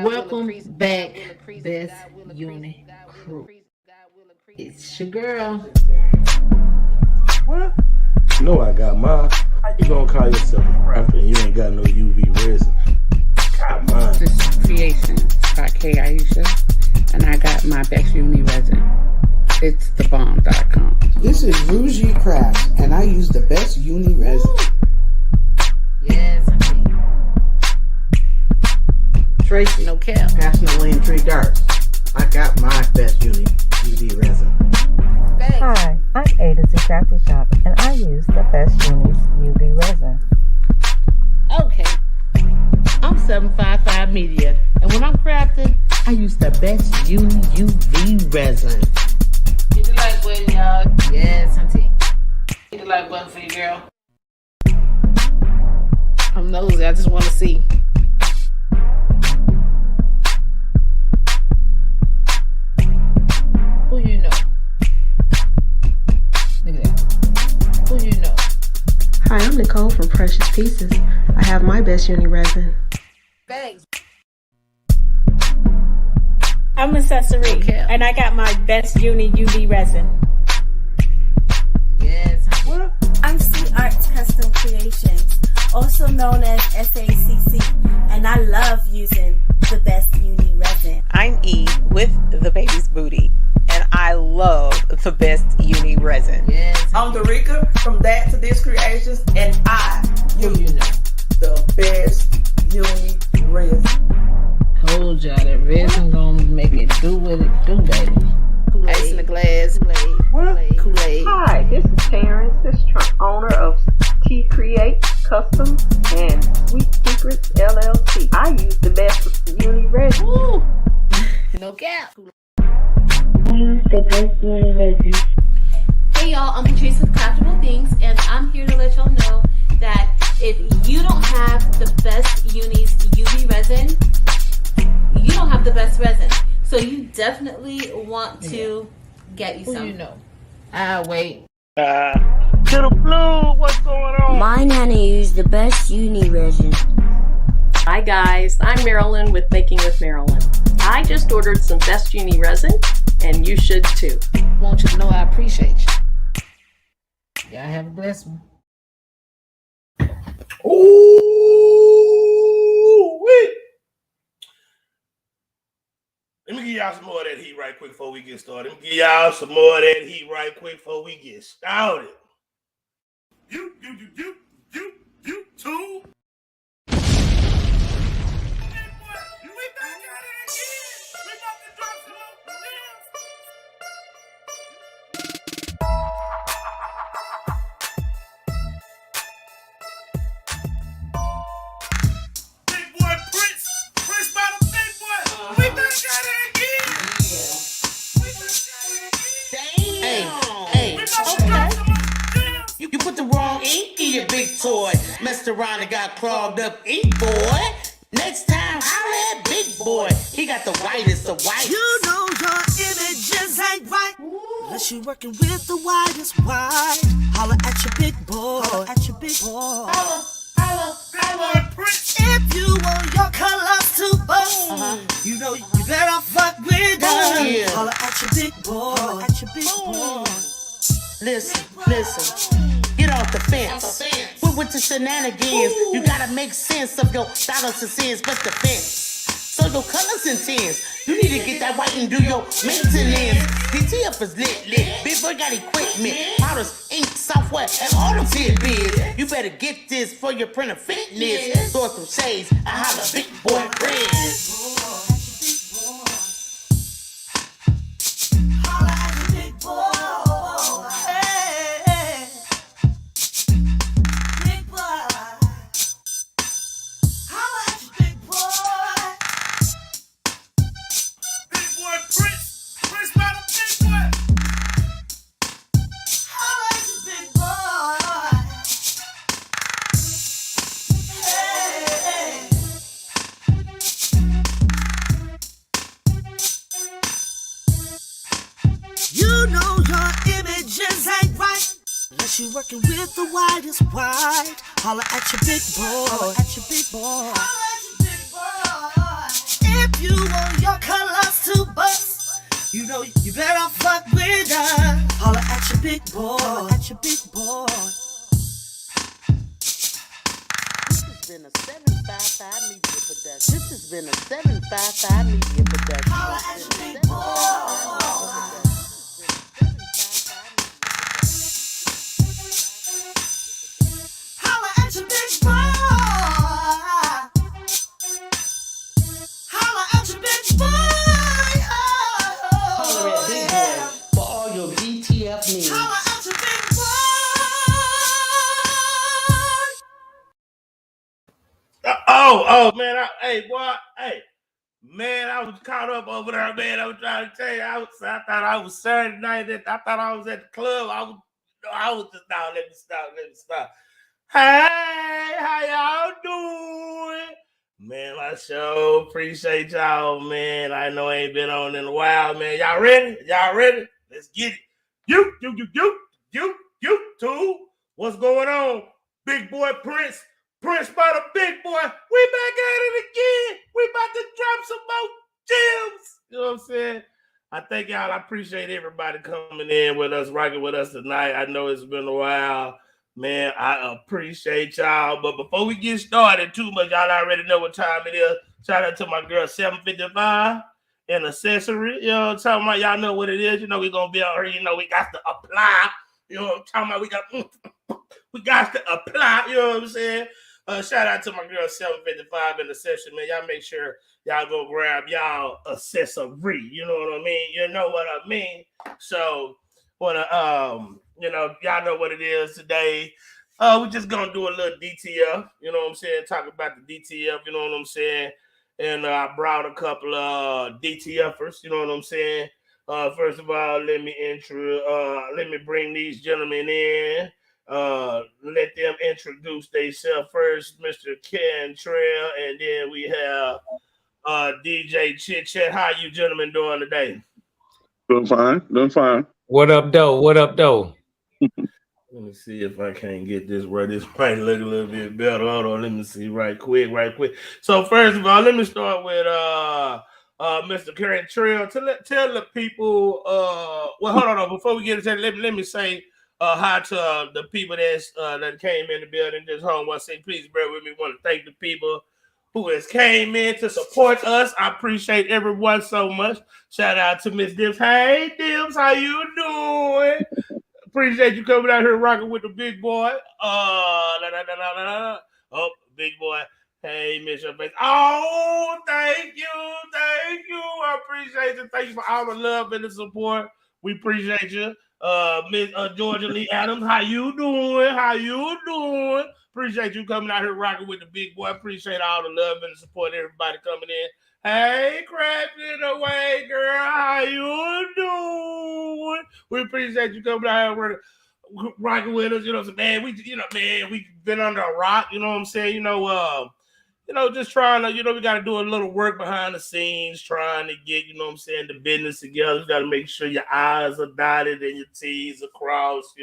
Welcome back, best unit crew. It's your girl. What? You know I got mine. How you gonna call yourself a rapper and you ain't got no UV resin? Got mine. This is Creations by K. Aisha, and I got my best uni resin. It's thebomb.com. This is Rougie Crafts, and I use the best uni resin. Yes, I think. Tracy, no cap. Passing the lane tree darts. I got my best uni UV resin. Hi, I'm Ada Z Crafty Shop, and I use the best unis UV resin. Okay. I'm 755 Media, and when I'm crafting, I use the best uni UV resin. Hit the like button, y'all. Yes, auntie. Hit the like button for you, girl. I'm nosy. I just want to see. Who you know? Look at that. Who you know? Hi, I'm Nicole from Precious Pieces. I have my best uni resin. Thanks. I'm Accessory, Okay. and I got my best uni UV resin. Yes, auntie. I'm C Arts Custom Creations, also known as SACC, and I love using the best uni resin. I'm E with the baby's booty, and I love the best uni resin. Yes. I'm Dorica from That to This Creations, and I Who use you know? the best uni resin. Told y'all that resin gonna make it do what it do, baby. Ice in the glass. Kool-Aid. Hi, this is Terrence, owner of T Create Custom and Sweet Secrets LLC. I use the best uni resin. Woo. No cap. The best uni resin. Hey y'all, I'm Patrice with Craftable Things, and I'm here to let y'all know that if you don't have the best unis UV resin, you don't have the best resin. So you definitely want to get you Who some. you know? Ah, wait. To the blue, what's going on? Mine honey use the best uni resin. Hi guys, I'm Marilyn with Making with Marilyn. I just ordered some best uni resin, and you should too. Want you to know I appreciate you. Y'all have a blessed one. Ooh, wait. Let me give y'all some more of that heat right quick before we get started. Let me give y'all some more of that heat right quick before we get started. You too. Hey, okay. You put the wrong ink in your big toy. Messed around and got clogged up ink, boy. Next time, holla at Big Boy. He got the whitest of whites. You know your images ain't right unless you working with the widest white. Holla at your big boy. Holla at your big boy. Holla. If you want your colors to bust, you know you better fuck with us. Yeah. Holla at your big boy. Holla at your big boy. Listen. Get off the fence. We're with the shenanigans. You gotta make sense of your dollars and cents. What's the fence? So your colors intense. You need to get that white and do your maintenance. DTF is lit. Big boy got equipment, powders, ink, software, and all them tidbits. You better get this for your printer fitness. Throw some shades, I holla Big Boy Chris. Holla at your big boy. Hey, big boy. Holla at your big boy. Big boy Prince by the big boy. Holla at your big boy. Hey. You know your images ain't right unless you working with the widest white. Holla at your big boy. Holla at your big boy. Holla at your big boy. If you want your colors to bust, you know you better fuck with us. Holla at your big boy. Holla at your big boy. This has been a 755 media production. This has been a 755 media production. Holla at your big boy. Holla at your big boy. Holla at your big boy. Holler at Big Boy for all your DTF needs. Holla at your big boy. Oh, man. Hey, boy. Hey, man, I was caught up over there, man. I was trying to tell you. I thought I was Saturday night. I thought I was at the club. I was just, now, let me stop. Hey, how y'all doing? Man, I sure appreciate y'all, man. I know I ain't been on in a while, man. Y'all ready? Let's get it. You two. What's going on? Big boy Prince by the big boy. We back at it again. We about to drop some more gems. You know what I'm saying? I thank y'all. I appreciate everybody coming in with us, rocking with us tonight. I know it's been a while. Man, I appreciate y'all. But before we get started too much, y'all already know what time it is. Shout out to my girl 755 and accessory. You know what I'm talking about? Y'all know what it is. You know we're going to be out here. You know we got to apply. You know what I'm talking about? We got to apply. You know what I'm saying? Shout out to my girl 755 and accessory, man. Y'all make sure y'all go grab y'all accessory. You know what I mean? You know what I mean? So, you know, y'all know what it is today. We're just gonna do a little DTF, you know what I'm saying? Talk about the DTF, you know what I'm saying? And I brought a couple of DTFers, you know what I'm saying? First of all, let me bring these gentlemen in. Let them introduce themselves first, Mr. Cantrell, and then we have DJ Chit. How you gentlemen doing today? Doing fine. What up, though? Let me see if I can't get this where this might look a little bit better. Hold on, let me see right quick. So first of all, let me start with Mr. Cantrell. Tell the people. Well, hold on. Before we get into that, let me say hi to the people that came in the building. Just hold on one second. Please bear with me. I want to thank the people who has came in to support us. I appreciate everyone so much. Shout out to Miss Dibbs. Hey, Dibbs, how you doing? Appreciate you coming out here rocking with the big boy. Oh, big boy. Hey, Miss Your Face. Oh, thank you. I appreciate you. Thank you for all the love and the support. We appreciate you. Miss Georgia Lee Adams, how you doing? Appreciate you coming out here rocking with the big boy. Appreciate all the love and the support. Everybody coming in. Hey, crafting away, girl. How you doing? We appreciate you coming out here rocking with us. You know, so man, we've been under a rock. You know what I'm saying? Just trying to, we got to do a little work behind the scenes, trying to get, the business together. You got to make sure your I's are dotted and your T's are crossed,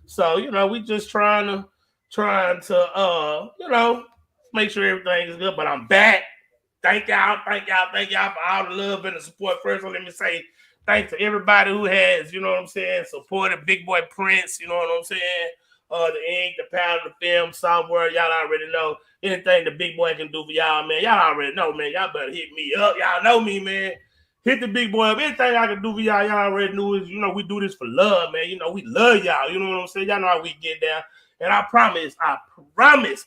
So, we just trying to, make sure everything is good. But I'm back. Thank y'all for all the love and the support. First, let me say thanks to everybody who has, supported Big Boy Prince, you know what I'm saying? The ink, the powder, the film, software, y'all already know. Anything the big boy can do for y'all, man, y'all already know, man. Y'all better hit me up. Y'all know me, man. Hit the big boy up. Anything I can do for y'all, y'all already knew is, we do this for love, man. We love y'all. You know what I'm saying? Y'all know how we get down. And I promise, I'm going to,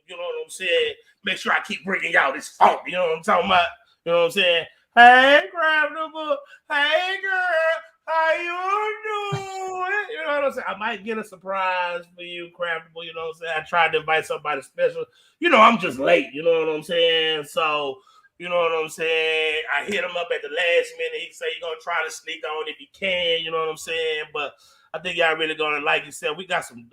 you know what I'm saying, make sure I keep bringing y'all this funk. You know what I'm talking about? You know what I'm saying? Hey, Craftable. Hey, girl. How you doing? You know what I'm saying? I might get a surprise for you, Craftable. You know what I'm saying? I tried to invite somebody special. I'm just late. You know what I'm saying? So, you know what I'm saying? I hit him up at the last minute. He said he's going to try to sneak on if he can. You know what I'm saying? But I think y'all really going to like yourself. We got some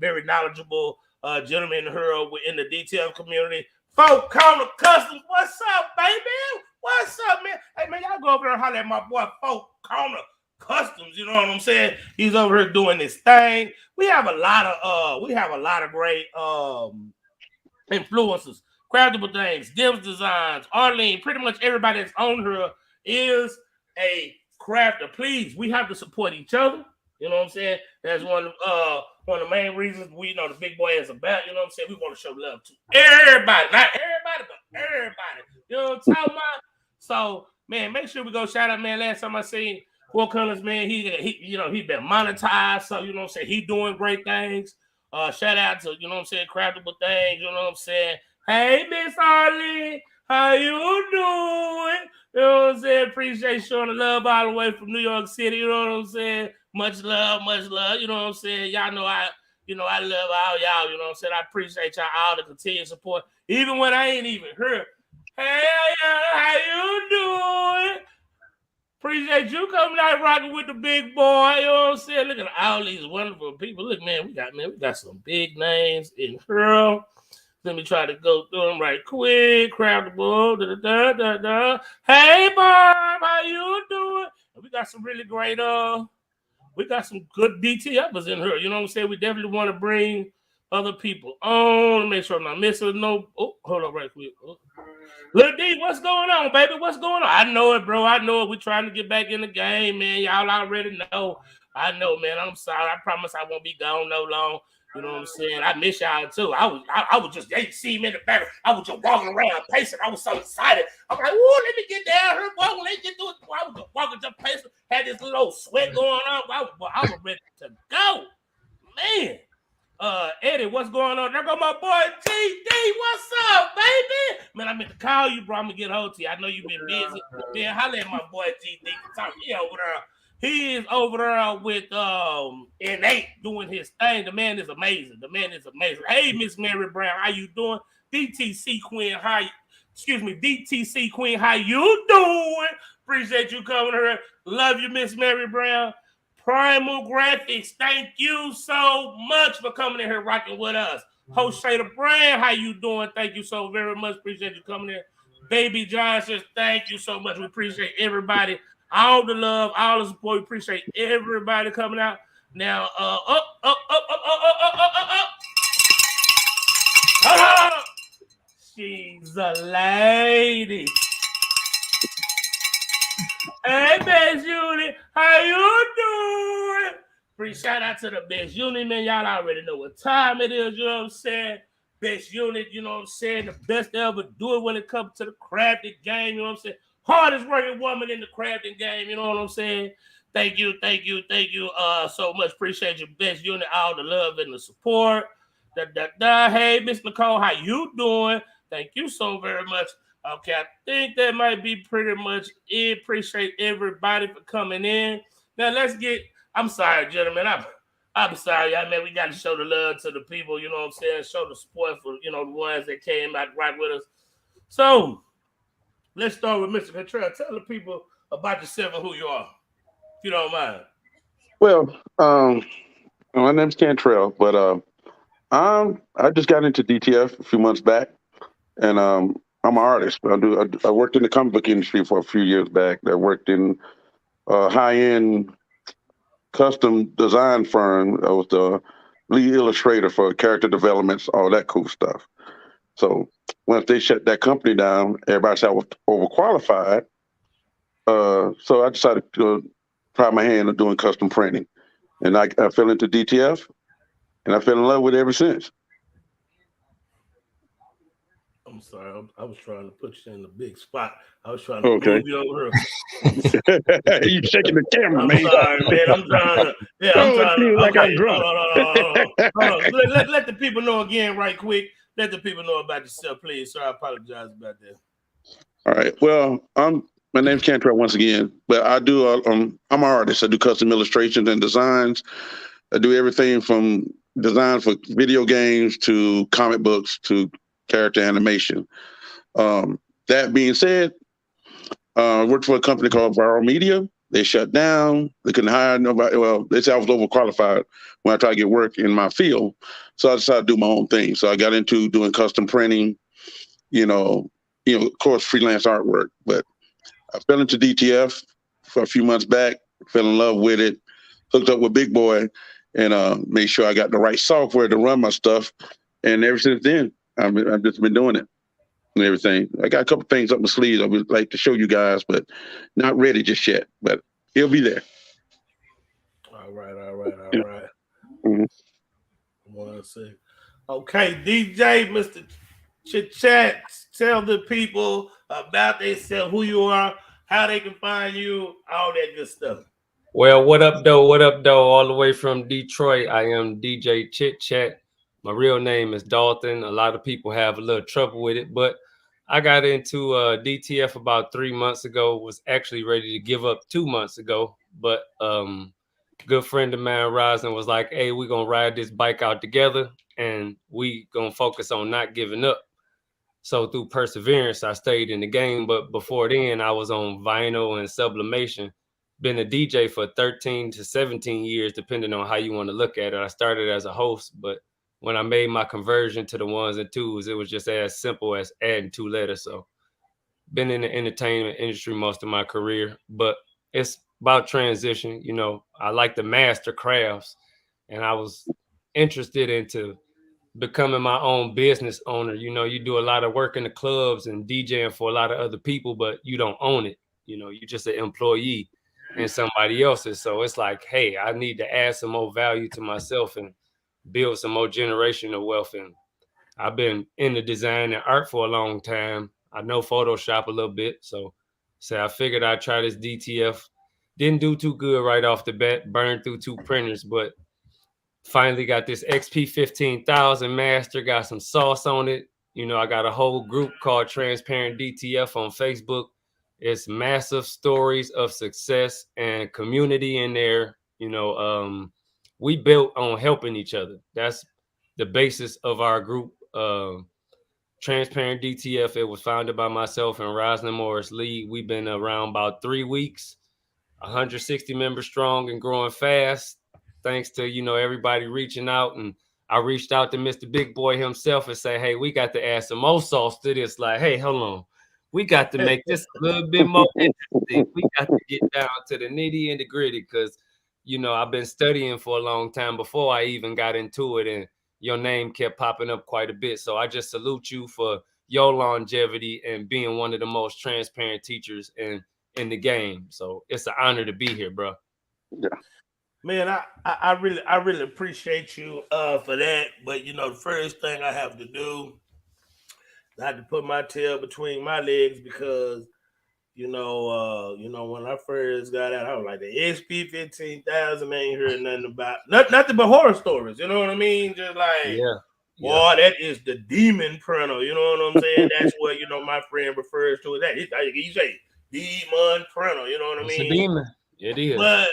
very knowledgeable gentlemen here in the detail community. Folk Corner Customs, what's up, baby? What's up, man? Hey, man, y'all go over there and holler at my boy Folk Corner Customs. You know what I'm saying? He's over here doing this thing. We have a lot of great influencers. Craftable Thangz, Deez Designs, Arlene, pretty much everybody that's on here is a crafter. Please, we have to support each other. You know what I'm saying? That's one of the main reasons we know the big boy is about. You know what I'm saying? We want to show love to everybody, not everybody, but everybody. You know what I'm talking about? So, man, make sure we go shout out, man. Last time I seen Four Colors, man, he been monetized. So, you know what I'm saying? He doing great things. Shout out to, you know what I'm saying, Craftable Thangz, you know what I'm saying? Hey, Miss Arlene, how you doing? You know what I'm saying? Appreciate showing the love all the way from New York City, you know what I'm saying? Much love, you know what I'm saying? Y'all know I love all y'all, you know what I'm saying? I appreciate y'all all the continued support, even when I ain't even here. Hey, how you doing? Appreciate you coming out rocking with the big boy, you know what I'm saying? Look at all these wonderful people. Look, man, we got some big names in here. Let me try to go through them right quick. Craftable, Hey, Barb, how you doing? And we got some really great, we got some good DTFers in here. You know what I'm saying? We definitely want to bring other people on. Make sure I'm not missing no. Oh, hold on right quick. Oh. Lil D, what's going on, baby? What's going on? I know it, bro. I know it. We're trying to get back in the game, man. Y'all already know. I know, man. I'm sorry. I promise I won't be gone no long. You know what I'm saying? I miss y'all too. I was just, they see me in the back. I was just walking around pacing. I was so excited. I'm like, ooh, let me get down here, boy. Let me get through it. I was just walking, just pacing. Had this little sweat going on. I was ready to go. Man. Eddie, what's going on? There go my boy TD. What's up, baby? Man, I meant to call you, bro. I'm gonna get hold to you. I know you've been busy. Man, holla at my boy TD. He over there. He is over there with Innate doing his thing. The man is amazing. Hey, Miss Mary Brown, how you doing? DTC Queen, DTC Queen, how you doing? Appreciate you coming here. Love you, Miss Mary Brown. Primal Graphics, thank you so much for coming in here rocking with us. Host Shader Brand, how you doing? Thank you so very much. Appreciate you coming in. Baby Johnson, thank you so much. We appreciate everybody. All the love, all the support. We appreciate everybody coming out. Now, she's a lady. Hey, Best Unit, how you doing? Free shout out to the Best Unit, man. Y'all already know what time it is, you know what I'm saying? Best Unit, you know what I'm saying? The best to ever do it when it comes to the crafting game, you know what I'm saying? Hardest working woman in the crafting game, you know what I'm saying? Thank you so much. Appreciate you, Best Unit, all the love and the support. Hey, Miss Nicole, how you doing? Thank you so very much. Okay, I think that might be pretty much it. Appreciate everybody for coming in. Now let's get. I'm sorry, gentlemen. I'm sorry, y'all, man. We got to show the love to the people. You know what I'm saying? Show the support for the ones that came out right with us. So let's start with Mr. Cantrell. Tell the people about yourself and who you are, if you don't mind. Well, my name's Cantrell, but I just got into DTF a few months back, and I'm an artist. I worked in the comic book industry for a few years back. I worked in a high-end custom design firm. I was the lead illustrator for character developments, all that cool stuff. So once they shut that company down, everybody said I was overqualified. So I decided to try my hand at doing custom printing. And I fell into DTF, and I fell in love with it ever since. I'm sorry, I was trying to put you in the big spot. I was trying to move you over here. You shaking the camera, I'm man. Sorry, man. I'm trying to. Yeah, I'm trying to. Like Okay, I'm drunk. Hold on. Let the people know again, right quick. Let the people know about yourself, please. Sorry, I apologize about that. All right. Well, my name's Cantrell once again, but I do. I'm an artist. I do custom illustrations and designs. I do everything from design for video games to comic books to character animation. That being said, I worked for a company called Viral Media. They shut down. They couldn't hire nobody. Well, they said I was overqualified when I tried to get work in my field. So I decided to do my own thing. So I got into doing custom printing, of course, freelance artwork. But I fell into DTF for a few months back, fell in love with it, hooked up with Big Boy, and made sure I got the right software to run my stuff. And ever since then, I've just been doing it. and everything. I got a couple things up my sleeves I would like to show you guys, but not ready just yet. But it'll be there. All right. Mm-hmm. 1 second. Okay, DJ, Mr. Chit Chat, tell the people about themselves, who you are, how they can find you, all that good stuff. Well, what up, though? What up, though? All the way from Detroit, I am DJ Chit Chat. My real name is Dalton. A lot of people have a little trouble with it, but I got into DTF about 3 months ago. Was actually ready to give up 2 months ago, but good friend of mine, Resin, was like, "Hey, we're gonna ride this bike out together, and we gonna focus on not giving up." So through perseverance, I stayed in the game. But before then, I was on vinyl and sublimation. Been a DJ for 13 to 17 years, depending on how you want to look at it. I started as a host, but when I made my conversion to the 1s and 2s, it was just as simple as adding 2 letters. So been in the entertainment industry most of my career, but it's about transition. You know, I like to master crafts, and I was interested into becoming my own business owner. You know, you do a lot of work in the clubs and DJing for a lot of other people, but you don't own it. You know, you're just an employee in somebody else's. So it's like, hey, I need to add some more value to myself and build some more generational wealth. And I've been in the design and art for a long time. I know Photoshop a little bit. So I figured I'd try this DTF. Didn't do too good right off the bat, burned through 2 printers, but finally got this XP 15,000 master, got some sauce on it. You know, I got a whole group called Transparent DTF on Facebook. It's massive stories of success and community in there. You know, we built on helping each other. That's the basis of our group. Transparent DTF, it was founded by myself and Rosalind Morris Lee. We've been around about 3 weeks, 160 members strong and growing fast. Thanks to, you know, everybody reaching out. And I reached out to Mr. Big Boy himself and say, hey, we got to add some more sauce to this. Like, hey, hold on. We got to make this a little bit more interesting. We got to get down to the nitty and the gritty because, you know, I've been studying for a long time before I even got into it. And your name kept popping up quite a bit. So I just salute you for your longevity and being one of the most transparent teachers in the game. So it's an honor to be here, bro. Yeah. Man, I really appreciate you for that. But you know, the first thing I have to do, I had to put my tail between my legs because you know, when I first got out, I was like the XP 15,000, man, ain't heard nothing about nothing but horror stories. You know what I mean? Just like, boy, that is the demon printer. You know what I'm saying? That's what, you know, my friend refers to it. That he say demon printer. You know what I mean? It's a demon. It is. But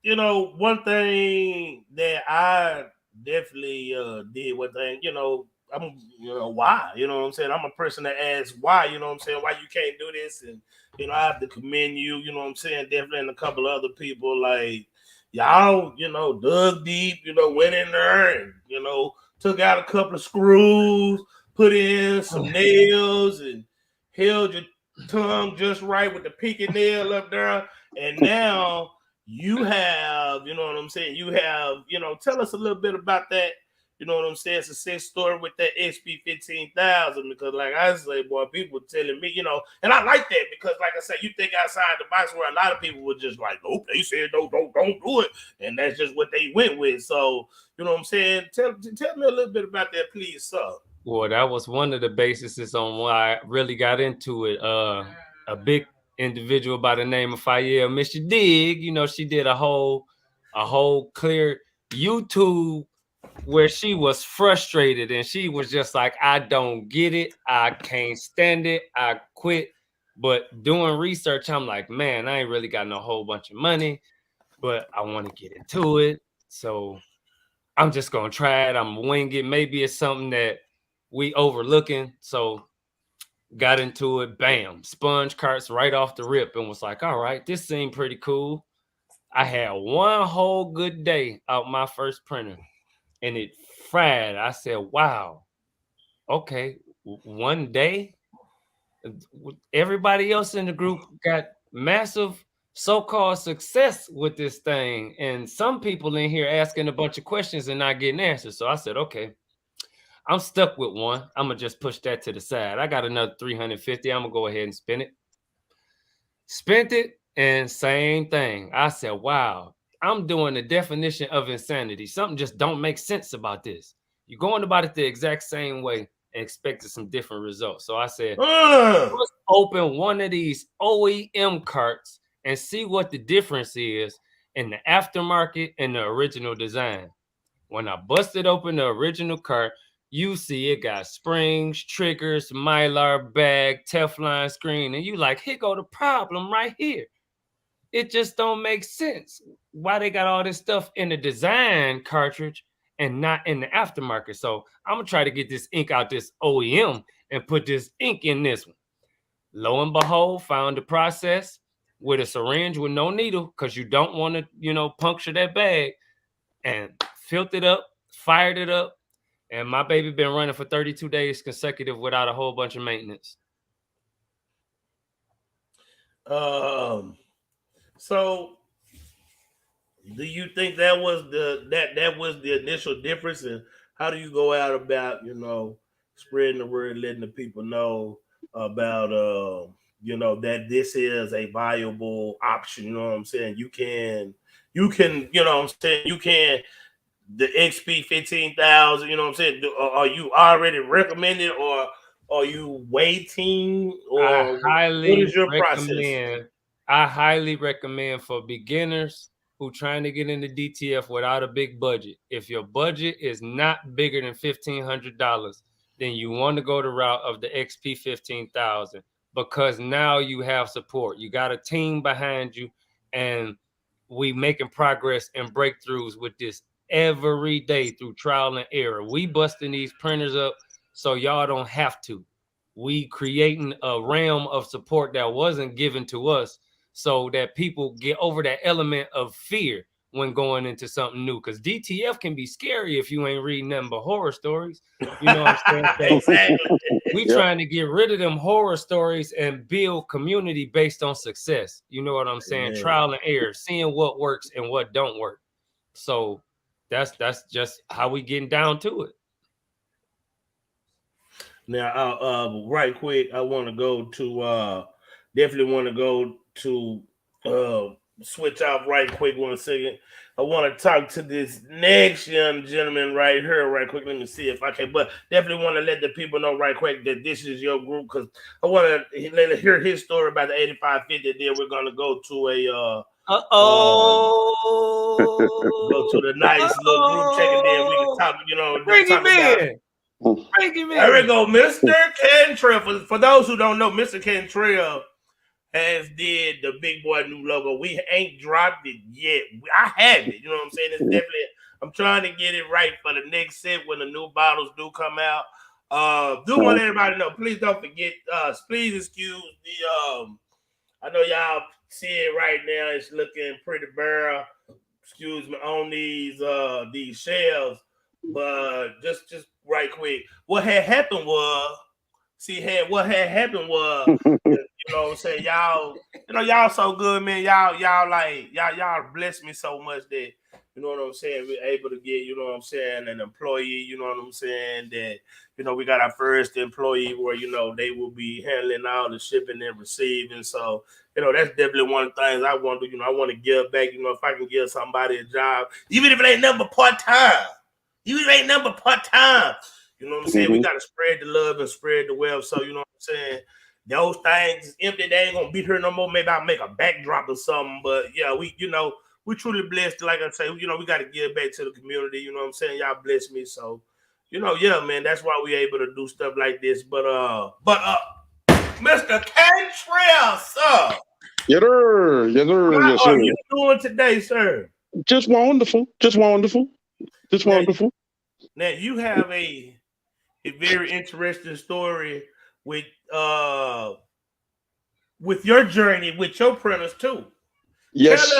you know, one thing that I definitely did, one thing, you know, why? You know what I'm saying? I'm a person that asks why, you know what I'm saying, why you can't do this. And, you know, I have to commend you, you know what I'm saying, definitely, and a couple of other people, like, y'all, you know, dug deep, you know, went in there and, you know, took out a couple of screws, put in some nails and held your tongue just right with the pinky nail up there. And now you have, you know what I'm saying, you have, you know, tell us a little bit about that, you know what I'm saying, success story with that XP 15,000, because like I say, boy, people telling me, you know, and I like that because like I said, you think outside the box where a lot of people were just like, nope, they said don't do it. And that's just what they went with. So, you know what I'm saying? Tell me a little bit about that, please, sir. Well, that was one of the bases on why I really got into it. A big individual by the name of Fayelle, Mr. Dig, you know, she did a whole clear YouTube where she was frustrated and she was just like, I don't get it. I can't stand it. I quit. But doing research, I'm like, man, I ain't really got no whole bunch of money, but I want to get into it. So I'm just going to try it. I'm wing it. Maybe it's something that we overlooking. So got into it, bam, sponge carts right off the rip and was like, all right, this seemed pretty cool. I had one whole good day out my first printer and it fried. I said, wow, okay, one day. Everybody else in the group got massive so-called success with this thing. And some people in here asking a bunch of questions and not getting answers. So I said, okay, I'm stuck with one. I'm gonna just push that to the side. I got another 350. I'm gonna go ahead and spin it. Spent it, and same thing. I said, wow, I'm doing the definition of insanity. Something just don't make sense about this. You're going about it the exact same way and expecting some different results. So I said, let's open one of these OEM carts and see what the difference is in the aftermarket and the original design. When I busted open the original cart, you see it got springs, triggers, Mylar bag, Teflon screen, and you like, here go the problem right here. It just don't make sense why they got all this stuff in the design cartridge and not in the aftermarket. So I'm gonna try to get this ink out this OEM and put this ink in this one. Lo and behold, found the process with a syringe with no needle, because you don't want to, you know, puncture that bag, and filled it up, fired it up, and my baby been running for 32 days consecutive without a whole bunch of maintenance. So do you think that was the initial difference, and how do you go out about, you know, spreading the word, letting the people know about you know, that this is a viable option? You know what I'm saying? You can, you know what I'm saying, you can, the XP 15,000, you know what I'm saying? Are you already recommended, or are you waiting, or what is your process? I highly recommend for beginners who trying to get into DTF without a big budget. If your budget is not bigger than $1,500, then you want to go the route of the XP 15,000, because now you have support. You got a team behind you, and we making progress and breakthroughs with this every day through trial and error. We busting these printers up so y'all don't have to. We creating a realm of support that wasn't given to us, so that people get over that element of fear when going into something new. Because DTF can be scary if you ain't reading nothing but horror stories. You know what I'm saying? Exactly. We trying to get rid of them horror stories and build community based on success. You know what I'm saying? Yeah. Trial and error, seeing what works and what don't work. So that's just how we getting down to it. Now, right quick, I want to go to definitely want to go to switch off right quick 1 second. I want to talk to this next young gentleman right here, right quick. Let me see if I can, but definitely want to let the people know right quick that this is your group, because I want to let hear his story about the 8550. Then we're gonna go to a go to the nice little group check, and then we can talk. You know, Bring him in. Bring him in. There we go, Mr. Cantrell. For those who don't know, Mr. Cantrell has did the big boy new logo. We ain't dropped it yet. I have it. You know what I'm saying? It's definitely, I'm trying to get it right for the next set when the new bottles do come out. Do want everybody to know. Please don't forget. Please excuse the. I know y'all see it right now. It's looking pretty bare. Excuse me on these shelves, but just right quick. What had happened was. What had happened was, you know what I'm saying, y'all, you know, y'all so good, man. Y'all blessed me so much that, you know what I'm saying, we're able to get, you know what I'm saying, an employee, you know what I'm saying, that, you know, we got our first employee where, you know, they will be handling all the shipping and receiving. So, you know, that's definitely one of the things I want to do. You know, I want to give back, you know, if I can give somebody a job, even if it ain't nothing but part-time, you know what I'm saying? We got to spread the love and spread the wealth. So, you know what I'm saying? Those things is empty. They ain't going to be here no more. Maybe I'll make a backdrop or something. But, yeah, we truly blessed. Like I say, you know, we got to give back to the community. You know what I'm saying? Y'all bless me. So, you know, yeah, man, that's why we able to do stuff like this. But Mr. Cantrell, sir. Yes, sir. Yes, sir. How are you doing today, sir? Just wonderful. Now, you have a very interesting story with your journey with your printers too. Yes,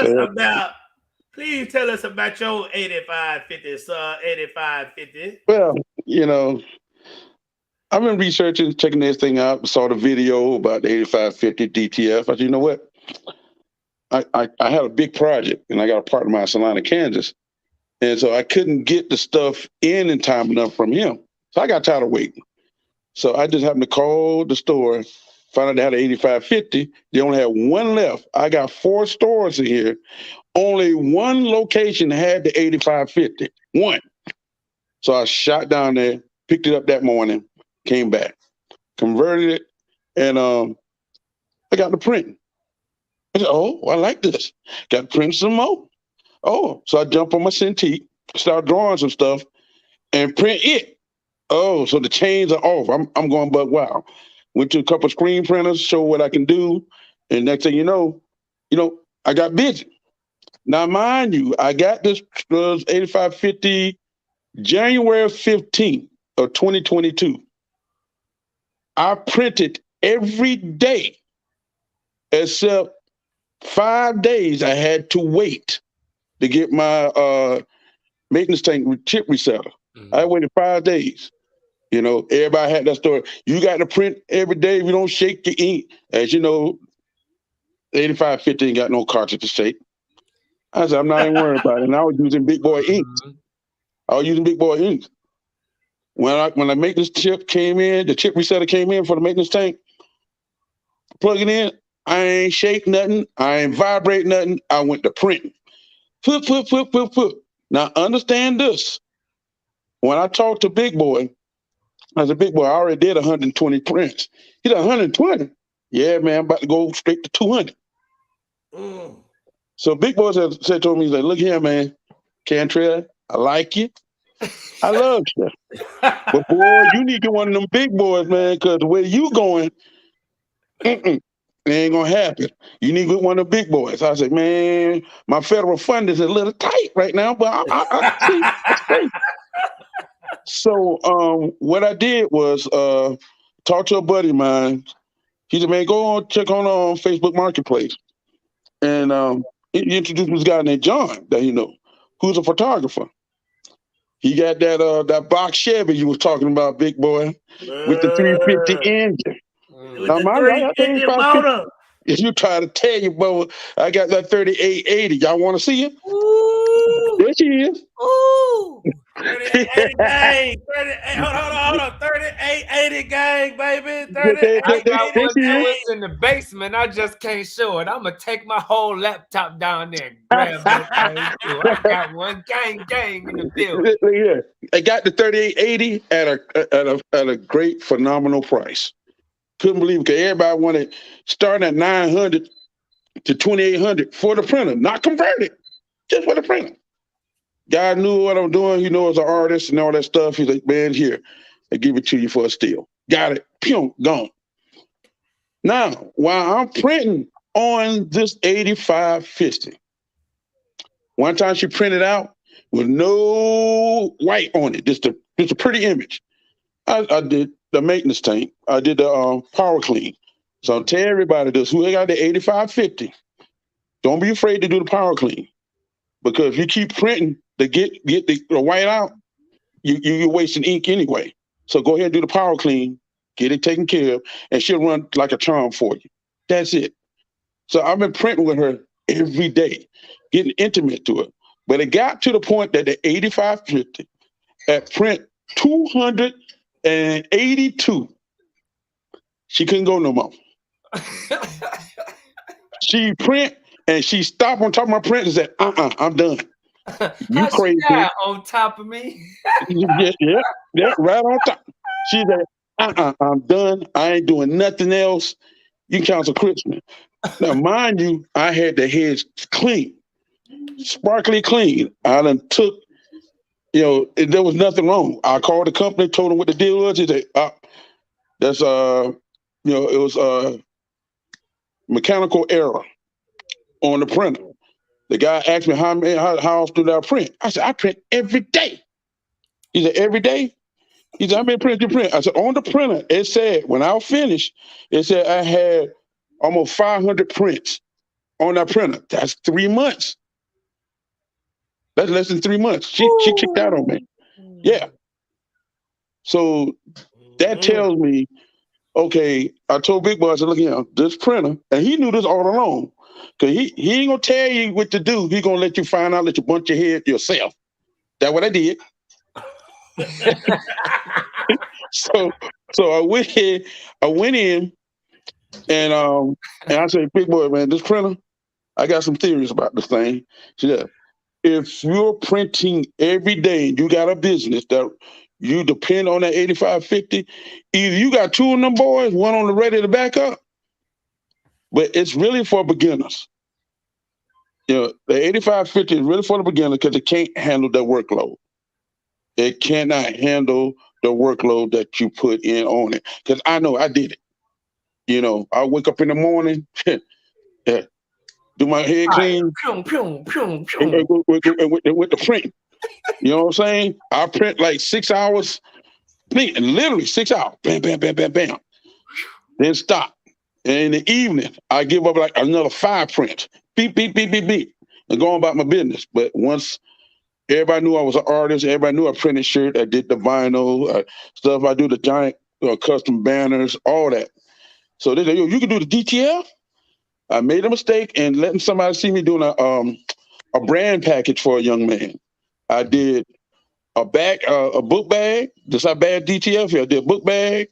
please tell us about your 8550, sir. 8550. Well, you know, I've been researching, checking this thing out, saw the video about the 8550 DTF. I said, you know what? I had a big project, and I got a partner of mine in Salina, Kansas. And so I couldn't get the stuff in time enough from him. So I got tired of waiting. So I just happened to call the store, found out they had an 8550. They only had one left. I got 4 stores in here. Only one location had the 8550. One. So I shot down there, picked it up that morning, came back, converted it, and I got the print. I said, oh, I like this. Got to print some more. Oh, so I jumped on my Cintiq, start drawing some stuff, and print it. Oh, so the chains are off. I'm going buck wild. Went to a couple screen printers, show what I can do, and next thing you know, I got busy. Now, mind you, I got this 8550 January 15th of 2022. I printed every day except 5 days I had to wait to get my maintenance tank chip resetter. I waited 5 days. Everybody had that story. You got to print every day if you don't shake your ink. As you know, 8550 ain't got no cartridge to shake. I said, I'm not even worried about it. And I was using big boy inks. When the maintenance chip came in, the chip resetter came in for the maintenance tank, plug it in, I ain't shake nothing. I ain't vibrate nothing. I went to print. Flip. Now, understand this. When I talked to Big Boy, I said, Big Boy, I already did 120 prints. He did 120? Yeah, man, I'm about to go straight to 200. So Big Boy said to me, he's like, look here, man, Cantrell, I like you. I love you. But, boy, you need to get one of them big boys, man, because the way you going, it ain't going to happen. You need to get one of the big boys. I said, man, my federal fund is a little tight right now, but I see. So what I did was talk to a buddy of mine. He said, man, go on, check on Facebook Marketplace. And he introduced this guy named John that he know, who's a photographer. He got that box Chevy you was talking about, Big Boy, with the 350 engine. Now, my 350 motor. If you try to tell you, boy, I got that 3880. Y'all want to see it? Ooh. There she is. Ooh. 3880 gang. Hold on. 3880 gang, baby. 3880. I got one that's in the basement. I just can't show it. I'm going to take my whole laptop down there and grab that thing too. I got one gang in the building. Yeah. I got the 3880 at a great, phenomenal price. Couldn't believe it, because everybody wanted starting at 900 to 2800 for the printer, not converted, just for the printer. Guy knew what I'm doing. He knows as an artist and all that stuff. He's like, man, here, I give it to you for a steal. Got it. Pew, gone. Now, while I'm printing on this 8550, one time she printed out with no white on it, just a pretty image. I did the maintenance tank. I did the power clean. So tell everybody this, who got the 8550, don't be afraid to do the power clean. Because if you keep printing to get the white out, you're wasting ink anyway. So go ahead and do the power clean, get it taken care of, and she'll run like a charm for you. That's it. So I've been printing with her every day, getting intimate to it. But it got to the point that the 8550 at print 282, she couldn't go no more. She print and she stopped on top of my print and said, I'm done. You crazy. On top of me? yeah, right on top. She said, I'm done. I ain't doing nothing else. You can cancel Christmas. Now, mind you, I had the heads clean, sparkly clean. I done took, there was nothing wrong. I called the company, told them what the deal was. He said, that's, it was mechanical error on the printer. The guy asked me how often do I print? I said, I print every day. He said, every day? He said, how many prints you print? I said, on the printer, it said, when I was finished, it said I had almost 500 prints on that printer. That's 3 months. That's less than 3 months. She kicked out on me. Yeah. So that tells me, okay, I told Big Boy, I said, look here, this printer, and he knew this all along, because he ain't going to tell you what to do. He going to let you find out, let you bunch your head yourself. That's what I did. so I went in, and I said, big boy, man, this printer, I got some theories about this thing. She said, if you're printing every day, you got a business that you depend on that 8550, either you got two of them boys, one on the ready to back up, but it's really for beginners. You know, the 8550 is really for the beginner because it can't handle that workload. It cannot handle the workload that you put in on it. Because I know I did it. You know, I wake up in the morning, do my head clean, and with the print. You know what I'm saying? I print like 6 hours, literally 6 hours. Bam, bam, bam, bam, bam. Then stop. And in the evening, I give up like another 5 prints. Beep, beep, beep, beep, beep. And go on about my business. But once everybody knew I was an artist, everybody knew I printed shirts, I did the vinyl stuff, I do the giant custom banners, all that. So they said, yo, you can do the DTF? I made a mistake and letting somebody see me doing a brand package for a young man. I did a book bag, just how bad DTF here. I did a book bag,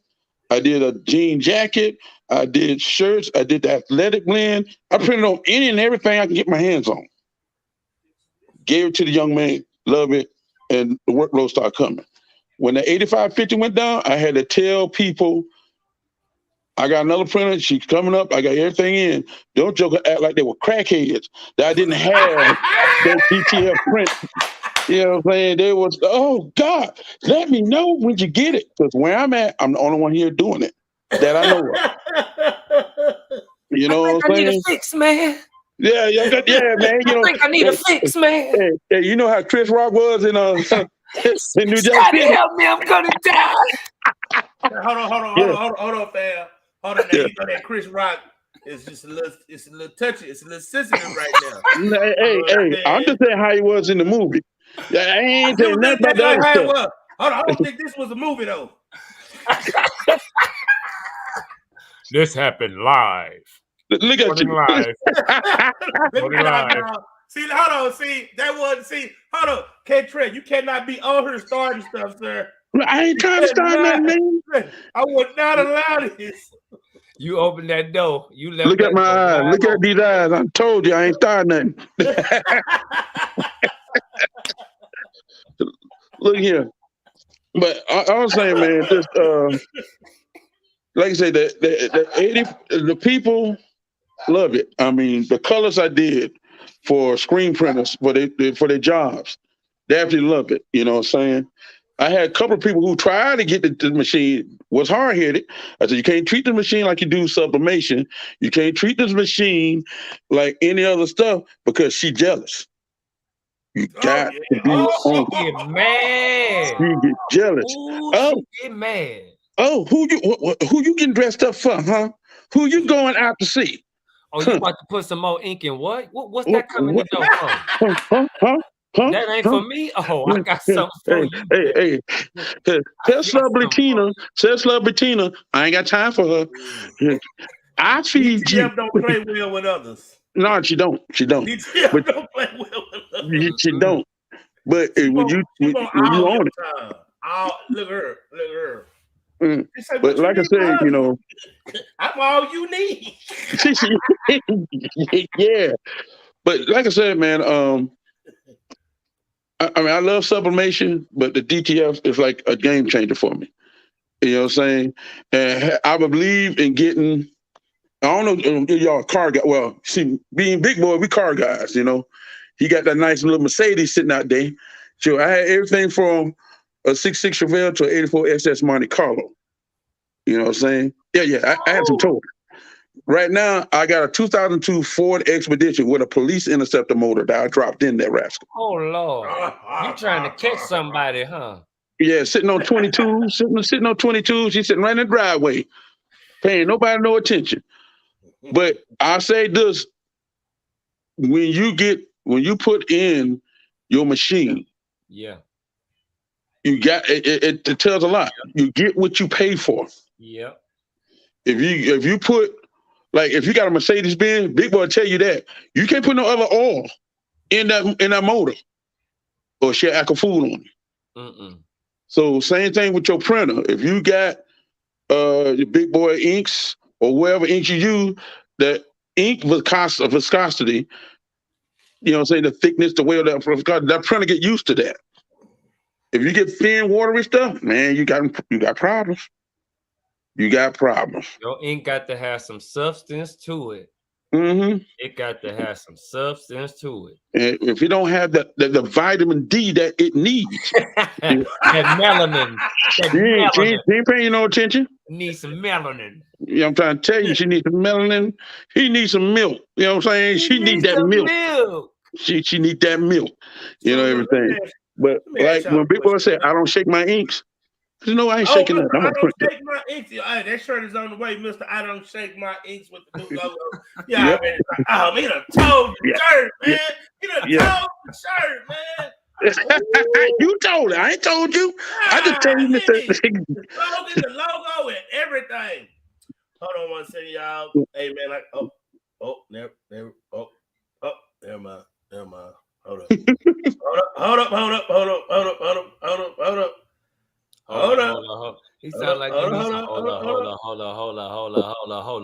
I did a jean jacket, I did shirts, I did the athletic blend. I printed on any and everything I can get my hands on. Gave it to the young man, love it, and the workload started coming. When the 8550 went down, I had to tell people, I got another printer, she's coming up, I got everything in. Don't joke act like they were crackheads, that I didn't have that DTF print. You know what I'm saying? They was, oh God, let me know when you get it. Because where I'm at, I'm the only one here doing it that I know of. You know what I'm saying? I need a fix, man. Yeah, man. You know, I think I need a fix, man. Hey, you know how Chris Rock was in New Jack City? Help me, I'm gonna die. Hold on, fam. Hold on, now. You know that Chris Rock is just a little touchy, it's a little sensitive right now. Hey, I'm just saying how he was in the movie. I ain't saying nothing about that stuff. Hold on, I don't think this was a movie though. This happened live. Look at you. Live. See, hold on. Cantrell, you cannot be on her starting stuff, sir. I ain't trying to start nothing, man. I would not allow this. You open that door. You left. Look at my eyes. Look at these eyes. I told you I ain't starting nothing. Look here. But I was saying, man, just like I said, the people love it. I mean, the colors I did for screen printers for their jobs, they absolutely love it. You know what I'm saying? I had a couple of people who tried to get the machine, was hard-headed. I said, you can't treat the machine like you do sublimation. You can't treat this machine like any other stuff because she's jealous. You got to be on. She get mad. You get jealous. Ooh, she get mad. Oh, who you getting dressed up for, huh? Who you going out to see? Oh, you about to put some more ink in what? What's that coming in the door for? That ain't for me. Oh, I got something for you. Hey. Tesla Bettina, I ain't got time for her. I feed you. Don't play well with others. No, she don't. Don't play well with others. She don't. But when you own it. Look at her. Say, but like I said, you know, I'm all you need. Yeah. But like I said, man, I mean, I love sublimation, but the DTF is like a game changer for me. You know what I'm saying? And I believe in getting, I don't know, y'all car guy. Well, see, being big boy, we car guys, you know. He got that nice little Mercedes sitting out there. So I had everything from a 66 Chevelle to an 84 SS Monte Carlo. You know what I'm saying? Yeah. I had some toys. Right now, I got a 2002 Ford Expedition with a police interceptor motor that I dropped in that rascal. Oh, Lord. You trying to catch somebody, huh? Yeah, sitting on 22, sitting on 22. She's sitting right in the driveway, paying nobody no attention. But I say this, when you put in your machine, yeah, you got it tells a lot. You get what you pay for. Yeah. If you put, like, if you got a Mercedes Benz, big boy tell you that you can't put no other oil in that motor, or she'll act a fool on you. So same thing with your printer. If you got your big boy inks or whatever inks you use, the ink viscosity, you know what I'm saying, the thickness, the way of that printer get used to that. If you get thin, watery stuff, man, you got problems. You got problems. Your ink got to have some substance to it. Mm-hmm. It got to have some substance to it. And if you don't have the vitamin D that it needs, that melanin. She ain't paying no attention. Need some melanin. Yeah, I'm trying to tell you, she needs some melanin. He needs some milk. You know what I'm saying? She needs that milk. She need that milk. You know, everything. But like when Big Boy said, I don't shake my inks. You know, I ain't shaking that. I don't shake my inks. Hey, that shirt is on the way, Mister. I don't shake my inks with the new logo. Yeah, yep. I mean, he done told the shirt, man. He done told the shirt, man. You told it. I ain't told you. I just told you the logo and everything. Hold on one second, y'all. Hey, man. Never mind. Hold up. Hold up. He sounds like hold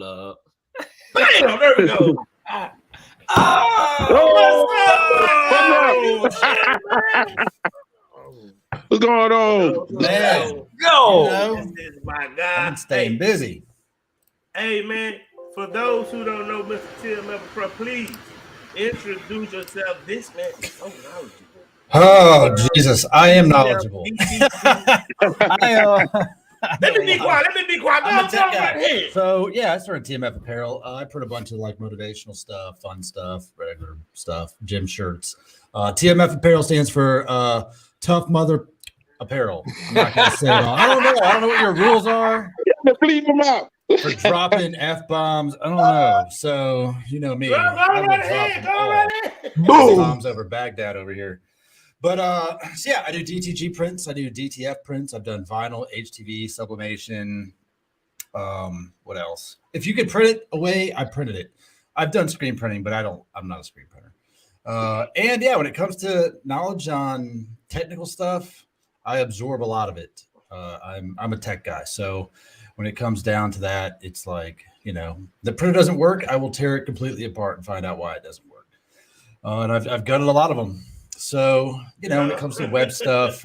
up. Bam! There we go. What's going on? Man, go. This is my guy. I'm staying busy. Hey, man, for those who don't know Mr. Tim Liverpool, please introduce yourself. This man is so knowledgeable. Oh, Jesus, I am knowledgeable. Let me be quiet. So, yeah, I started TMF Apparel. I put a bunch of like motivational stuff, fun stuff, regular stuff, gym shirts. TMF Apparel stands for Tough Mother Apparel. I'm not going to say it all. I don't know what your rules are. Leave them out. For dropping F-bombs. I don't know. So, you know me. Bombs over Baghdad over here. But so yeah, I do DTG prints. I do DTF prints. I've done vinyl, HTV, sublimation. What else? If you could print it away, I printed it. I've done screen printing, but I'm not a screen printer. And yeah, when it comes to knowledge on technical stuff, I absorb a lot of it. I'm a tech guy. So when it comes down to that, it's like, you know, the printer doesn't work, I will tear it completely apart and find out why it doesn't work. And I've gutted a lot of them. So, you know, when it comes to web stuff,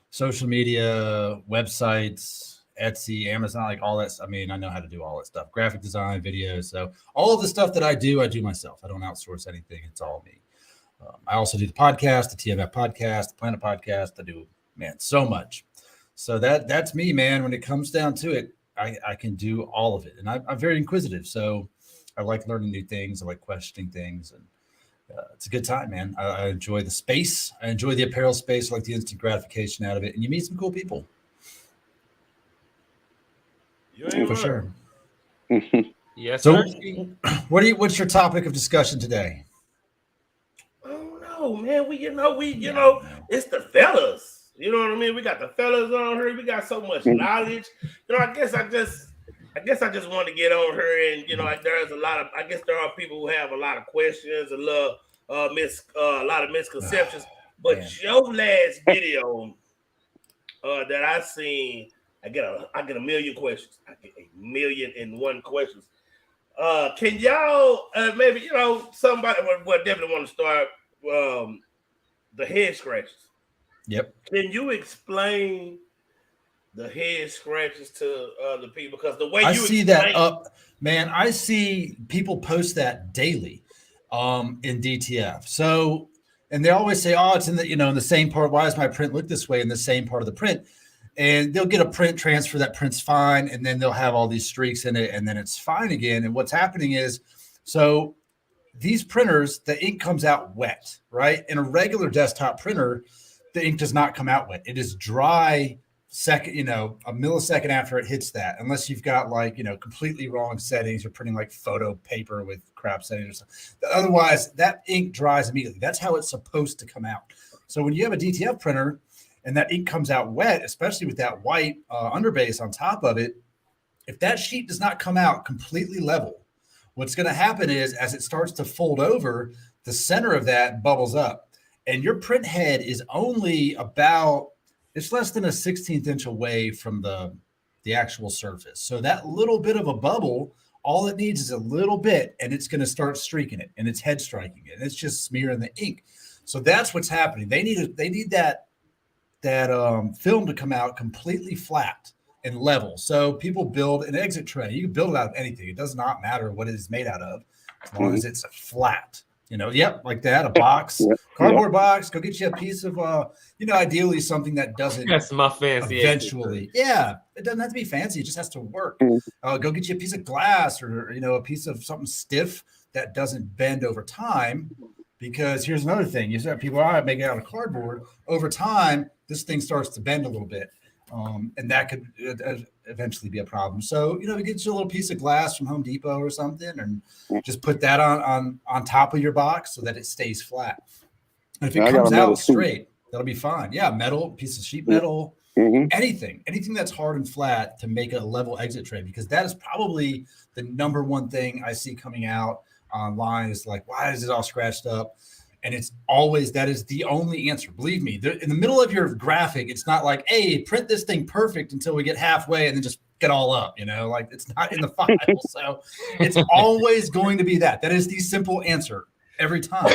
social media, websites, Etsy, Amazon, like all that. I mean, I know how to do all that stuff, graphic design, videos. So all of the stuff that I do myself. I don't outsource anything. It's all me. I also do the podcast, the TMF podcast, the Planet podcast. I do, man, so much. So that's me, man. When it comes down to it, I can do all of it. And I'm very inquisitive. So I like learning new things. I like questioning things. And it's a good time, man. I enjoy the space. I enjoy the apparel space. I like the instant gratification out of it. And you meet some cool people. For sure. Yes. So what's your topic of discussion today? Oh no, man. We know, it's the fellas. You know what I mean? We got the fellas on here. We got so much knowledge. You know, I guess I just want to get on here, and you know, like there are people who have a lot of questions, a lot of misconceptions. But your last video that I seen, I get a million questions. I get 1,000,001 questions. Can y'all maybe, you know, somebody would definitely want to start the head scratches. Yep. Can you explain the head scratches to other people? Because the way I you see that up, man, I see people post that daily in DTF. So, and they always say, oh, it's in the, you know, in the same part. Why does my print look this way in the same part of the print? And they'll get a print transfer, that print's fine, and then they'll have all these streaks in it, and then it's fine again. And what's happening is, so these printers, the ink comes out wet, right? In a regular desktop printer, the ink does not come out wet. It is dry second, you know, a millisecond after it hits that, unless you've got like, you know, completely wrong settings. You're printing like photo paper with crap settings or something. Otherwise, that ink dries immediately. That's how it's supposed to come out. So when you have a DTF printer and that ink comes out wet, especially with that white underbase on top of it, if that sheet does not come out completely level, what's going to happen is as it starts to fold over, the center of that bubbles up. And your print head is only about it's less than a 16th inch away from the actual surface. So that little bit of a bubble, all it needs is a little bit, and it's going to start streaking it, and it's head striking it, and it's just smearing the ink. So that's what's happening. They need that film to come out completely flat and level. So people build an exit tray. You can build it out of anything. It does not matter what it is made out of, as long as it's flat. Yep, like that, a box, cardboard box. Go get you a piece of, ideally something that doesn't. That's my fancy. Eventually, yeah, it doesn't have to be fancy. It just has to work. Go get you a piece of glass or a piece of something stiff that doesn't bend over time. Because here's another thing: you said people make it out of cardboard. Over time, this thing starts to bend a little bit, and that could eventually be a problem. So get you a little piece of glass from Home Depot or something, and just put that on top of your box so that it stays flat. And if it comes out straight, that'll be fine. Yeah, metal, piece of sheet metal, anything that's hard and flat to make a level exit tray, because that is probably the number one thing I see coming out online is like, why is it all scratched up? And it's always, that is the only answer. Believe me, in the middle of your graphic, it's not like, hey, print this thing perfect until we get halfway and then just get all up, like it's not in the file. So it's always going to be that. That is the simple answer every time.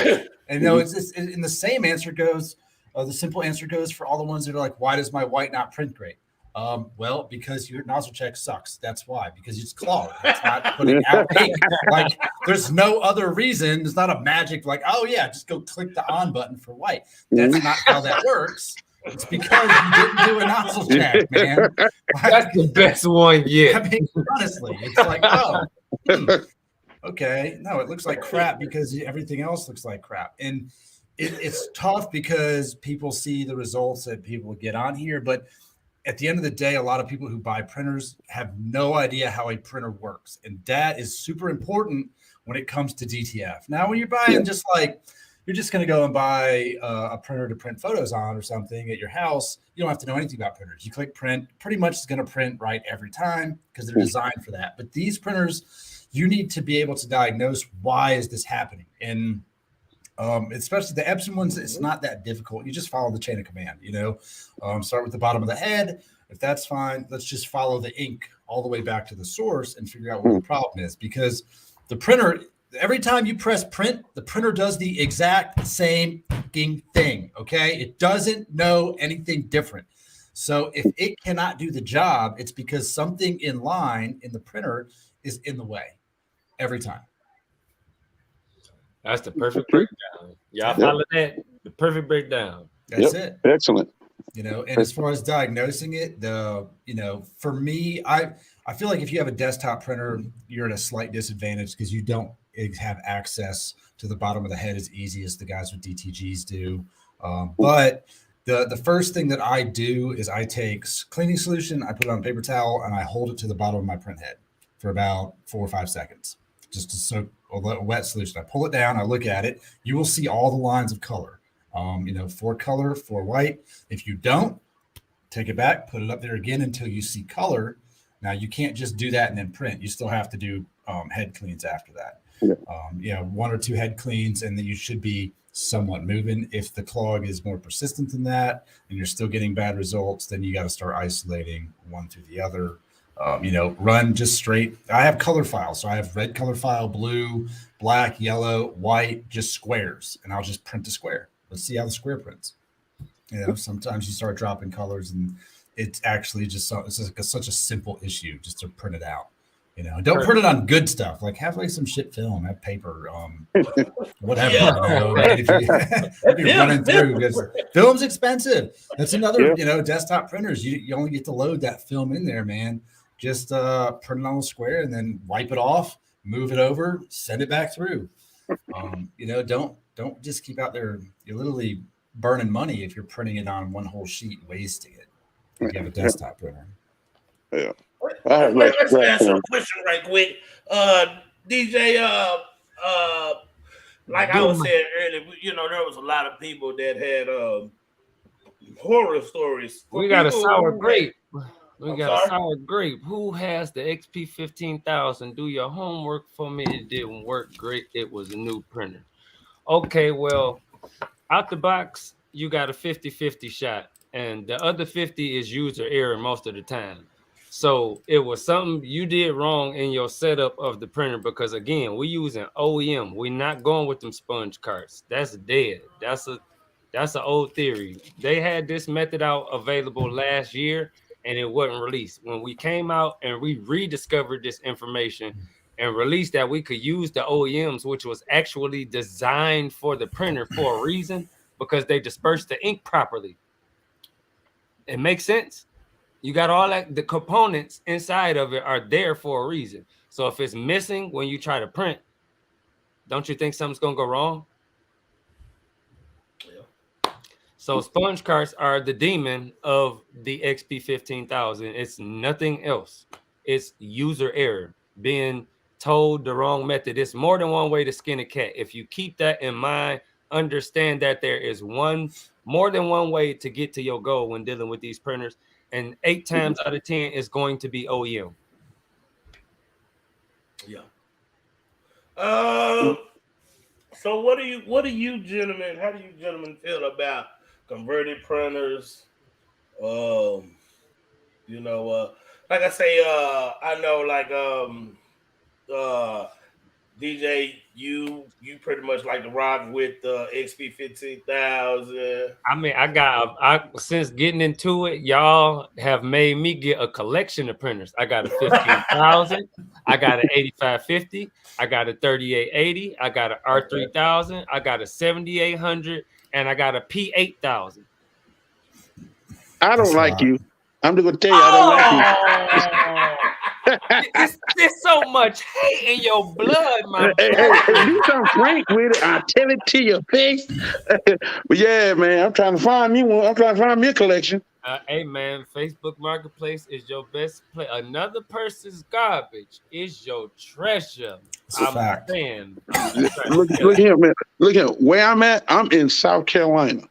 And it's just, in the same answer goes, the simple answer goes for all the ones that are like, why does my white not print great? Well, because your nozzle check sucks. That's why, because it's clogged. It's not putting out ink. Like, there's no other reason. There's not a magic like, oh yeah, just go click the on button for white. That's not how that works. It's because you didn't do a nozzle check, man. That's the best one yet. I mean, honestly, it's like, okay, no, it looks like crap because everything else looks like crap. And it's tough because people see the results that people get on here, but at the end of the day, a lot of people who buy printers have no idea how a printer works. And that is super important when it comes to DTF. Now, when you're buying just like, you're just going to go and buy a printer to print photos on or something at your house, you don't have to know anything about printers. You click print, pretty much it's going to print right every time because they're designed for that. But these printers, you need to be able to diagnose, why is this happening? And especially the Epson ones, it's not that difficult. You just follow the chain of command, start with the bottom of the head. If that's fine, let's just follow the ink all the way back to the source and figure out where the problem is. Because the printer, every time you press print, the printer does the exact same thing. Okay. It doesn't know anything different. So if it cannot do the job, it's because something in line in the printer is in the way every time. That's the perfect breakdown. Y'all follow that? The perfect breakdown. That's it. Excellent. And as far as diagnosing it, for me, I feel like if you have a desktop printer, you're at a slight disadvantage because you don't have access to the bottom of the head as easy as the guys with DTGs do. But the first thing that I do is I take cleaning solution, I put it on a paper towel, and I hold it to the bottom of my print head for about 4 or 5 seconds, just to soak a wet solution. I pull it down, I look at it. You will see all the lines of color, for color, for white. If you don't, take it back, put it up there again until you see color. Now, you can't just do that and then print. You still have to do head cleans after that. 1 or 2 head cleans, and then you should be somewhat moving. If the clog is more persistent than that and you're still getting bad results, then you got to start isolating one through the other. Run just straight. I have color files. So I have red color file, blue, black, yellow, white, just squares. And I'll just print a square. Let's see how the square prints. Sometimes you start dropping colors and it's actually just such a simple issue just to print it out. Don't print it on good stuff. Like have like some shit film, have paper, whatever. If you're running through, because film's expensive. That's another, desktop printers. You only get to load that film in there, man. Just print it on a square and then wipe it off, move it over, send it back through. Don't just keep out there. You're literally burning money if you're printing it on one whole sheet, wasting it. If you have a desktop printer. Yeah. Let's answer a question right quick. DJ, like I was saying earlier, there was a lot of people that had horror stories. We got a sour grape. A sour grape. Who has the XP 15,000? Do your homework for me. It didn't work great. It was a new printer. Okay, well, out the box, you got a 50-50 shot and the other 50 is user error most of the time. So it was something you did wrong in your setup of the printer, because again, we're using OEM. We're not going with them sponge carts. That's dead. That's an old theory. They had this method out available last year and it wasn't released. When we came out and we rediscovered this information and released that we could use the OEMs, which was actually designed for the printer for a reason, because they dispersed the ink properly. It makes sense. You got all that, the components inside of it are there for a reason. So if it's missing when you try to print, don't you think something's gonna go wrong? Yeah. So sponge carts are the demon of the XP 15000. It's nothing else. It's user error, being told the wrong method. It's more than one way to skin a cat. If you keep that in mind, understand that there is more than one way to get to your goal when dealing with these printers. And 8 times out of 10 is going to be OEM. Yeah. So what do you gentlemen, how do you gentlemen feel about converted printers? Like I say, I know like DJ, you pretty much like to rock with the XP 15000. I mean, I since getting into it, y'all have made me get a collection of printers. I got a 15000, I got an 8550, I got a 3880, I got an R3000, I got a 7800, and I got a P8000. I don't like you. I'm gonna tell you, I don't like you. There's so much hate in your blood, my hey, you come frank with it. I tell it to your face. But yeah, man, I'm trying to find me one. I'm trying to find me a collection. Hey, man, Facebook Marketplace is your best play. Another person's garbage is your treasure. I'm saying. Look here, man. Look here. Where I'm at, I'm in South Carolina.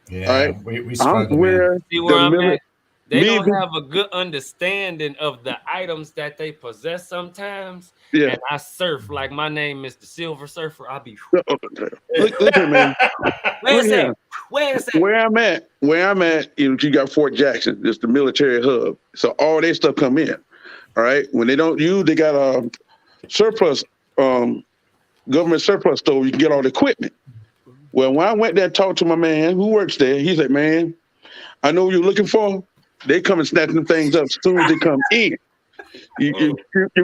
Yeah, all right? I'm where See where I'm at? They don't have a good understanding of the items that they possess sometimes. Yeah. And I surf like my name is the Silver Surfer. I'll be. Look here, man. Where's that? Where I'm at, you got Fort Jackson. It's the military hub. So all their stuff come in. All right. When they don't use, they got a surplus, government surplus store. You can get all the equipment. Well, when I went there and talked to my man who works there, he said, "Man, I know what you're looking for. They come and snatch them things up as soon as they come in." You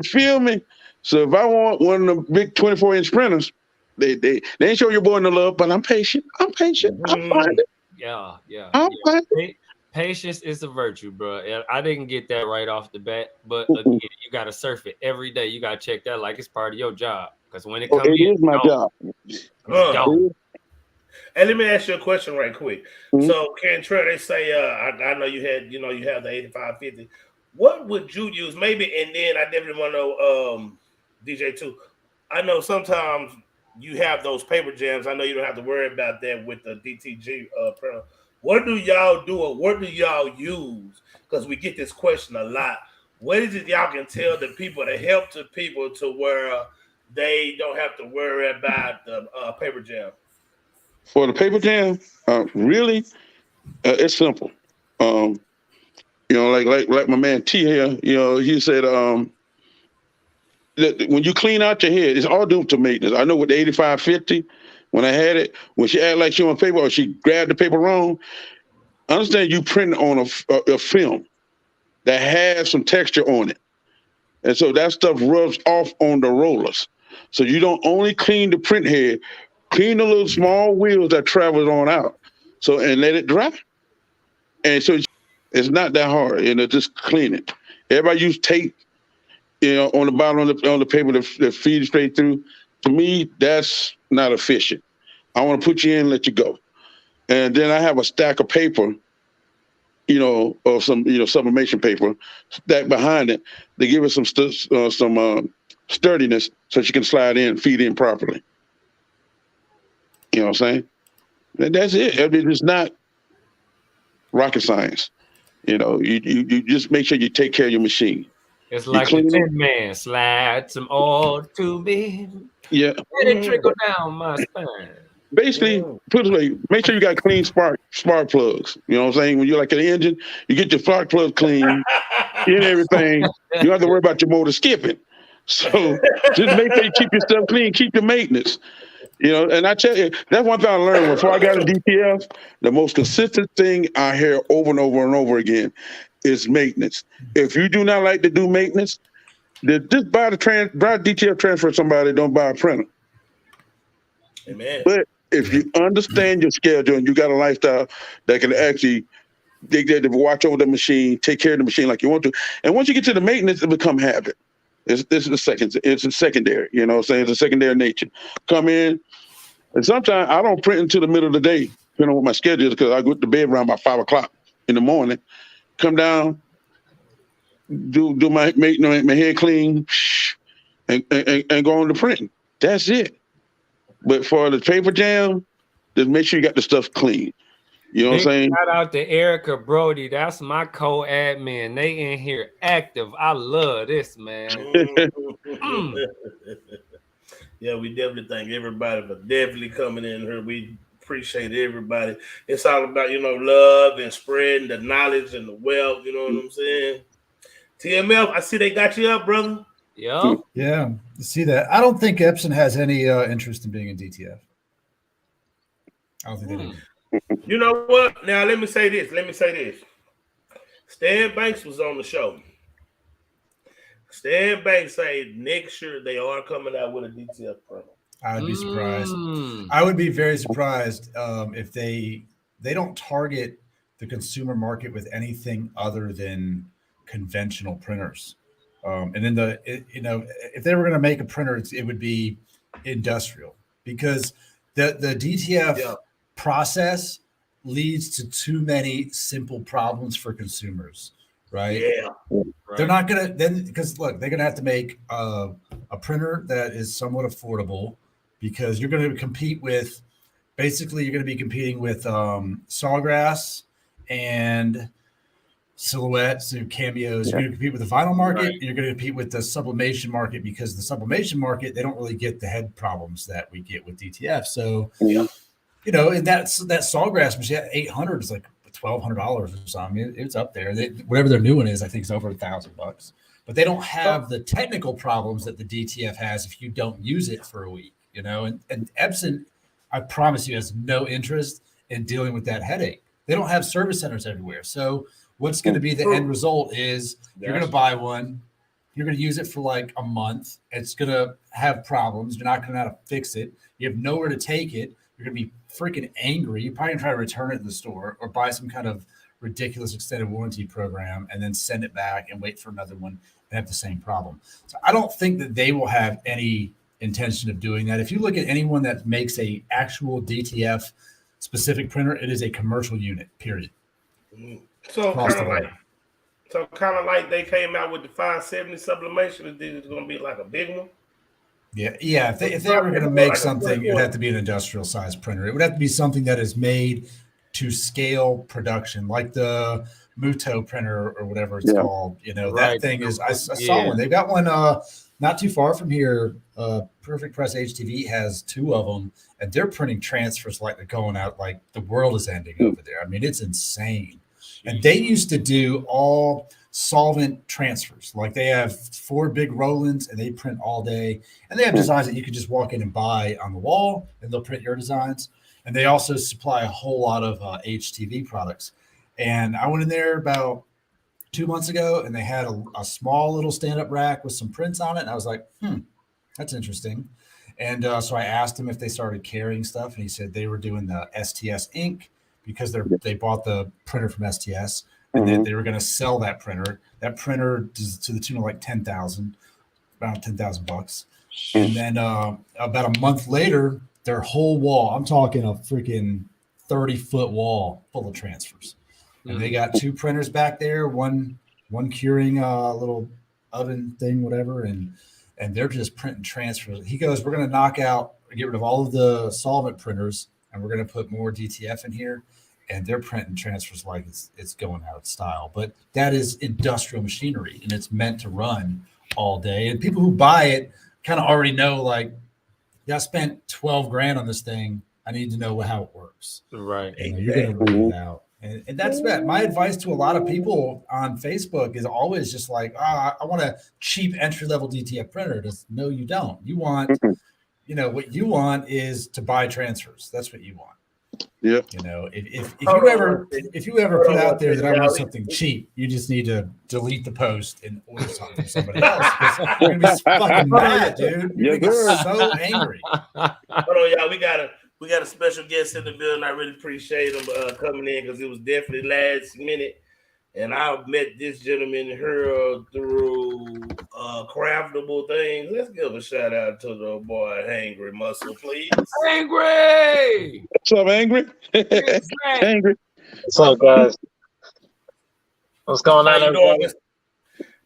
feel me? So if I want one of the big 24-inch printers, they ain't show your boy no love, but I'm patient. I'll find it. Yeah. I'll find it. Patience is a virtue, bro. I didn't get that right off the bat, but again, you got to surf it every day. You got to check that like it's part of your job, because when it comes in, it is my job. And let me ask you a question right quick. So, Cantrell, they say, I know you have the 8550. What would you use? Maybe, and then I definitely want to know, DJ too. I know sometimes you have those paper jams. I know you don't have to worry about that with the DTG printer. What do y'all do, or what do y'all use? Because we get this question a lot. What is it y'all can tell the people to help the people to where they don't have to worry about the paper jam? For the paper jam, really, it's simple. Like my man T here, he said that when you clean out your head, it's all due to maintenance. I know with the 8550, when I had it, when she acted like she on paper or she grabbed the paper wrong, I understand you print on a film that has some texture on it. And so that stuff rubs off on the rollers. So you don't only clean the print head, clean the little small wheels that travels on out. So, and let it dry. And so it's not that hard, just clean it. Everybody use tape, on the bottom of the paper that feed straight through. To me, that's not efficient. I want to put you in and let you go. And then I have a stack of paper, or some, sublimation paper stacked behind it. They give it some sturdiness so she can slide in, feed in properly. You know what I'm saying? And that's it. I mean, it's not rocket science. You just make sure you take care of your machine. It's like a Tin Man, slide some oil to me. Yeah. Let it trickle down my spine. basically, put it away. Make sure you got clean spark plugs. You know what I'm saying? When you're like an engine, you get your spark plugs clean and everything. You don't have to worry about your motor skipping. So just make sure you keep your stuff clean, keep your maintenance. You know, and I tell you, that's one thing I learned before I got a DTF. The most consistent thing I hear over and over and over again is maintenance. If you do not like to do maintenance, then just buy a DTF transfer to somebody, don't buy a printer. Amen. But if you understand your schedule and you got a lifestyle that can actually watch over the machine, take care of the machine like you want to, and once you get to the maintenance, it become habit. It's a secondary, you know what I'm saying? It's a secondary nature. Come in, and sometimes I don't print until the middle of the day, depending on what my schedule is, because I go to bed around about 5 o'clock in the morning, come down, do my head clean, and go on to printing. That's it. But for the paper jam, just make sure you got the stuff clean. You know what I'm saying? Shout out to Erica Brody. That's my co-admin. They in here active. I love this, man. Yeah, we definitely thank everybody for definitely coming in here. We appreciate everybody. It's all about, love and spreading the knowledge and the wealth. You know what I'm saying? TMF, I see they got you up, brother. Yeah. Yeah, you see that. I don't think Epson has any interest in being in DTF. I don't think they do. You know what? Now, let me say this. Stan Banks was on the show. Stan Banks said next year they are coming out with a DTF printer. I would be surprised. I would be very surprised if they don't target the consumer market with anything other than conventional printers. And then if they were going to make a printer, it would be industrial, because the DTF process leads to too many simple problems for consumers, right? Yeah. They're not going to then, because look, they're going to have to make a printer that is somewhat affordable, because you're going to compete with, basically you're going to be competing with Sawgrass and Silhouettes and Cameos. You're going to compete with the vinyl market, and you're going to compete with the sublimation market, because the sublimation market, they don't really get the head problems that we get with DTF. So, and that Sawgrass machine, 800 is like $1,200 or something. It's up there. Whatever their new one is, I think it's over $1,000. But they don't have the technical problems that the DTF has if you don't use it for a week. And Epson, I promise you, has no interest in dealing with that headache. They don't have service centers everywhere. So what's going to be the end result is you're going to buy one, you're going to use it for like a month. It's going to have problems. You're not going to know how to fix it. You have nowhere to take it. You're going to be freaking angry. You're probably going to try to return it in the store or buy some kind of ridiculous extended warranty program and then send it back and wait for another one and have the same problem. So I don't think that they will have any intention of doing that. If you look at anyone that makes a actual DTF specific printer, it is a commercial unit, period. So kind of like they came out with the 570 sublimation. It's going to be like a big one. Yeah. If they were going to make something, it would have to be an industrial size printer. It would have to be something that is made to scale production, like the Muto printer or whatever it's called. That thing is. I saw one. They've got one not too far from here. Perfect Press HTV has 2 of them, and they're printing transfers like they're going out like the world is ending over there. I mean, it's insane. And they used to do all solvent transfers. Like they have 4 big Rolands and they print all day. And they have designs that you can just walk in and buy on the wall and they'll print your designs. And they also supply a whole lot of HTV products. And I went in there about 2 months ago and they had a small little stand-up rack with some prints on it. And I was like, that's interesting. And so I asked him if they started carrying stuff. And he said they were doing the STS ink, because they bought the printer from STS, and then they were going to sell that printer. That printer is to the tune of like $10,000, about $10,000. And then about a month later, their whole wall, I'm talking a freaking 30-foot wall full of transfers. And they got 2 printers back there, one curing a little oven thing, whatever, and they're just printing transfers. He goes, we're going to get rid of all of the solvent printers, and we're going to put more DTF in here. And they're printing transfers like it's going out of style. But that is industrial machinery, and it's meant to run all day. And people who buy it kind of already know, like, I spent $12,000 on this thing. I need to know how it works. Right. You're going to read it out. And that's that. My advice to a lot of people on Facebook is always just like, I want a cheap entry-level DTF printer. No, you don't. You want, what you want is to buy transfers. That's what you want. Yeah. If you ever put out there that I want something cheap, you just need to delete the post and order something from somebody else. You're gonna be fucking mad, dude. You're gonna be so angry. Hold on, y'all. We got a special guest in the building. I really appreciate him coming in because it was definitely last minute. And I met this gentleman here through Craftable Things. Let's give a shout out to the boy Hangry Muscle, please. Hangry! What's up, Hangry? Hangry. What's up, guys? What's going on, everybody?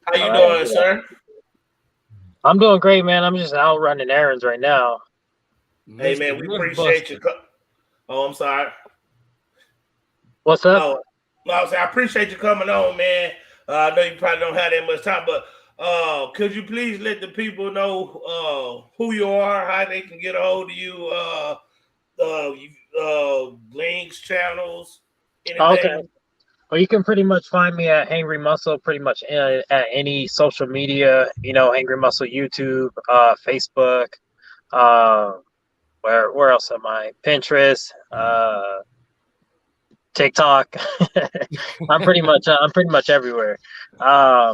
How you doing, sir? I'm doing great, man. I'm just out running errands right now. Hey, man, we appreciate you. Oh, I'm sorry. What's up? I appreciate you coming on, man. I know you probably don't have that much time, but could you please let the people know who you are, how they can get a hold of you, links, channels, anything? Okay. Well, you can pretty much find me at Hangry Muscle, pretty much at any social media, Hangry Muscle, YouTube, Facebook, where else am I? Pinterest, TikTok. I'm pretty much everywhere. Yeah,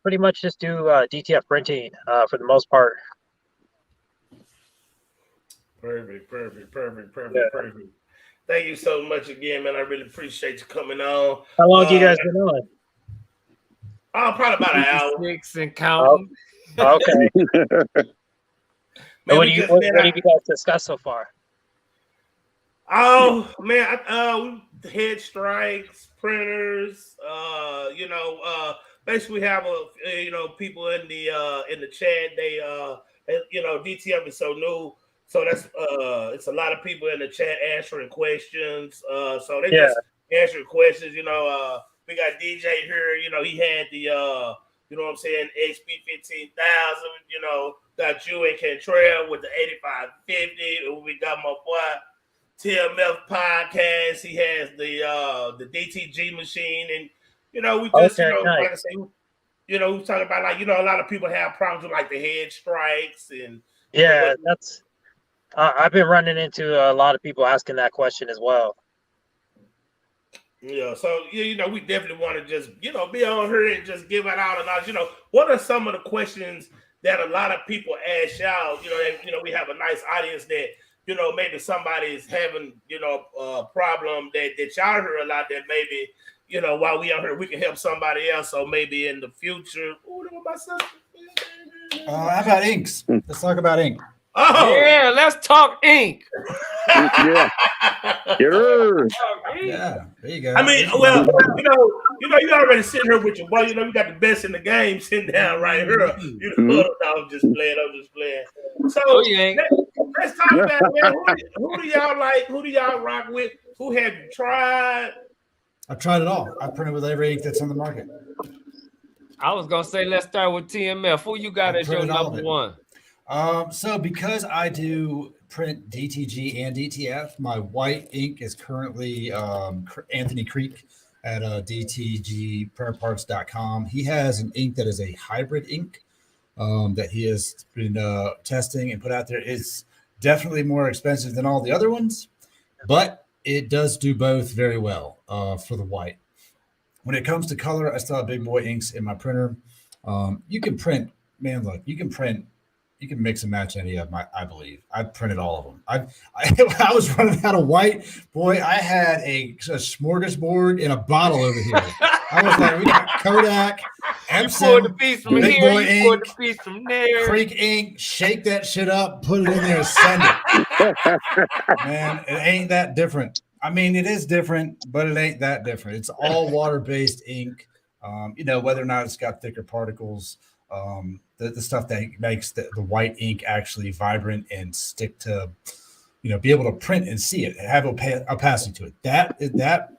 pretty much just do DTF printing for the most part. Perfect. Yeah. Thank you so much again, man. I really appreciate you coming on. How long you guys been on? Probably about an hour. 6 and counting. Oh, okay. Man, what have you guys discussed so far? Oh man, head strikes, printers. Basically have people in the chat. They DTF is so new, so that's it's a lot of people in the chat answering questions. So they just answering questions. We got DJ here. He had the XP 15,000. Got you and Cantrell with the 8550. We got my boy TMF podcast. He has the DTG machine, and we just like I say, we talking about a lot of people have problems with like the head strikes and that's I've been running into a lot of people asking that question as well. Yeah, so we definitely want to just be on here and just give it out and knowledge. What are some of the questions that a lot of people ask y'all? We have a nice audience that maybe somebody is having a problem that y'all hear a lot that maybe while we out here we can help somebody else. So maybe in the future. How about inks? Let's talk about ink. Oh yeah, let's talk ink. Yeah. Yeah, there you go. I mean, well, you already sitting here with your boy. You got the best in the game sitting down right here. I'm just playing. So let's talk about who do y'all like? Who do y'all rock with? Who have you tried? I've tried it all. I've printed with every ink that's on the market. I was gonna say let's start with TMF. Who you got as your number one? So because I do print DTG and DTF, my white ink is currently Anthony Creek at dtgprinterparts.com. He has an ink that is a hybrid ink that he has been testing and put out there. It's definitely more expensive than all the other ones, but it does do both very well for the white. When it comes to color, I still have big boy inks in my printer. You can print, man, look, you can mix and match any of them, I believe. I've printed all of them. I was running out of white. Boy, I had a smorgasbord in a bottle over here. I was like, we got Kodak, Epson, the piece from Big here, Boy you ink, poured the piece from there. Creek ink, shake that shit up, put it in there, send it. Man, it ain't that different. I mean, it is different, but it ain't that different. It's all water-based ink. Whether or not it's got thicker particles, the stuff that makes the white ink actually vibrant and stick to, be able to print and see it and have opacity to it. That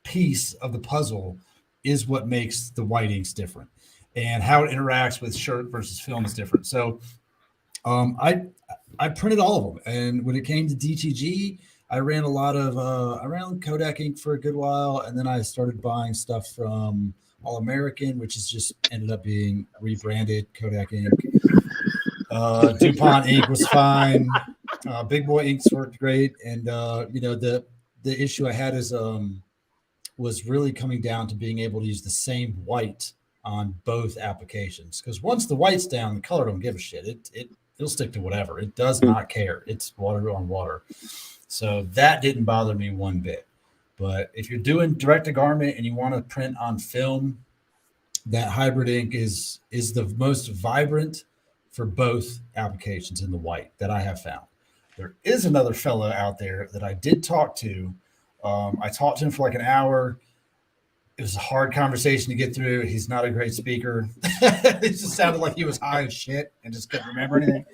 piece of the puzzle is what makes the white inks different, and how it interacts with shirt versus film is different. So I printed all of them, and when it came to DTG, I ran a lot of I ran Kodak ink for a good while, and then I started buying stuff from All American, which is just ended up being rebranded Kodak ink. DuPont ink was fine. Big Boy inks worked great, and the issue I had is was really coming down to being able to use the same white on both applications, because once the white's down, the color don't give a shit. It'll stick to whatever. It does not care. It's water on water. So that didn't bother me one bit. But if you're doing direct to garment and you want to print on film, that hybrid ink is the most vibrant for both applications in the white that I have found. There is another fellow out there that I did talk to. I talked to him for like an hour. It was a hard conversation to get through. He's not a great speaker. It just sounded like he was high as shit and just couldn't remember anything.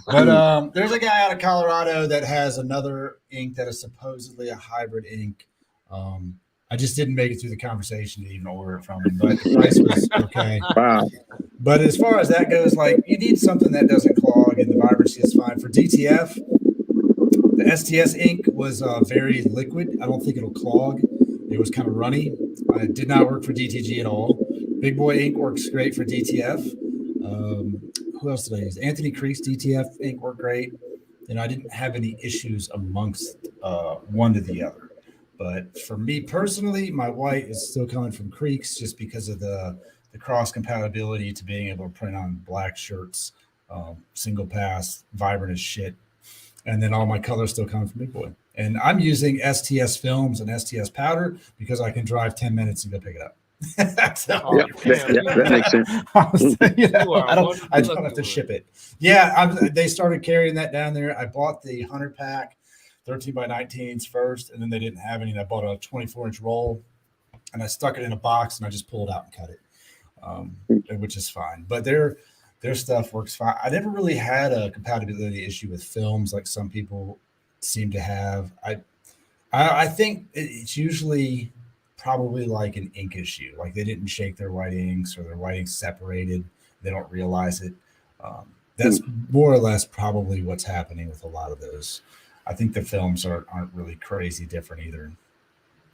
But there's a guy out of Colorado that has another ink that is supposedly a hybrid ink. I just didn't make it through the conversation to even order it from him, but the price was okay. Wow. But as far as that goes, like, you need something that doesn't clog, and the vibrancy is fine. For DTF, the STS ink was very liquid. I don't think it'll clog. It was kind of runny. It did not work for DTG at all. Big Boy ink works great for DTF. Who else did I use? Anthony Creek's DTF ink worked great. And I didn't have any issues amongst one to the other. But for me personally, my white is still coming from Creek's just because of the cross compatibility to being able to print on black shirts, single pass, vibrant as shit. And then all my colors still come from Big Boy. And I'm using STS films and STS powder because I can drive 10 minutes and go pick it up. That makes sense. I don't have to ship it. Yeah, they started carrying that down there. I bought the 100 pack, 13 by 19s first, and then they didn't have any. And I bought a 24-inch roll, and I stuck it in a box, and I just pulled it out and cut it, which is fine. But their stuff works fine. I never really had a compatibility issue with films like some people seem to have. I think it's usually probably like an ink issue, like they didn't shake their white inks or their white inks separated. They don't realize it. That's more or less probably what's happening with a lot of those. I think the films aren't really crazy different either.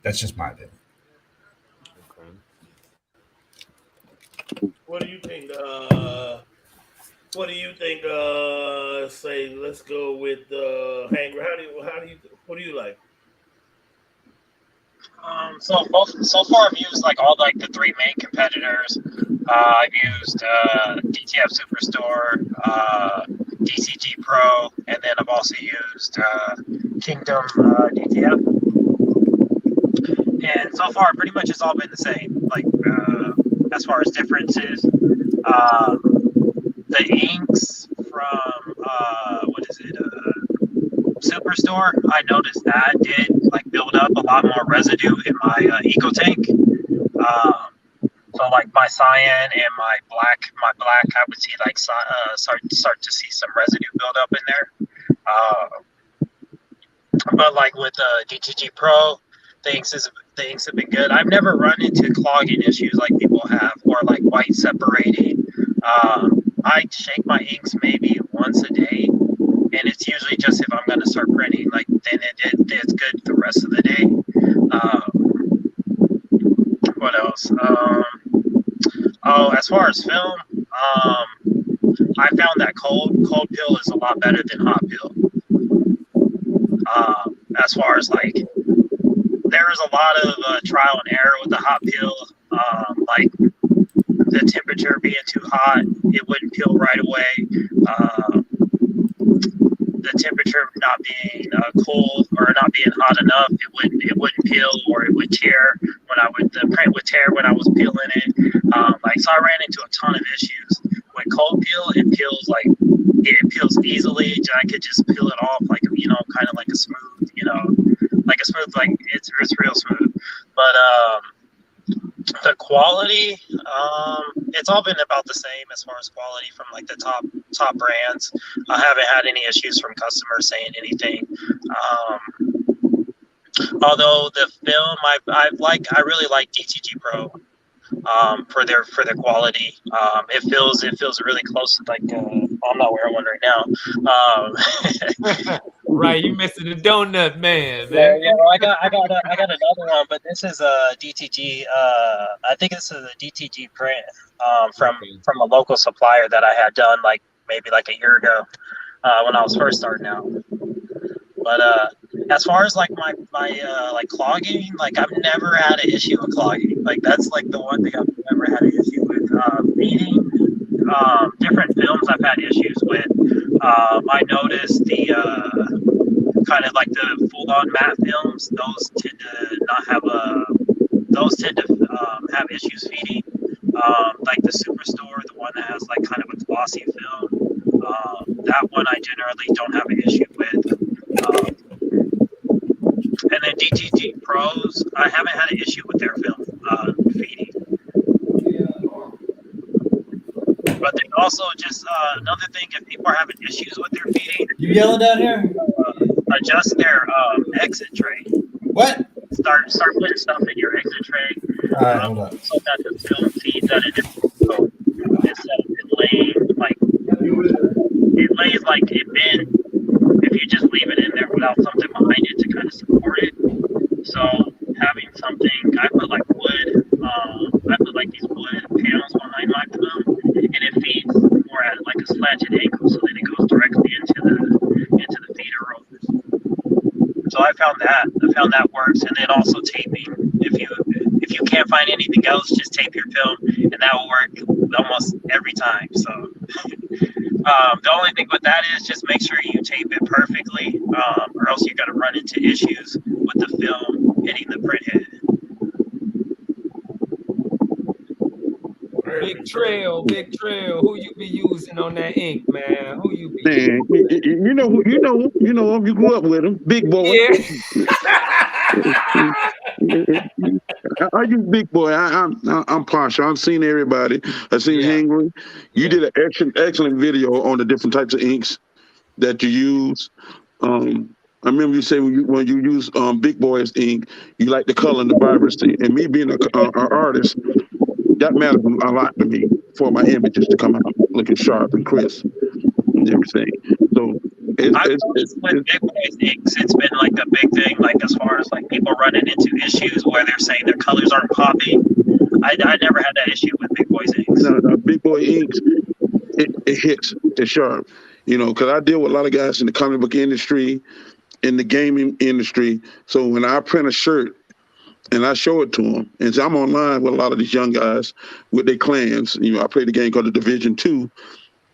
That's just my opinion. Okay. What do you think? What do you think? Say, let's go with Hangry. What do you like? So far I've used like all like the three main competitors. I've used DTF Superstore, DCG Pro, and then I've also used Kingdom DTF. And so far pretty much it's all been the same. Like as far as differences, the inks from Superstore, I noticed that did like build up a lot more residue in my eco tank. So like my cyan and my black, I would see like start to see some residue build up in there. But like with DTG Pro, the inks have been good. I've never run into clogging issues like people have, or like white separating. I shake my inks maybe once a day, and it's usually just if I'm going to start printing. Like then it's good the rest of the day. What else? As far as film, I found that cold pill is a lot better than hot pill. As far as like, there is a lot of trial and error with the hot pill. Like the temperature being too hot, it wouldn't peel right away. The temperature not being cold or not being hot enough, it wouldn't peel, or it would tear the print would tear when I was peeling it. So I ran into a ton of issues. With cold peel, it peels easily. I could just peel it off like, kind of like a smooth, like it's real smooth. But the quality, it's all been about the same as far as quality from like the top brands. I haven't had any issues from customers saying anything. Although the film, I really like DTG Pro for their quality. It feels really close to like I'm not wearing one right now. Right, you missing the donut man, Yeah, man. yeah. Well, I got another one, but this is a DTG. I think this is a DTG print from a local supplier that I had done like maybe like a year ago when I was first starting out. But as far as like my like clogging, like I've never had an issue with clogging. Like that's like the one thing I've never had an issue with. Feeding different films I've had issues with. I noticed the kind of like the full-on matte films. Those tend to not have have issues feeding. Like the Superstore, the one that has like kind of a glossy film. That one I generally don't have an issue with. And then DTG Pros, I haven't had an issue with their film feeding. But then also just another thing, if people are having issues with their feeding, You yelling down here? adjust their exit tray. What? Start putting stuff in your exit tray. All right, hold on. So that the film feeds at a different flow. Instead of it lays like it been if you just leave it in there without something behind it to kind of support it. So having something, I put like wood, I put like these wood panels behind my film, and it feeds more at like a slanted angle, so then it goes directly into the feeder rollers. So I found that works, and then also taping. If you can't find anything else, just tape your film, and that will work almost every time. So the only thing with that is just make sure you tape it perfectly, or else you're gonna run into issues with the film hitting the print head. Big Trail. Who you be using on that ink, man? Who you be Man, using? you know him. You grew up with him, big boy. I use big boy. I'm partial. I've seen everybody. I've seen Hangry. You did an excellent video on the different types of inks that you use. I remember you say when you use big boy's ink, you like the color and the vibrancy. And me being an artist, that matters a lot to me for my images to come out looking sharp and crisp and everything. So with big boys inks, it's been like a big thing. Like as far as like people running into issues where they're saying their colors aren't popping. I never had that issue with big boys inks. No, big boy inks, it hits. It's sharp. You know, because I deal with a lot of guys in the comic book industry, in the gaming industry. So when I print a shirt and I show it to them, and so I'm online with a lot of these young guys with their clans. You know, I played a game called the Division 2.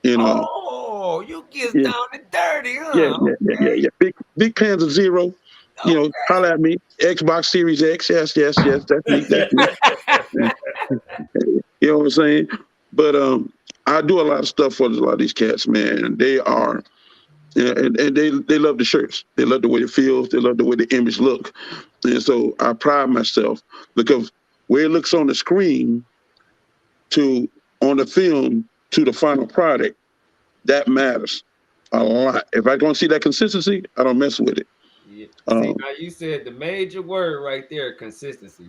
You know. Oh, you get down and dirty, huh? Yeah. Big cans of zero. You know, holler at me. Xbox Series X. Yes. That's me. You know what I'm saying? But I do a lot of stuff for a lot of these cats, man. They are, and they love the shirts. They love the way it feels. They love the way the image look. And so I pride myself because where it looks on the screen to on the film to the final product, that matters a lot. If I don't see that consistency, I don't mess with it. Yeah. See, now you said the major word right there, consistency.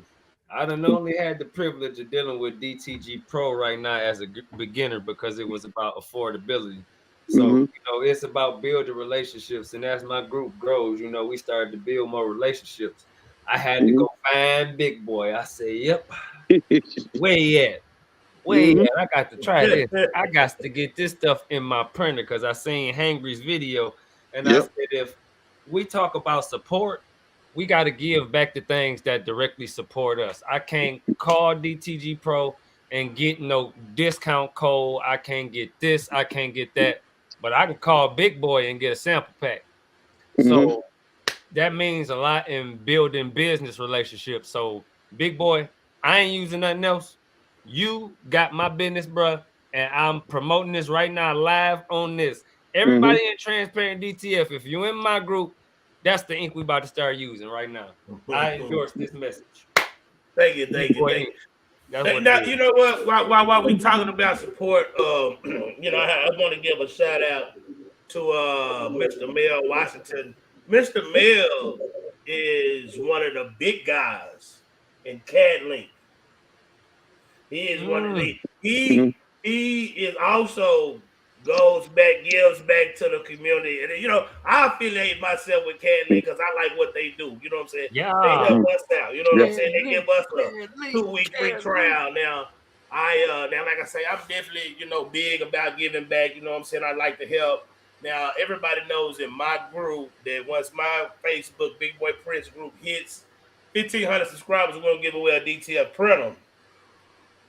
I done only had the privilege of dealing with DTG Pro right now as a beginner because it was about affordability. So, you know, it's about building relationships. And as my group grows, you know, we started to build more relationships. I had to go find Big Boy. I said, yep, where he at? I got to try this. I got to get this stuff in my printer because I seen Hangry's video. And I said, if we talk about support, we got to give back the things that directly support us. I can't call DTG Pro and get no discount code. I can't get this. I can't get that. But I can call Big Boy and get a sample pack. So that means a lot in building business relationships. So Big Boy, I ain't using nothing else. You got my business, bro, and I'm promoting this right now live on this. Everybody in Transparent DTF, if you in my group, that's the ink we about to start using right now. I endorse this message. Thank you. Now, you know what? While we talking about support, you know, I want to give a shout out to Mr. Mel Washington. Mr. Mel is one of the big guys in Cadlink. He is one of the he is also goes back, gives back to the community. And you know, I affiliate myself with Cadlink because I like what they do. You know what I'm saying? Yeah. They help us out. You know what I'm saying? They give us a 2-week free trial. Now, like I say, I'm definitely, you know, big about giving back. You know what I'm saying? I like to help. Now, everybody knows in my group that once my Facebook Big Boy Prince group hits 1,500 subscribers, we're gonna give away a DTF printer.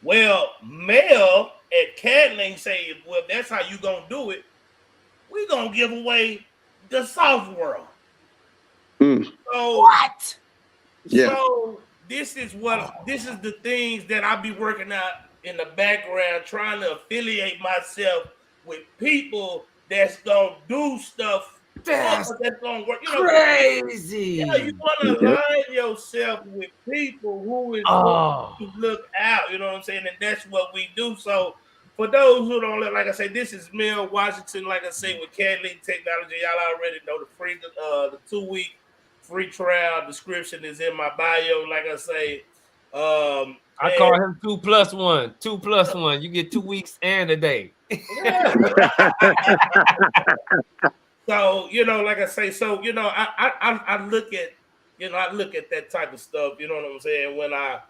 Well, Mel at Cadlink say, well, that's how you gonna do it. We gonna give away the software. So what? Yeah. So this is the things that I be working out in the background, trying to affiliate myself with people that's gonna do stuff that's gonna work. You know, crazy. Yeah, you want to align yourself with people who is going to look out. You know what I'm saying? And that's what we do. So for those who don't, like I say, this is Mel Washington. Like I say, with Cadlink Technology, y'all already know the 2-week free trial description is in my bio. Like I say, I call him 2+1. 2+1. You get 2 weeks and a day. So, you know, like I say, so, you know, I look at, you know, I look at that type of stuff, you know what I'm saying? When I,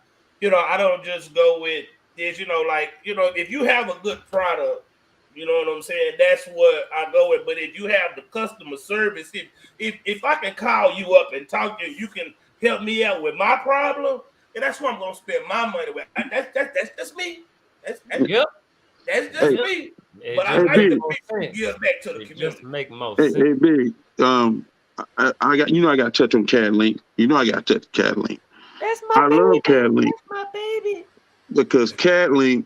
you know, I don't just go with this, you know, like, you know, if you have a good product, you know what I'm saying? That's what I go with. But if you have the customer service, if I can call you up and talk to you, you can help me out with my problem, and that's what I'm going to spend my money with. That's just me. That's just me. But I like to give back to the community. Just make most Hey, sense. hey, Big. I got, you know, I got to touch on Cadlink. You know, I got to touch Cadlink. That's my I baby. love Cadlink That's my baby. because Cadlink,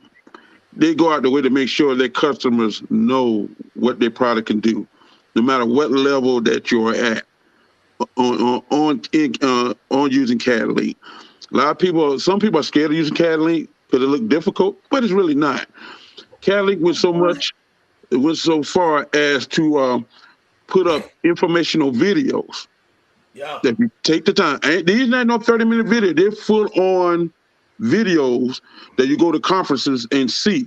they go out the way to make sure their customers know what their product can do, no matter what level that you're at on using Cadlink. A lot of people, some people are scared of using Cadlink because it look difficult, but it's really not. Cadlink went so far as to put up informational videos. Yeah. That you take the time. These not no 30-minute video. They're full on videos that you go to conferences and see.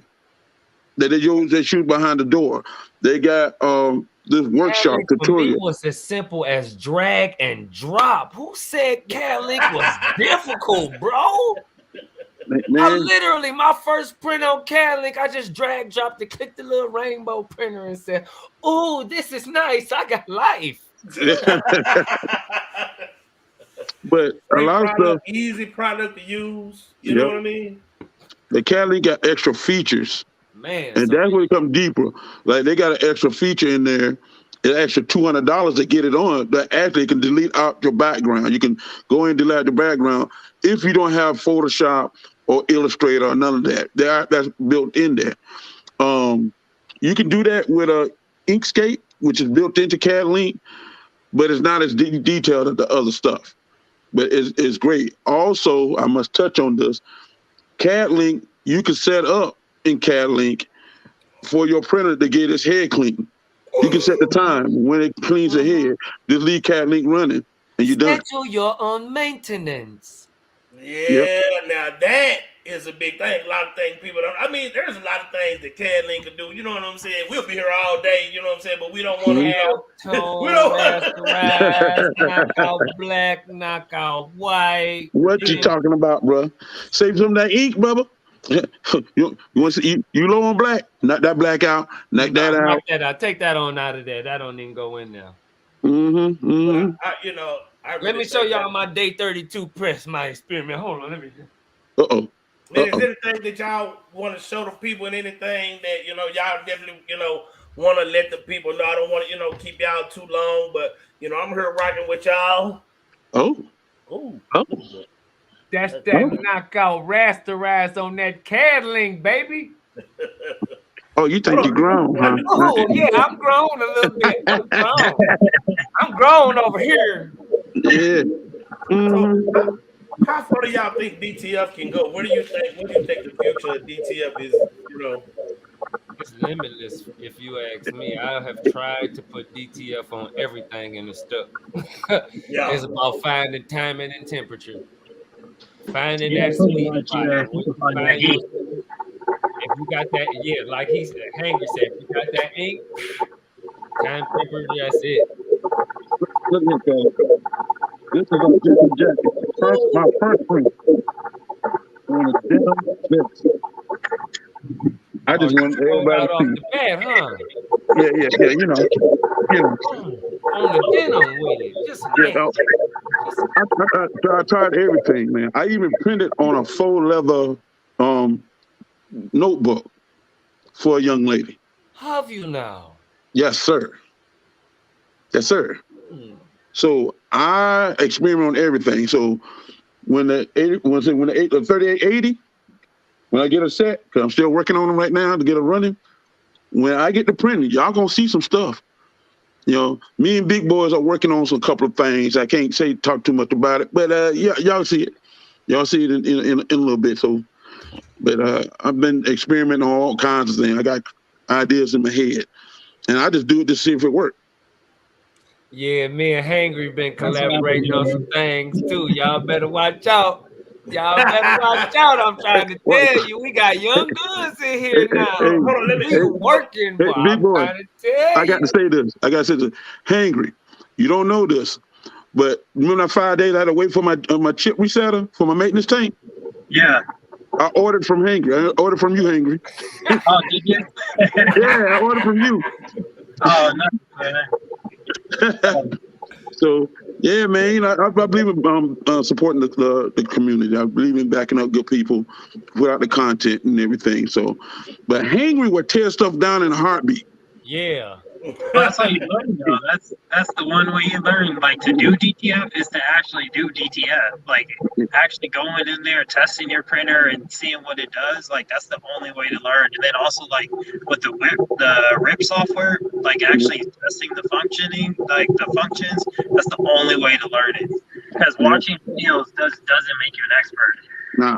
That they shoot behind the door. They got this workshop Cadlink for tutorial. me was as simple as drag and drop. Who said Cadlink was difficult, bro? Man, I literally, my first print on Cadlink, I just drag dropped and clicked the little rainbow printer and said, "Oh, this is nice. I got life." But a lot of stuff, easy product to use. You know what I mean? The Cadlink got extra features. Man, and that's where it comes deeper. Like they got an extra feature in there, an extra $200 to get it on. That actually can delete out your background. You can go in and delete the background if you don't have Photoshop or Illustrator or none of that. That's built in there. You can do that with a Inkscape, which is built into Cadlink, but it's not as detailed as the other stuff. But it's great. Also, I must touch on this. Cadlink, you can set up in Cadlink for your printer to get its head clean. You can set the time when it cleans the head. Just leave Cadlink running, and you're done. Schedule your own maintenance. Yeah, now that is a big thing. A lot of things people don't. I mean, there's a lot of things that Cadlink can do. You know what I'm saying? We'll be here all day. You know what I'm saying? But we don't want to have. We don't. Knock out black, knock out white. What you talking about, bro? Save some of that ink, brother. you want to see, you low on black? Knock that black out. Knock that out. I take that on out of there. That don't even go in there. You know. Let me show y'all my day 32 press, my experiment. Hold on, let me. Man, is there anything that y'all want to show the people, and anything that y'all definitely want to let the people know? I don't want to keep y'all too long, but I'm here rocking with y'all. That's that knockout rasterize on that Cadlink, baby. Oh, you think you're grown, huh? Oh, yeah, I'm grown a little bit. I'm grown over here. Yeah. So, how far do y'all think DTF can go? Where do you think the future of DTF is? It's limitless. If you ask me, I have tried to put DTF on everything in the stuff. It's about finding timing and temperature. Finding that sweet spot. If you got that, yeah, like Hangry said, if you got that ink, time paper, that's it. Look at that. This is a denim jacket. My first print on a denim vest. I just want everybody to off see. the bat, huh? Yeah. You know. On the denim with it, just I tried everything, man. I even printed on a faux leather notebook for a young lady. Have you now? Yes, sir. Yes, sir. So I experiment on everything. So when the 3880, when I get a set, because I'm still working on them right now to get it running. When I get to printing, y'all gonna see some stuff. You know, me and Big Boys are working on some couple of things. I can't talk too much about it, but yeah, y'all see it. Y'all see it in a little bit. So, but I've been experimenting on all kinds of things. I got ideas in my head, and I just do it to see if it works. Yeah, me and Hangry been collaborating on some things too. Y'all better watch out. Y'all better watch out. I'm trying to tell you, we got young guns in here now. Hold on, let me We working, boy. Big Boy, I'm trying to tell I got to say this. Hangry, you don't know this, but remember that 5 days I had to wait for my chip resetter for my maintenance tank? Yeah. I ordered from Hangry. I ordered from you, Hangry. Oh, did you? Yeah, I ordered from you. Oh, nice, man. So yeah, man, I believe in supporting the community. I believe in backing up good people, put out the content and everything. So, but Hangry would tear stuff down in a heartbeat. Yeah. Well, that's how you learn, though. That's the one way you learn. Like, to do DTF is to actually do DTF. Like, actually going in there, testing your printer and seeing what it does. Like, that's the only way to learn. And then also, like, with the RIP software, like actually testing the functioning, like the functions. That's the only way to learn it. Because watching videos doesn't make you an expert. Nah.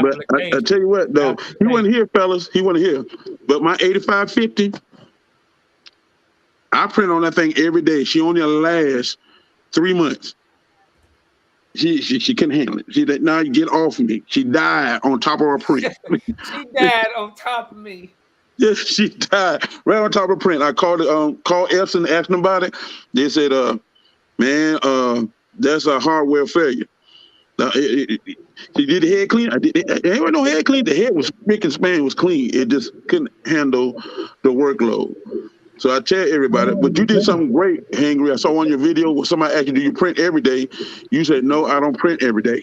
But I tell you what, though, he wasn't here, fellas. He wasn't here. But my 8550. I print on that thing every day. She only lasts 3 months. She couldn't handle it. She said, "Now you get off me." She died on top of her print. She died on top of me. Yes, she died right on top of her print. I called Epson and asked them about it. They said, "Man, that's a hardware failure." She did the head clean. There was no head clean. The head was spick and span, was clean. It just couldn't handle the workload. So I tell everybody, but you did something great, Hangry. I saw on your video where somebody asked you, "Do you print every day?" You said, "No, I don't print every day."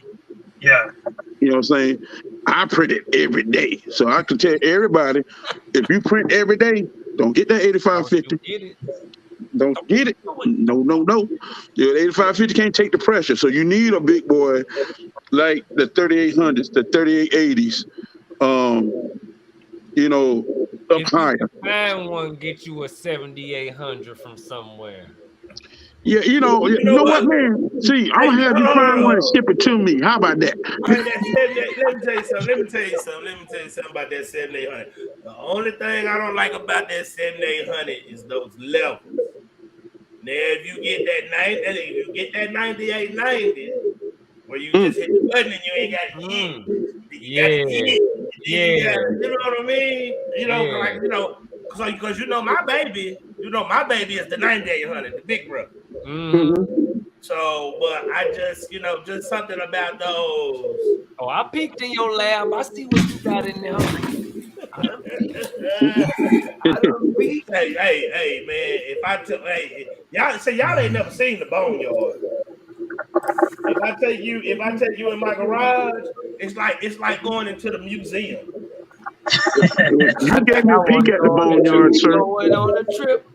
Yeah. You know what I'm saying? I print it every day. So I can tell everybody, if you print every day, don't get that 8550. Don't get it. No. The 8550 can't take the pressure. So you need a big boy like the 3800s, the 3880s. You know, up higher. Find one, get you a 7800 from somewhere. Yeah, you know what, man? See, I'm gonna have you find one and ship it to me. How about that? Let me tell you something about that 7800. The only thing I don't like about that 7800 is those levels. Now, if you get that 9890, where you just hit the button and you ain't got to hit. Yeah. You know what I mean? Because my baby is the 9800, the big brother. Mm-hmm. So, but I just, just something about those. Oh, I peeked in your lab. I see what you got in there. Hey, man, y'all ain't never seen the boneyard. If I take you in my garage, it's like going into the museum. You gave me a peek at the boneyard, sir. Going on a trip.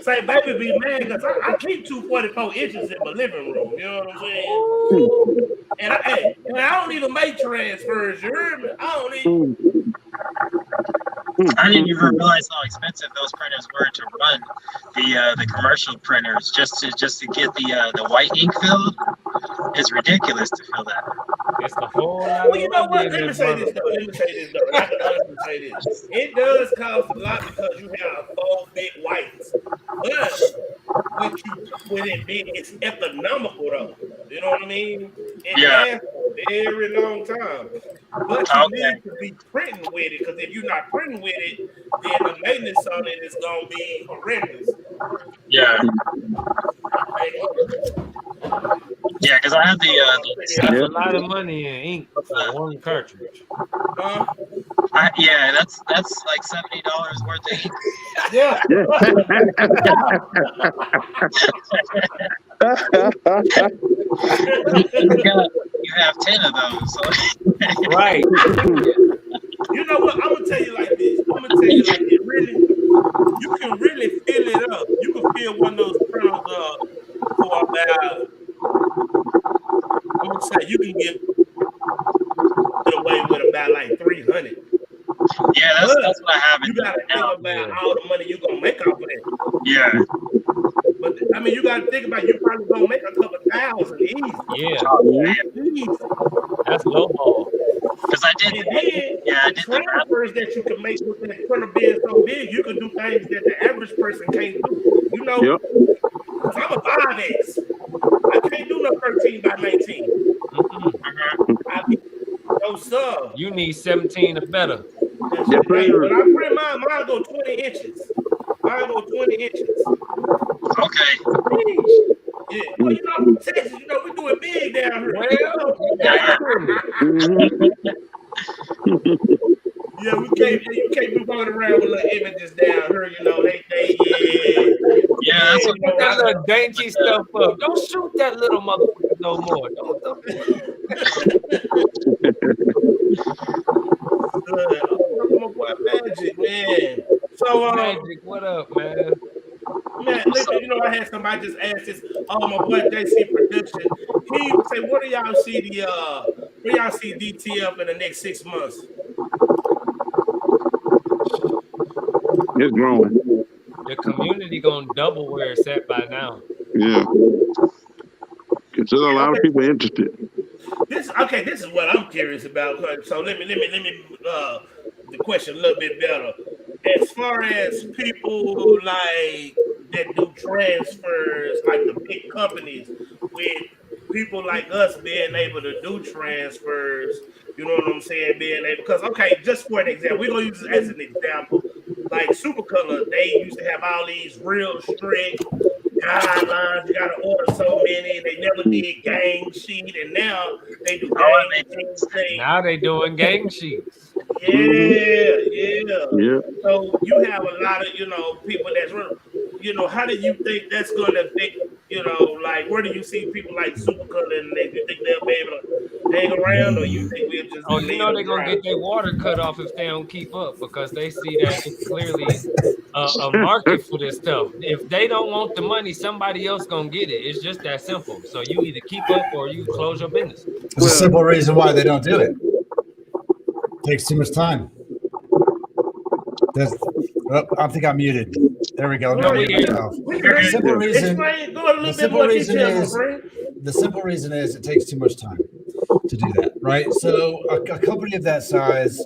Say, baby, be mad because I keep 244 inches in my living room. You know what I'm saying? And I don't even make transfers. You heard me? I don't even. I didn't even realize how expensive those printers were to run the commercial printers just to get the white ink filled. It's ridiculous to fill that. It's the whole lot. Well, you know what? Let me say this though. I can honestly say this. It does cost a lot because you have 4 big whites. But with it being, it's economical though. You know what I mean? It lasts very long time. But you need to be printing with it, because if you're not printing with it, then the maintenance on it is gonna be horrendous. Yeah. Yeah, because I have That's a lot of money in ink for one cartridge. Yeah, that's like $70 worth of ink. Yeah. You have 10 of those. So. Right. You know what? I'm gonna tell you like this. Really, you can really fill it up. You can fill one of those printers up for about. I'm gonna say you can get away with about like 300. Yeah, that's what I have. You gotta think about all the money you're gonna make off of that. Yeah. But I mean, you gotta think about you probably gonna make a couple thousand easy. Yeah. Easy. That's low ball. Because I did. I did transfers that you can make with that printer being so big. You can do things that the average person can't do. You know, because I'm a 5X. I can't do no 13 by 19. No sub. You need 17 or better. Yes, when I print mine go 20 inches. Mine go 20 inches. Okay. Yeah. Well, you know, Texas, you know, we do it big down here. Yeah, you can't be going around with little images down here, you know. Yeah, that's what put that little dainty stuff up. Don't shoot that little motherfucker no more. Don't. My boy Magic, man. So Magic, what up, man? Man, listen, you know, I had somebody just ask this. Oh, my boy JC Production. He would say, where do y'all see DTF in the next 6 months? It's growing. The community gonna double where it's at by now. Yeah. Because there's a lot of people interested. This is what I'm curious about. So let me the question a little bit better. As far as people like that do transfers, like the big companies, with people like us being able to do transfers, you know what I'm saying? Being able, because just for an example, we're gonna use this as an example. Like Supercolor, they used to have all these real strict guidelines. You gotta order so many. They never did gang sheet, and now they do gang sheet. Now they doing gang sheets. Yeah. So you have a lot of, you know, people that's running. You know, how do you think that's going to affect, you know, like, where do you see people like Supercolor, and you think they'll be able to hang around, or you think we'll just... Oh, you know they're going to get their water cut off if they don't keep up, because they see that it's clearly a market for this stuff. If they don't want the money, somebody else going to get it. It's just that simple. So you either keep up or you close your business. There's a simple reason why they don't do it. Takes too much time. I think I'm muted. There we go. The simple reason is it takes too much time to do that, right? So a company of that size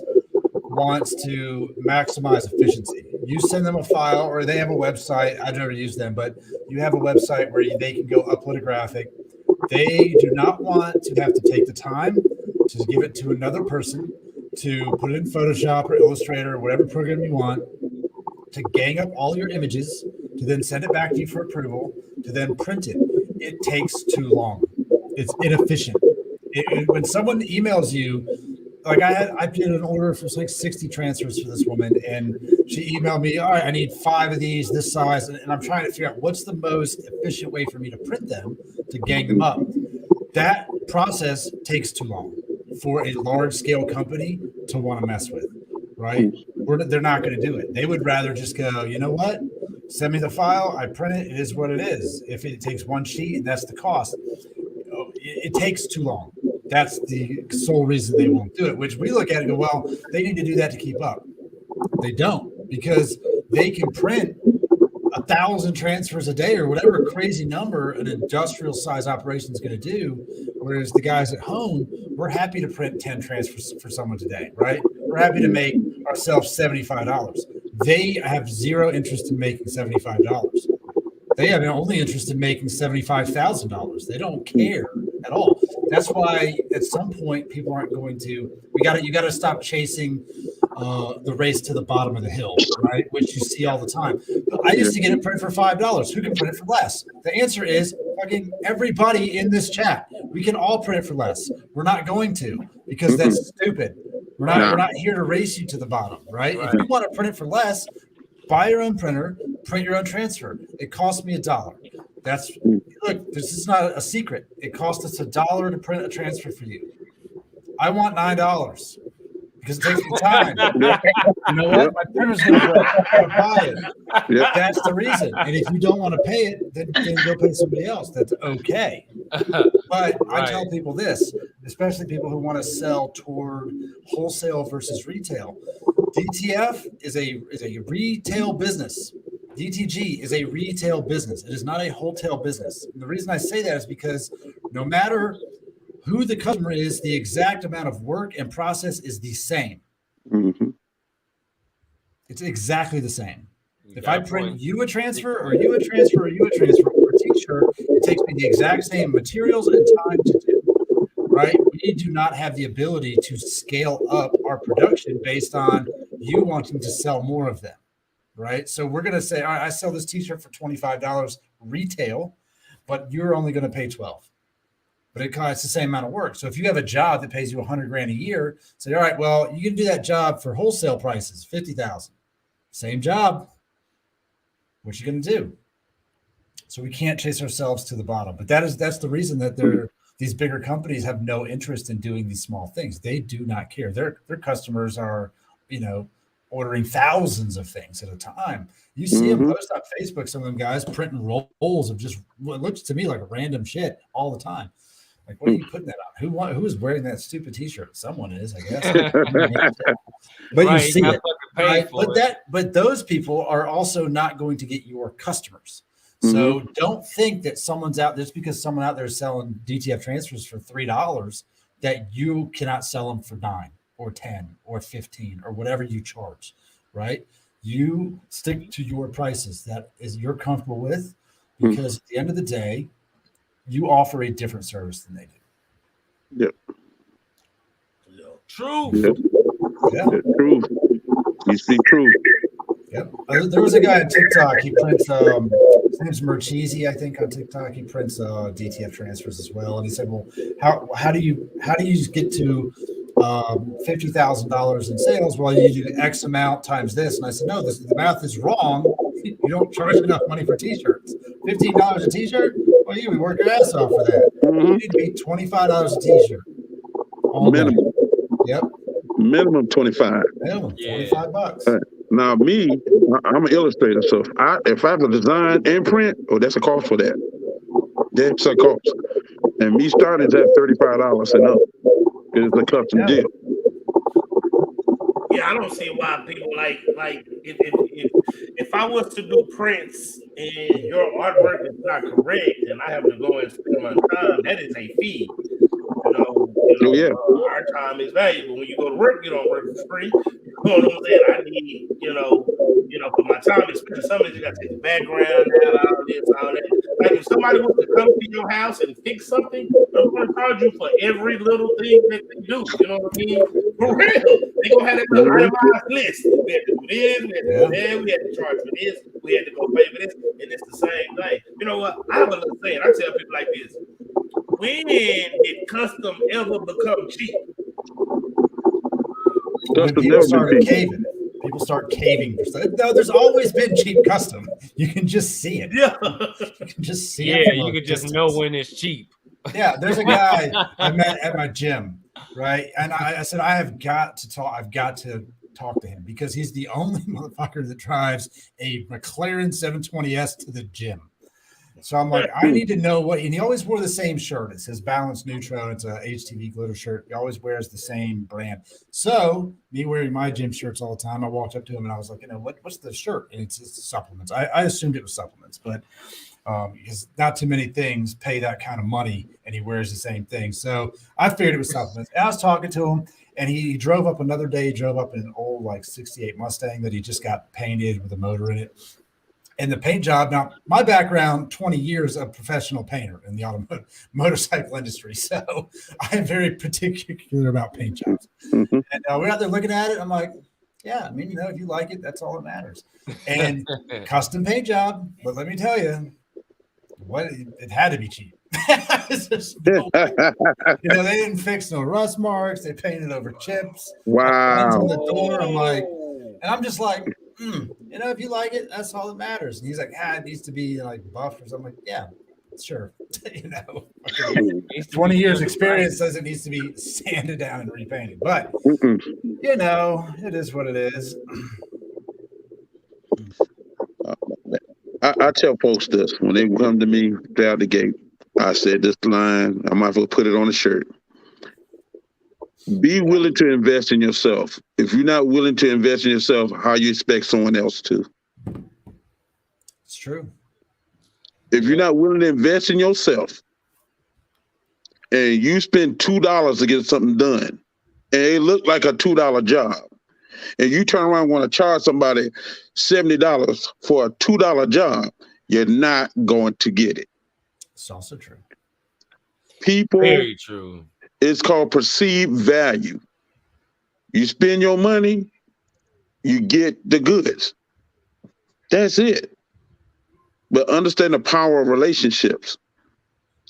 wants to maximize efficiency. You send them a file, or they have a website. I've never used them, but you have a website where they can go upload a graphic. They do not want to have to take the time to give it to another person to put it in Photoshop or Illustrator or whatever program you want, to gang up all your images, to then send it back to you for approval, to then print it. It takes too long. It's inefficient. When someone emails you, like I did an order for like 60 transfers for this woman, and she emailed me, all right, I need 5 of these, this size, and I'm trying to figure out what's the most efficient way for me to print them, to gang them up. That process takes too long for a large scale company to want to mess with, right? They're not going to do it. They would rather just go, you know what? Send me the file. I print it. It is what it is. If it takes one sheet, that's the cost. It takes too long. That's the sole reason they won't do it, which we look at and go, well, they need to do that to keep up. They don't, because they can print 1,000 transfers a day or whatever crazy number an industrial size operation is going to do. Whereas the guys at home, we're happy to print 10 transfers for someone today, right? We're happy to make ourselves $75. They have zero interest in making $75. They have only interest in making $75,000. They don't care at all. That's why at some point people aren't going to. You got to stop chasing the race to the bottom of the hill, right? Which you see all the time. I used to get it printed for $5. Who can print it for less? The answer is fucking everybody in this chat. We can all print it for less. We're not going to because that's stupid. We're not here to race you to the bottom, right? If you want to print it for less, buy your own printer, print your own transfer. It cost me $1. Look, this is not a secret. It cost us $1 to print a transfer for you. I want $9 because it takes me time. You know what? My printer's going to break. I'm going to buy it. That's the reason. And if you don't want to pay it, then go pay somebody else. That's okay. But I tell people this, especially people who want to sell toward wholesale versus retail. DTF is a retail business. DTG is a retail business. It is not a wholesale business. And the reason I say that is because no matter who the customer is, the exact amount of work and process is the same. It's exactly the same. If I print you a transfer or you a transfer or you a transfer or a t-shirt, it takes me the exact same materials and time to do, right? We do not have the ability to scale up our production based on you wanting to sell more of them. Right. So we're going to say, all right, I sell this t-shirt for $25 retail, but you're only going to pay $12. But it costs the same amount of work. So if you have a job that pays you $100,000 a year, say, all right, well, you can do that job for wholesale prices, $50,000. Same job. What you going to do? So we can't chase ourselves to the bottom. But that's the reason that these bigger companies have no interest in doing these small things. They do not care. Their customers are, ordering thousands of things at a time. You see them post on Facebook, some of them guys printing rolls of just what looks to me like random shit all the time. Like, what are you putting that on? Who is wearing that stupid t-shirt? Someone is, I guess. But you see it. Right? But those people are also not going to get your customers. So don't think that someone's out there, just because someone out there is selling DTF transfers for $3, that you cannot sell them for $9 or 10 or 15 or whatever you charge, right? You stick to your prices that is you're comfortable with, because at the end of the day, you offer a different service than they do. True. True. You speak true. Yep. There was a guy on TikTok. He prints. His name's Mercheesy, I think, on TikTok. He prints DTF transfers as well. And he said, "Well, how do you get to $50,000 in sales? Well, you do X amount times this." And I said, "No, the math is wrong. You don't charge enough money for t-shirts. $15 a t-shirt? Well, you work your ass off for that. You need to be $25 a t-shirt. Minimum. Yep. Minimum 25. Minimum $25. Now, me, I'm an illustrator, so if I have to design and print, that's a cost for that. That's a cost. And me starting at $35 and up. It's a custom deal. Yeah, I don't see why people like if I was to do prints and your artwork is not correct and I have to go and spend my time, that is a fee. Our time is valuable. When you go to work, you don't work for free. You know what I'm saying? I need, for my time, especially somebody you got to take the background out, all this, all that. Like if somebody wants to come to your house and fix something, they're going to charge you for every little thing that they do. You know what I mean? For real. They're going to have that little itemized list. We had to do this, we had to do that, we had to charge for this, we had to go pay for this, and it's the same thing. You know what? I have a little saying. I tell people like this. When did custom ever become cheap? When people started caving. People start caving. No, there's always been cheap custom. You can just see it. Yeah. You can just see it. Yeah, you can just know when it's cheap. Yeah, there's a guy I met at my gym, right? And I said, I've got to talk to him because he's the only motherfucker that drives a McLaren 720S to the gym. So I'm like, I need to know what, and he always wore the same shirt. It says Balance Neutral. It's a HTV glitter shirt. He always wears the same brand. So me wearing my gym shirts all the time, I walked up to him and I was like, what's the shirt? And it's supplements. I assumed it was supplements, but because not too many things pay that kind of money and he wears the same thing. So I figured it was supplements. And I was talking to him and he drove up another day. He drove up in an old 68 Mustang that he just got painted with a motor in it. And the paint job, now my background, 20 years of professional painter in the motorcycle industry. So I am very particular about paint jobs. And we're out there looking at it. I'm like, yeah, I mean, if you like it, that's all that matters. And custom paint job, but let me tell you, it had to be cheap. They didn't fix no rust marks. They painted over chips. Wow. On the door, I'm just like, if you like it, that's all that matters. And he's like, it needs to be like buffed or something. Like, yeah, sure. 20 years experience says it needs to be sanded down and repainted. But it is what it is. I tell folks this when they come to me out the gate. I said this line, I might as well put it on a shirt. Be willing to invest in yourself. If you're not willing to invest in yourself, how you expect someone else to? It's true. If you're not willing to invest in yourself and you spend $2 to get something done and it looked like a $2 job and you turn around and want to charge somebody $70 for a $2 job, you're not going to get it. It's also true. People, very true. It's called perceived value. You spend your money, you get the goods. That's it. But understand the power of relationships.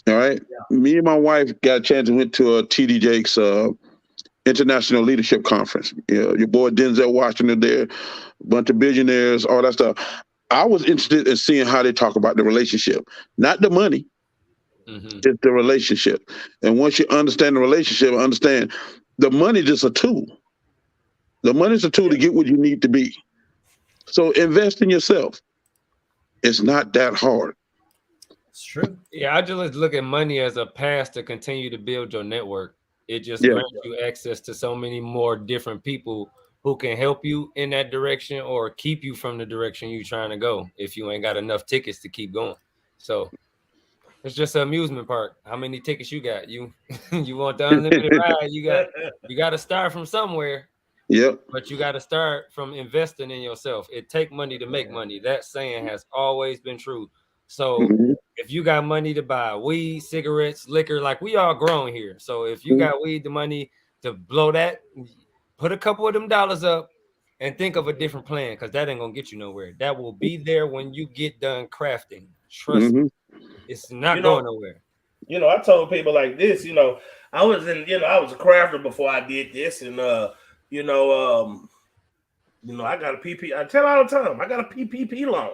All right. Yeah. Me and my wife got a chance to went to a TD Jakes International Leadership Conference. Your boy Denzel Washington there, a bunch of billionaires, all that stuff. I was interested in seeing how they talk about the relationship, not the money. It's the relationship. And once you understand the relationship, understand the money is just a tool. The money is a tool to get what you need to be. So invest in yourself. It's not that hard. It's true. Yeah, I just look at money as a path to continue to build your network. It just grants you access to so many more different people who can help you in that direction or keep you from the direction you're trying to go if you ain't got enough tickets to keep going. So it's just an amusement park. How many tickets you got? You want the unlimited ride? You got to start from somewhere. Yep. But you got to start from investing in yourself. It take money to make money. That saying has always been true. So if you got money to buy weed, cigarettes, liquor, like we all grown here. So if you got weed, the money to blow that, put a couple of them dollars up and think of a different plan because that ain't gonna get you nowhere. That will be there when you get done crafting. Trust me. It's not going nowhere. I told people like this, I was a crafter before I did this, and I got a PP. I tell all the time, I got a PPP loan.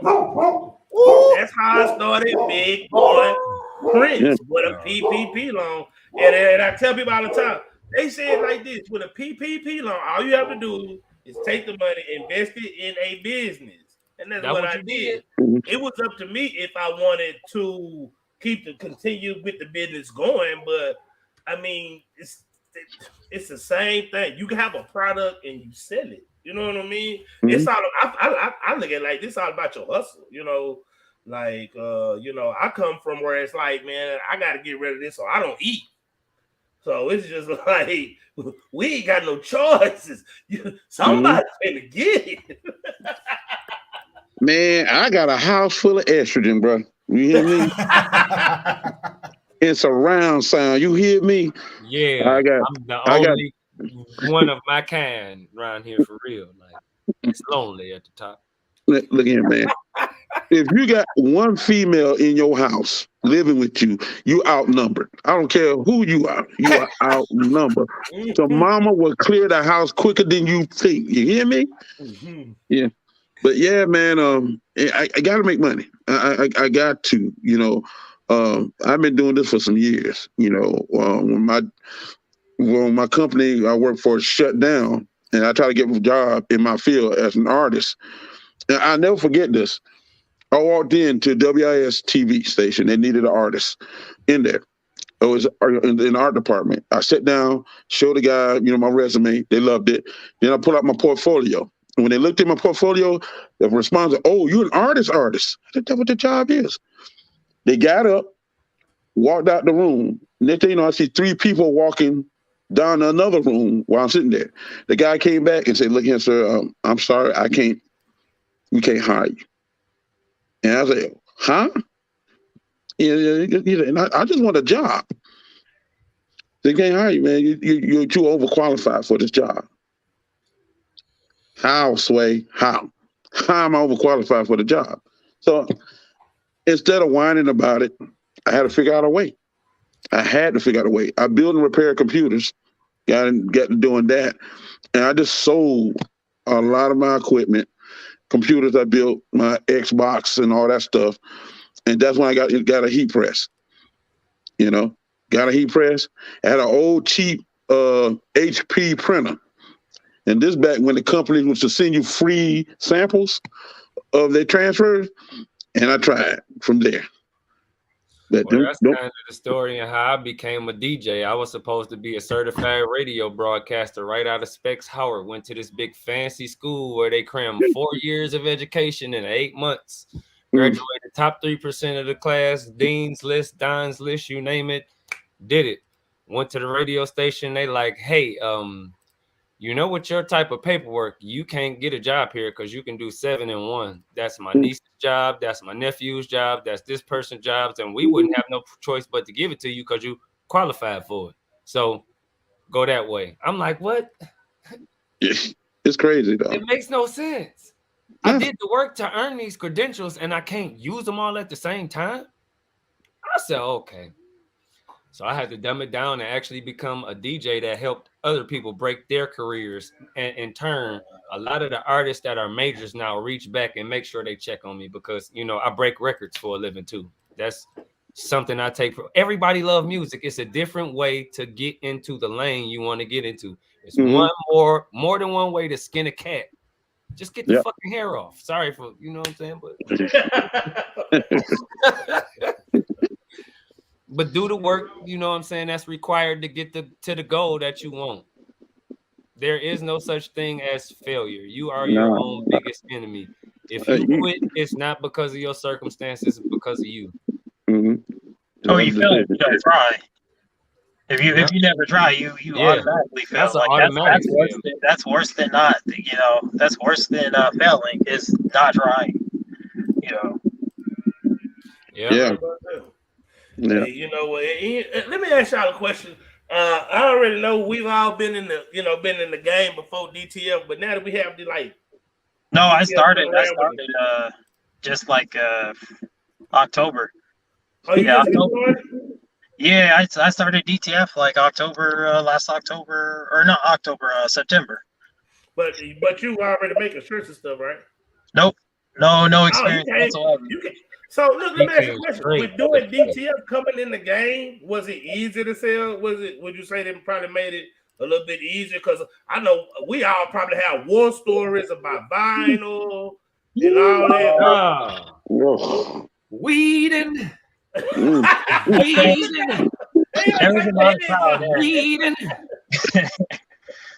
That's how I started Big Boy Prince with a PPP loan. And I tell people all the time, they say it like this: with a PPP loan, all you have to do is take the money, invest it in a business. And that's what I did. It was up to me if I wanted to continue with the business going. But I mean, it's the same thing. You can have a product and you sell it. You know what I mean? It's all I look at it like this all about your hustle. I come from where it's like, man, I got to get rid of this so I don't eat. So it's just like we ain't got no choices. Somebody's gonna get it. Man, I got a house full of estrogen, bro. You hear me? It's a round sound. You hear me? Yeah, I'm the only one of my kind around here for real. Like it's lonely at the top. Look here, man. If you got one female in your house living with you, you outnumbered. I don't care who you are. You are outnumbered. So mama will clear the house quicker than you think. You hear me? Yeah. But yeah, man, I got to make money. I got to, I've been doing this for some years. When my company I work for shut down and I try to get a job in my field as an artist, and I'll never forget this. I walked into WIS TV station. They needed an artist in there. It was in the art department. I sat down, showed the guy, my resume. They loved it. Then I pulled out my portfolio. And when they looked at my portfolio, the response was, "Oh, you're an artist." I said, "That's what the job is." They got up, walked out the room. Next thing you know, I see 3 people walking down to another room while I'm sitting there. The guy came back and said, "Look here, sir, I'm sorry, we can't hire you." And I said, huh? And I just want a job. They can't hire you, man. You're too overqualified for this job. How, Sway? How? How am I overqualified for the job? So instead of whining about it, I had to figure out a way. I build and repair computers, got to doing that. And I just sold a lot of my equipment, computers I built, my Xbox and all that stuff. And that's when I got a heat press. Got a heat press. I had an old cheap HP printer. And this back when the companies was to send you free samples of their transfers, and I tried from there. That's kind of the story and how I became a DJ. I was supposed to be a certified radio broadcaster right out of Specs Howard. Went to this big fancy school where they crammed 4 years of education in 8 months. Graduated top 3% of the class, Dean's list, Don's list, you name it, did it. Went to the radio station. They like, hey, with your type of paperwork, you can't get a job here because you can do 7 in 1. That's my niece's job. That's my nephew's job. That's this person's job. And we wouldn't have no choice but to give it to you because you qualified for it. So go that way. I'm like, what? It's crazy, though. It makes no sense. I did the work to earn these credentials and I can't use them all at the same time. I said, okay. So I had to dumb it down and actually become a DJ that helped other people break their careers. And in turn, a lot of the artists that are majors now reach back and make sure they check on me because, I break records for a living too. That's something I take for everybody love music. It's a different way to get into the lane you want to get into. It's more than one way to skin a cat. Just get the fucking hair off. Sorry for, you know what I'm saying? But but do the work, you know what I'm saying, that's required to get to the goal that you want. There is no such thing as failure. You are your own biggest enemy. If you quit, it's not because of your circumstances, it's because of you. Oh, you fail, you gotta try. If you never try, you automatically fail. That's worse than not. That's worse than failing is not trying. Yeah. Hey, let me ask y'all a question. I already know we've all been in the game before DTF, but now that we have No, I started just like October. Oh, yeah, October. Yeah, I started DTF like last October, or not October, September. But you already making shirts and stuff, right? Nope, no experience whatsoever. So look, let me ask you a question. With doing DTF coming in the game, was it easy to sell? Would you say they probably made it a little bit easier? Because I know we all probably have war stories about vinyl and all that. Weeding. There was a lot of trial and error.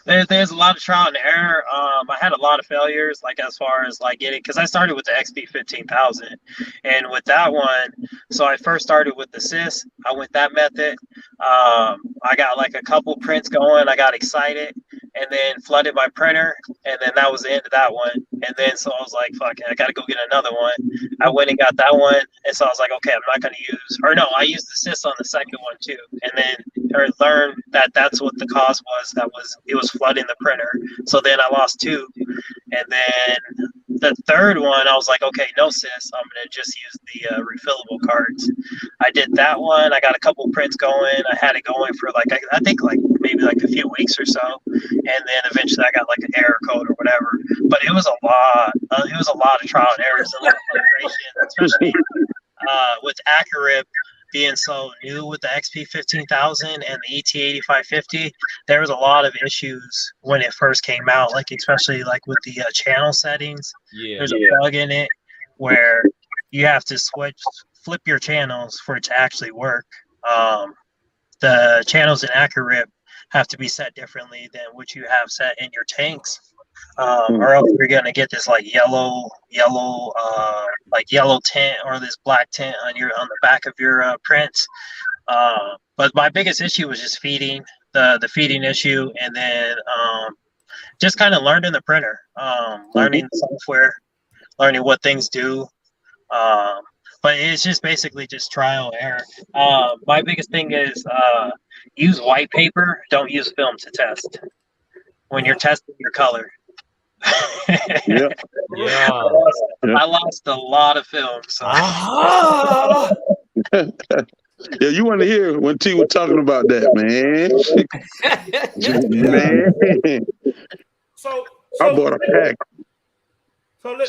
There's a lot of trial and error. I had a lot of failures, like as far as like getting, because I started with the XP 15,000, and with that one, so I first started with the sys. I went that method. I got like a couple prints going. I got excited, and then flooded my printer, and then that was the end of that one. And then so I was like, fuck it, I gotta go get another one. I went and got that one, and so I was like, okay, I'm not gonna use, or no, I used the sys on the second one too, and then I learned that that's what the cause was. It was flooding the printer. So then I lost 2, and then the third one, I was like, okay, no sis, I'm gonna just use the refillable cards. I did that one. I got a couple prints going. I had it going for like I think like maybe like a few weeks or so, and then eventually I got like an error code or whatever. But it was a lot. It was a lot of trial and errors, a lot of frustration, especially with Accurate being so new with the XP 15,000 and the ET 8550. There was a lot of issues when it first came out, like especially like with the channel settings. There's a bug in it where you have to flip your channels for it to actually work. The channels in Accurate have to be set differently than what you have set in your tanks, or else you're gonna get this like yellow tint or this black tint on the back of your prints. But my biggest issue was just feeding, the feeding issue, and then just kind of learning the printer, learning the software, learning what things do. But it's just basically just trial and error. My biggest thing is use white paper. Don't use film to test when you're testing your color. Yeah. I lost a lot of film. So. Yeah, you want to hear when T was talking about that, man. Man. So I bought a pack. So let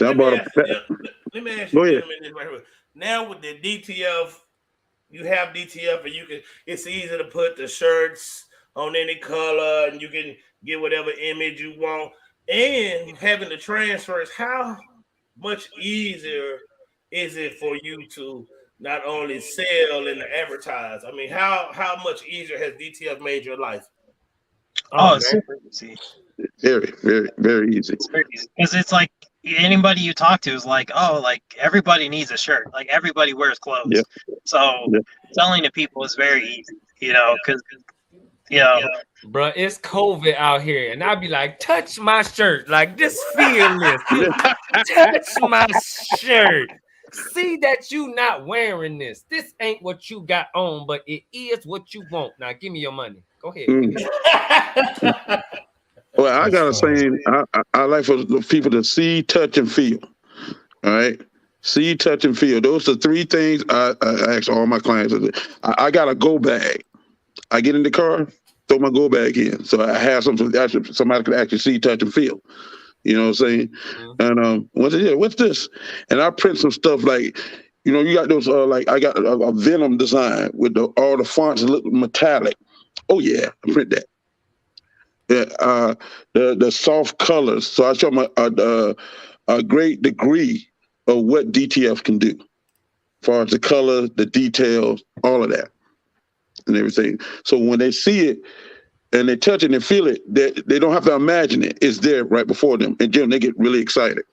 me ask you this right here. Now with the DTF, you have DTF, and it's easy to put the shirts on any color, and you can get whatever image you want. And having the transfers, how much easier is it for you to not only sell and advertise? I mean, how much easier has DTF made your life? Oh, it's super easy. Very, very, very easy. It's very easy because it's like anybody you talk to is like, oh, like everybody needs a shirt. Like everybody wears clothes. Yeah. So selling to people is very easy, because bro, it's COVID out here, and I'll be like, touch my shirt, like just feel this, touch my shirt. See that you not wearing this. This ain't what you got on, but it is what you want. Now give me your money. Go ahead. Well, I gotta say, I like for the people to see, touch, and feel. All right, see, touch, and feel. Those are 3 things I ask all my clients. I got a go bag. I get in the car, throw my go bag in, so I have something somebody could actually see, touch, and feel. You know what I'm saying? And what's this? And I print some stuff like, you got those like I got a Venom design with all the fonts look metallic. Oh yeah, I print that. Yeah, the soft colors. So I show them a great degree of what DTF can do, as far as the color, the details, all of that, and everything. So when they see it and they touch it and feel it, they don't have to imagine it. It's there right before them, and then they get really excited.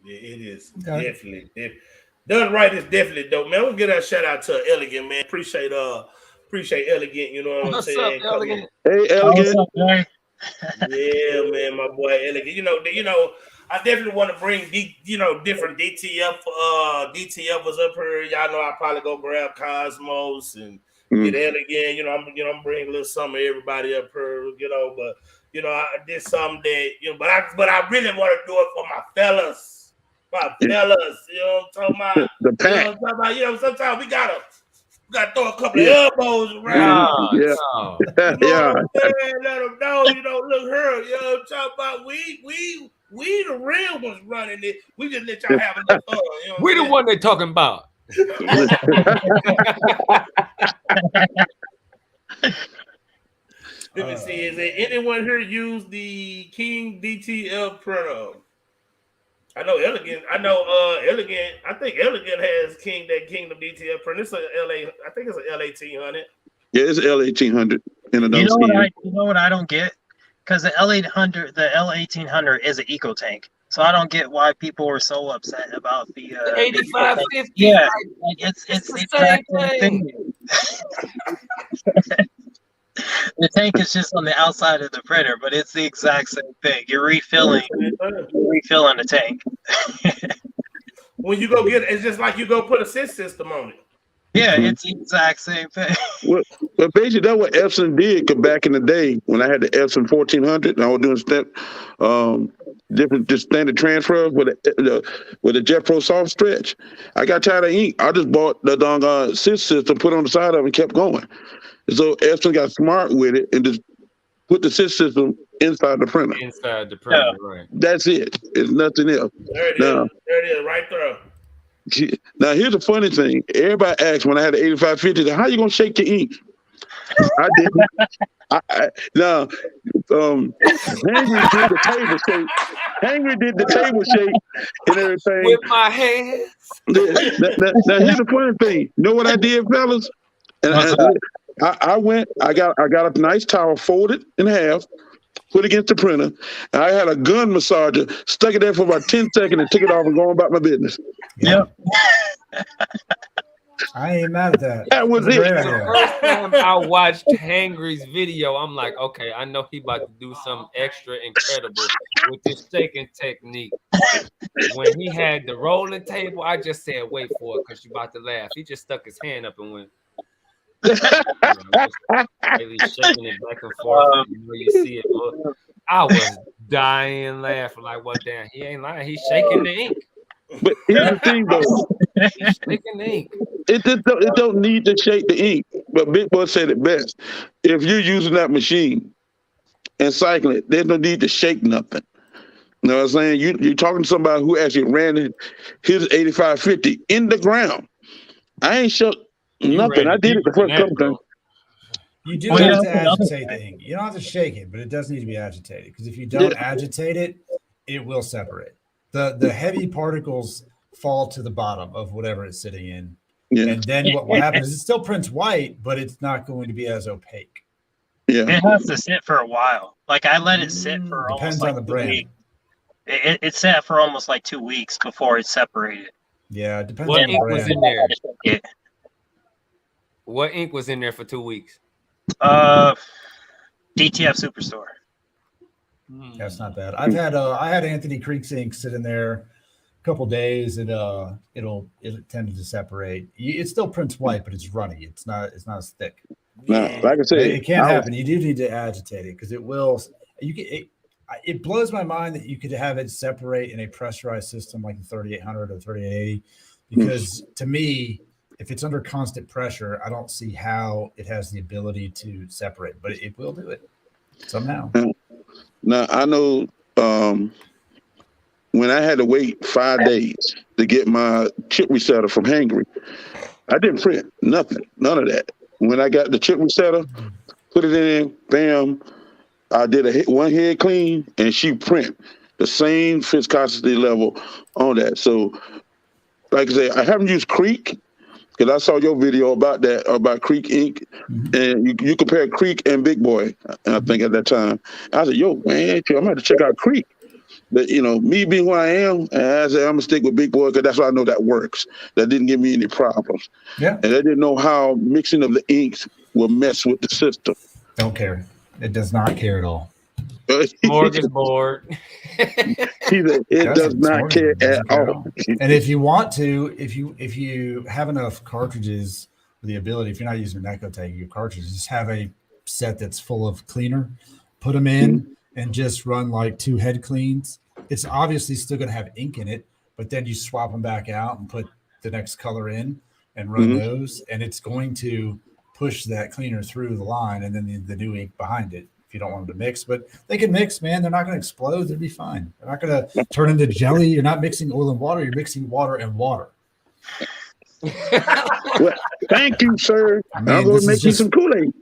Yeah, it is definitely. Done right is definitely dope, man. We'll get a shout out to Elegant, man. Appreciate Elegant, you know what I'm saying? Up, Elegant? Hey, Elegant. What's up, man? Yeah, man, my boy Elegant. You know, I definitely want to bring different DTF DTFers up here. Y'all know I probably go grab Cosmos and get Elegant. I'm bringing a little something to everybody up here, but I did something that but I really want to do it for my fellas. You know what I'm talking about? The pack. Sometimes we gotta throw a couple of elbows around. Yeah. Let them know, look her, I'm talking about we the real ones running it. We just let y'all have a little fun. We the one they talking about. Let me see. Is there anyone here use the King DTF printer? I know Elegant. Elegant. I think Elegant has Kingdom DTF printer. It's a LA. I think it's an L1800. Yeah, it's L1800. You know what I don't get? Because the L1800 is an eco tank. So I don't get why people were so upset about the 8550. Yeah, it's exactly thing. The tank is just on the outside of the printer, but it's the exact same thing. You're refilling the tank. When you go get it, it's just like you go put a SIS system on it. Yeah, it's the exact same thing. Well, basically, that's what Epson did. Cause back in the day, when I had the Epson 1400, and I was doing different just standard transfer with a Jet Pro soft stretch. I got tired of ink. I just bought the dong SIS system, put it on the side of it, and kept going. So Epson got smart with it and just put the SIS system inside the printer. Inside the printer, right? That's it. It's nothing else. There it is, right there. Now, here's the funny thing. Everybody asked when I had the 8550, how you going to shake the ink? I didn't. Hangry did the table shake and everything. With my hands. Now, here's the funny thing. You know what I did, fellas? And I got a nice towel, folded in half, put it against the printer, and I had a gun massager, stuck it there for about 10 seconds and took it off and going about my business. Yep. I ain't mad at that. That was it. The first time I watched Hangry's video, I'm like, okay, I know he about to do something extra incredible with this shaking technique. When he had the rolling table, I just said, wait for it, because you're about to laugh. He just stuck his hand up and went. Really shaking it back and forth. You see it. Look. I was dying laughing. Like, well, damn, he ain't lying. He's shaking the ink. But here's the thing, though. He's shaking the ink. It don't need to shake the ink. But Big Boy said it best. If you're using that machine and cycling it, there's no need to shake nothing. You know what I'm saying? You're talking to somebody who actually ran his 8550 in the ground. I ain't shook nothing. I did it the first couple times. You do have to agitate the ink. You don't have to shake it, but it does need to be agitated, because if you don't agitate it, it will separate. The heavy particles fall to the bottom of whatever it's sitting in. Yeah. And then what will happen is it still prints white, but it's not going to be as opaque. Yeah. It has to sit for a while. Like, I let it sit for Depends almost like on the brand. It sat for almost like 2 weeks before it separated. Yeah, it depends What on the ink brand. was in there? Yeah. What ink was in there for 2 weeks? DTF Superstore. That's not bad. I had Anthony Creek's ink sit in there a couple days, and it tended to separate. It still prints white, but it's runny. It's not as thick. No, like I said, it can happen. You do need to agitate it, because it will. It blows my mind that you could have it separate in a pressurized system like the 3800 or 3880, because to me, if it's under constant pressure, I don't see how it has the ability to separate, but it will do it somehow. Now, I know when I had to wait 5 days to get my chip resetter from Hangry, I didn't print nothing, none of that. When I got the chip resetter, put it in, bam, I did one head clean, and she print the same viscosity level on that. So, like I say, I haven't used Creek, because I saw your video about that, about Creek ink, and you compared Creek and Big Boy, and I think at that time. I said, yo, man, I'm going to have to check out Creek. But, me being who I am, and I said, I'm going to stick with Big Boy, because that's why I know that works. That didn't give me any problems. Yeah. And I didn't know how mixing of the inks will mess with the system. Don't care. It does not care at all. Smorgasbord. It does not care at all. And if you want to, if you have enough cartridges with the ability, if you're not using an Echo Tank, your cartridges, just have a set that's full of cleaner, put them in, and just run like 2 head cleans. It's obviously still going to have ink in it, but then you swap them back out and put the next color in and run those, and it's going to push that cleaner through the line, and then the new ink behind it. You don't want them to mix, but they can mix, man. They're not going to explode. They'll be fine. They're not going to turn into jelly. You're not mixing oil and water. You're mixing water and water. Well, thank you, sir. I'm going to make you some Kool-Aid.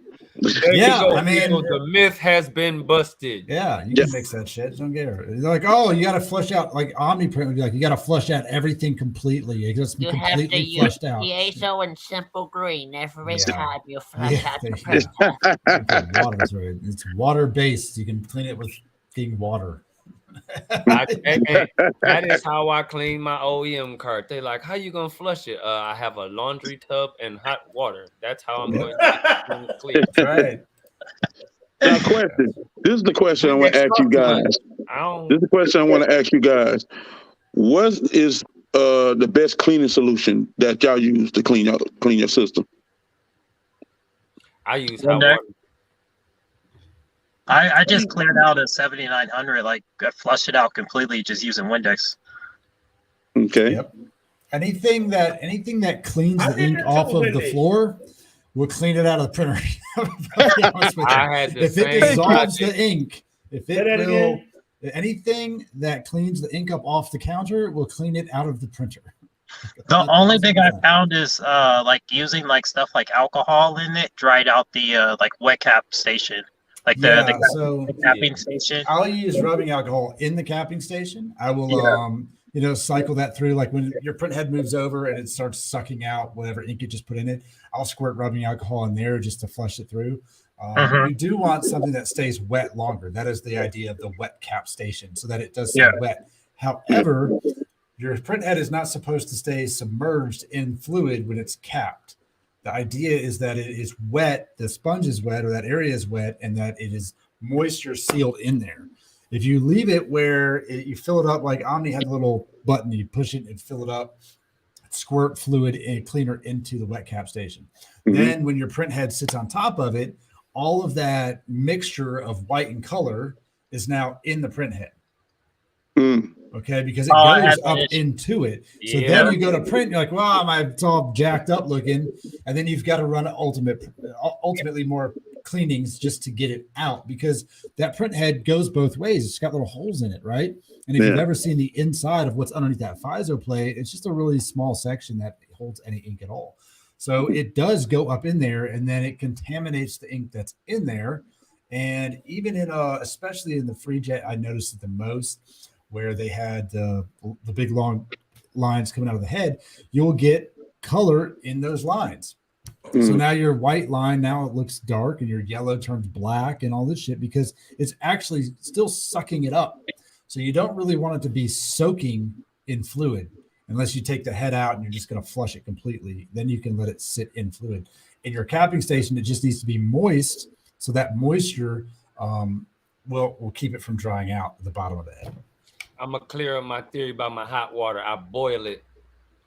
Yeah, I mean, the myth has been busted. Yeah, you can mix that shit. Don't get it. They're like, oh, you got to flush out, like Omniprint would be like, you got to flush out everything completely. It just be completely flushed out. Piezo and simple green every time you flush out the printer. It's water based. You can clean it with being water. That is how I clean my OEM cart. They like, how you gonna flush it? I have a laundry tub and hot water. That's how I'm going to clean it. Right. Now, question. This is the question I want to ask you guys. This is the question I want to ask you guys. What is the best cleaning solution that y'all use to clean your system? I use hot water. I just cleared out a 7900, like I flushed it out completely just using Windex. Okay. Yep. Anything that cleans the ink off of the floor will clean it out of the printer. If it dissolves the ink, anything that cleans the ink up off the counter will clean it out of the printer. The only thing I found is like using like stuff like alcohol in it dried out the like wet cap station. Like the capping station. I'll use rubbing alcohol in the capping station. I will, cycle that through. Like when your print head moves over and it starts sucking out whatever ink you just put in it, I'll squirt rubbing alcohol in there just to flush it through. You do want something that stays wet longer. That is the idea of the wet cap station, so that it does stay wet. However, your print head is not supposed to stay submerged in fluid when it's capped. The idea is that it is wet, the sponge is wet, or that area is wet, and that it is moisture sealed in there. If you leave it where you fill it up, like Omni had a little button, you push it and fill it up, squirt fluid and cleaner into the wet cap station. Then when your print head sits on top of it, all of that mixture of white and color is now in the print head. Okay, because it goes up into it. So then you go to print, you're like, wow, it's all jacked up looking. And then you've got to run ultimately more cleanings just to get it out, because that print head goes both ways. It's got little holes in it, right? And if you've ever seen the inside of what's underneath that FISO plate, it's just a really small section that holds any ink at all. So it does go up in there, and then it contaminates the ink that's in there. And even in especially in the free jet, I noticed it the most, where they had the big long lines coming out of the head. You'll get color in those lines. So now your white line, now it looks dark, and your yellow turns black and all this shit, because it's actually still sucking it up. So you don't really want it to be soaking in fluid unless you take the head out and you're just going to flush it completely. Then you can let it sit in fluid. In your capping station, it just needs to be moist, so that moisture will keep it from drying out at the bottom of the head. I'm going to clear up my theory about my hot water. I boil it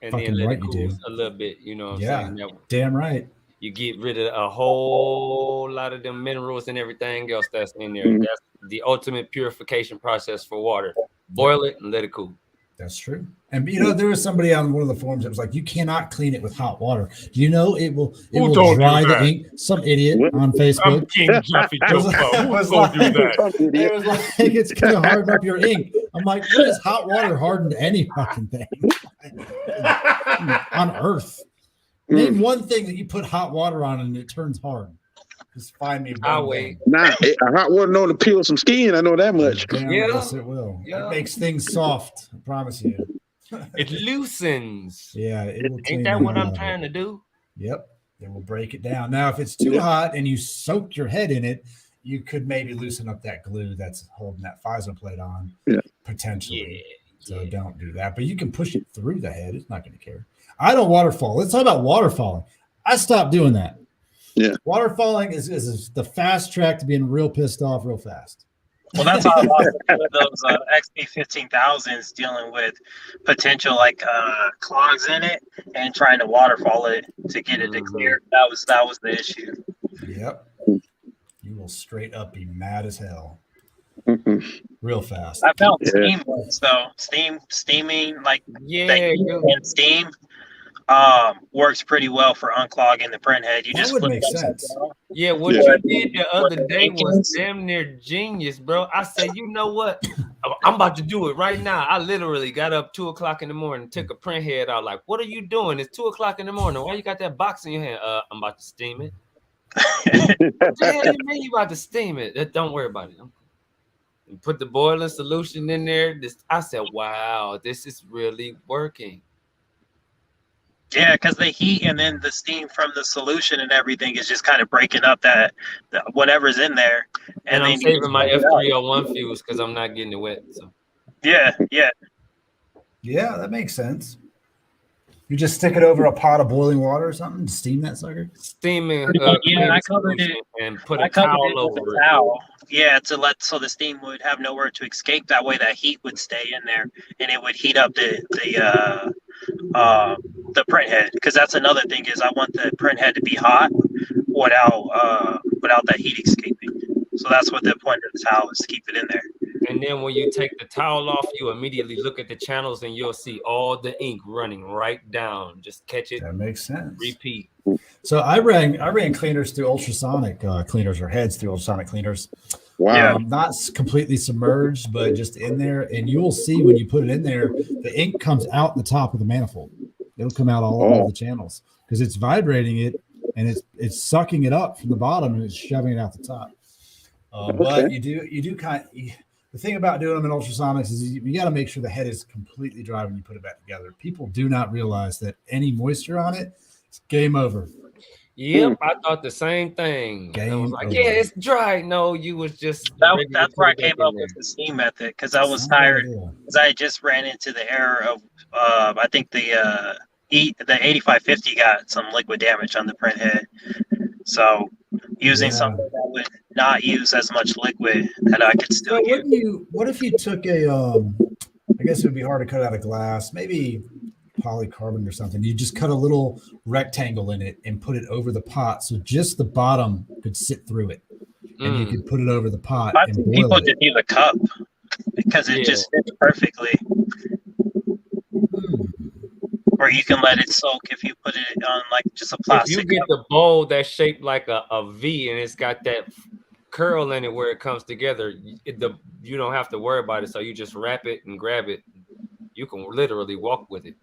and Fucking then let right it you cool do. a little bit. You know what I'm saying? That, Damn right. you get rid of a whole lot of them minerals and everything else that's in there. That's the ultimate purification process for water. Boil it and let it cool. That's true. And you know, there was somebody on one of the forums that was like, you cannot clean it with hot water. Do you know it will dry the ink? Some idiot on Facebook. I'm King Jeffy Jopo. It was Who like, do that? it was like, it's gonna harden up your ink. I'm like, what is hot water harden to any fucking thing on earth? Name one thing that you put hot water on and it turns hard. Just find me. I'll wait. Nah, hot water known to peel some skin. I know that much. Yes, it will. It makes things soft. I promise you. It loosens. Yeah, it will. Ain't that what I'm trying to do? Yep, it will break it down. Now, if it's too hot and you soak your head in it, you could maybe loosen up that glue that's holding that FISO plate on. Potentially. So don't do that. But you can push it through the head. It's not going to care. I don't waterfall. Let's talk about waterfalling. I stopped doing that. Yeah. Waterfalling is the fast track to being real pissed off real fast. Well, that's how a lot of those XP 15,000s dealing with potential clogs in it and trying to waterfall it to get it to clear. That was the issue. Yep. You will straight up be mad as hell. Real fast. I found steam ones though. Steaming and steam works pretty well for unclogging the print head. You That just would flip make it upside sense. down. Yeah, what you did the other day was damn near genius, bro. I said, you know what? I'm about to do it right now. I literally got up 2 o'clock in the morning, took a print head out. Like, what are you doing? It's 2 o'clock in the morning. Why you got that box in your hand? I'm about to steam it. What the hell you mean you about to steam it? Don't worry about it. And put the boiling solution in there. I said, wow, this is really working. Yeah, because the heat and then the steam from the solution and everything is just kind of breaking up that whatever's in there. And I'm saving my F301 fuse because I'm not getting it wet. So yeah. Yeah, that makes sense. You just stick it over a pot of boiling water or something to steam that sucker? Steaming. I covered it and put a towel over it. Yeah, so the steam would have nowhere to escape. That way, that heat would stay in there, and it would heat up the print head. Because that's another thing is I want the print head to be hot without that heat escaping. So that's what the point of the towel is, to keep it in there. And then when you take the towel off, you immediately look at the channels and you'll see all the ink running right down. Just catch it. That makes sense. Repeat. So I ran cleaners through ultrasonic cleaners, or heads through ultrasonic cleaners. Wow. Not completely submerged, but just in there. And you will see when you put it in there, the ink comes out the top of the manifold. It'll come out all over the channels because it's vibrating it and it's sucking it up from the bottom and it's shoving it out the top. But you do the thing about doing them in ultrasonics is you got to make sure the head is completely dry when you put it back together. People do not realize that any moisture on it, it's game over. Yep, I thought the same thing. I was like, yeah, it's dry. No, you was just that's where I came up with the steam method, because I was tired, because I just ran into the error of I think the 8550 got some liquid damage on the print head. So using something that would not use as much liquid that I could still use. What if you took a I guess it would be hard to cut out of glass, maybe polycarbonate or something. You just cut a little rectangle in it and put it over the pot, so just the bottom could sit through it, and you could put it over the pot. I and think boil people it. just use a cup because it just fits perfectly. Or you can let it soak if you put it on like just a plastic. If you get the bowl that's shaped like a V and it's got that curl in it where it comes together, you don't have to worry about it. So you just wrap it and grab it. You can literally walk with it.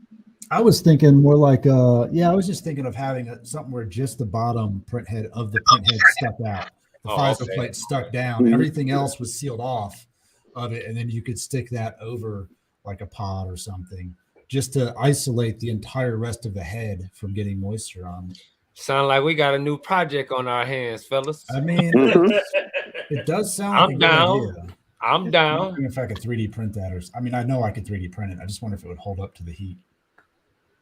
I was thinking more like I was just thinking of having something where just the bottom print head of the print head stuck out, the visor plate stuck down, everything else was sealed off of it, and then you could stick that over like a pot or something, just to isolate the entire rest of the head from getting moisture on it. Sound like we got a new project on our hands, fellas. I mean, it does sound like I'm down. Good idea. I'm down. I'm wondering if I could 3D print that, or I mean, I know I could 3D print it. I just wonder if it would hold up to the heat.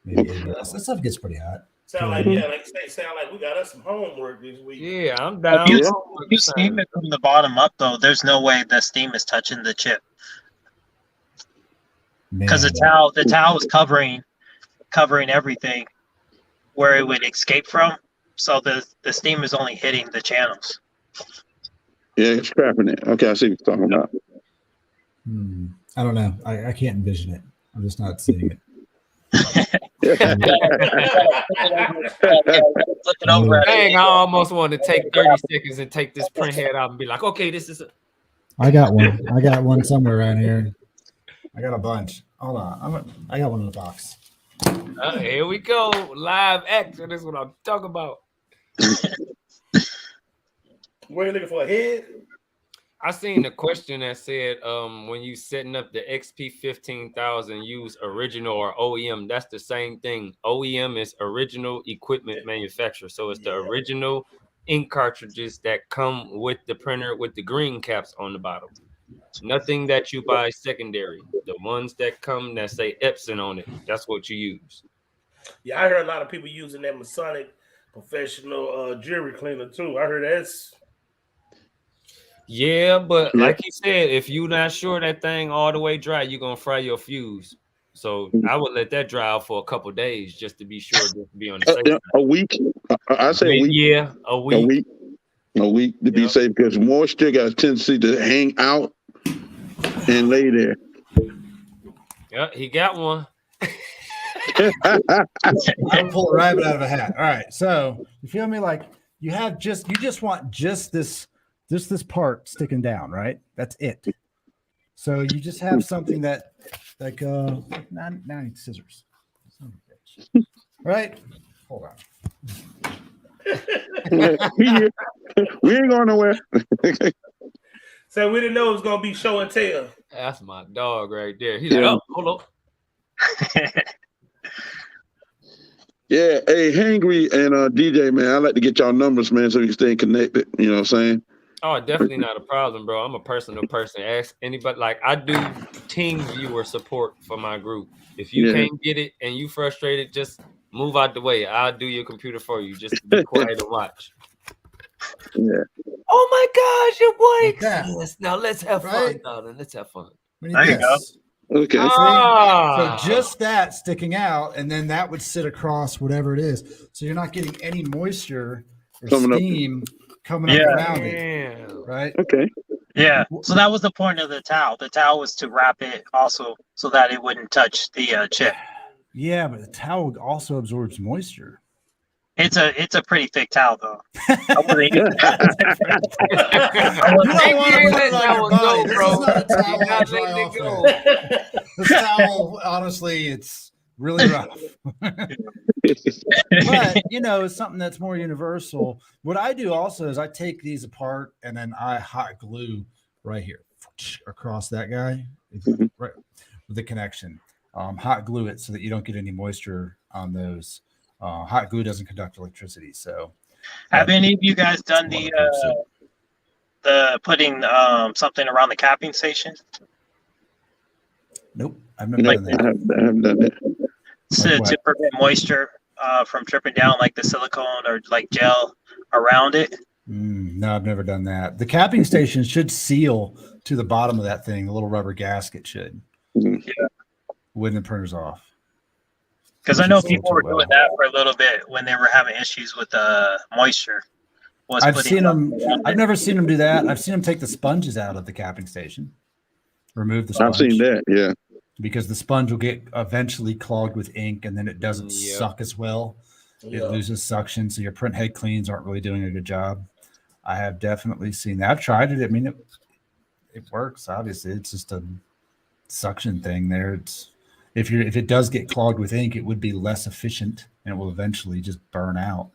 Maybe that stuff gets pretty hot. Sound like we got us some homework this week. Yeah, I'm down. If you steam it from the bottom up, though, there's no way the steam is touching the chip. Because the towel is covering everything where it would escape from. So the steam is only hitting the channels. Yeah, it's scrapping it. Okay, I see what you're talking about. I don't know. I can't envision it. I'm just not seeing it. Dang, I almost want to take 30 seconds and take this print head out and be like, okay, this is I got one. I got one somewhere around here. I got a bunch. Hold on. I got one in the box. Here we go. Live action. This is what I'm talking about. Where you looking for a head? I seen a question that said, when you setting up the XP 15,000, use original or OEM. That's the same thing. OEM is original equipment manufacturer. So it's the original ink cartridges that come with the printer with the green caps on the bottom. Nothing that you buy secondary. The ones that come that say Epson on it, that's what you use. Yeah, I heard a lot of people using that Masonic professional jewelry cleaner too. I heard that's. Yeah, but like he said, if you're not sure that thing all the way dry, you're gonna fry your fuse. So I would let that dry out for a couple of days just to be sure to be on the safe side. A week. I say a week. Yeah, a week. A week to be safe, because moisture got a tendency to hang out and lay there. Yeah, he got one. I'll pull a rabbit out of a hat. All right, so you feel me? Like you just want this part sticking down, right? That's it. So you just have something that like now I need scissors. Right? Hold on. We ain't going nowhere. So we didn't know it was gonna be show and tell. That's my dog right there. He's like, oh, hold up. Yeah, hey, Hangry and DJ, man, I like to get y'all numbers, man, so we can stay connected. You know what I'm saying? Oh, definitely not a problem, bro. I'm a personal person. Ask anybody. Like I do team viewer support for my group. If you can't get it and you frustrated, just move out the way. I'll do your computer for you. Just be quiet and watch. Yeah. Oh my gosh, your boy. Yes. Now let's have fun, darling. Let's have fun. There you go. Okay. So just that sticking out, and then that would sit across whatever it is. So you're not getting any moisture or steam coming up around it. Right? Okay. Yeah. So that was the point of the towel. The towel was to wrap it also so that it wouldn't touch the chip. Yeah, but the towel also absorbs moisture. It's a pretty thick towel though. I wouldn't use This towel, honestly, it's really rough. But it's something that's more universal. What I do also is I take these apart and then I hot glue right here across that guy, right with the connection. Hot glue it so that you don't get any moisture on those. Hot glue doesn't conduct electricity. So, have any of you guys done the putting something around the capping station? Nope, I've never done that. I haven't done that. To prevent moisture from dripping down, like the silicone or like gel around it. No, I've never done that. The capping station should seal to the bottom of that thing. The little rubber gasket should. Yeah. When the printer's off. Because I know people were doing that for a little bit when they were having issues with moisture. I've seen them. I've never seen them do that. I've seen them take the sponges out of the capping station. Remove the sponge. I've seen that, yeah. Because the sponge will get eventually clogged with ink, and then it doesn't suck as well. It loses suction, so your print head cleans aren't really doing a good job. I have definitely seen that. I've tried it. I mean, it works. Obviously, it's just a suction thing there. It's if it does get clogged with ink, it would be less efficient, and it will eventually just burn out.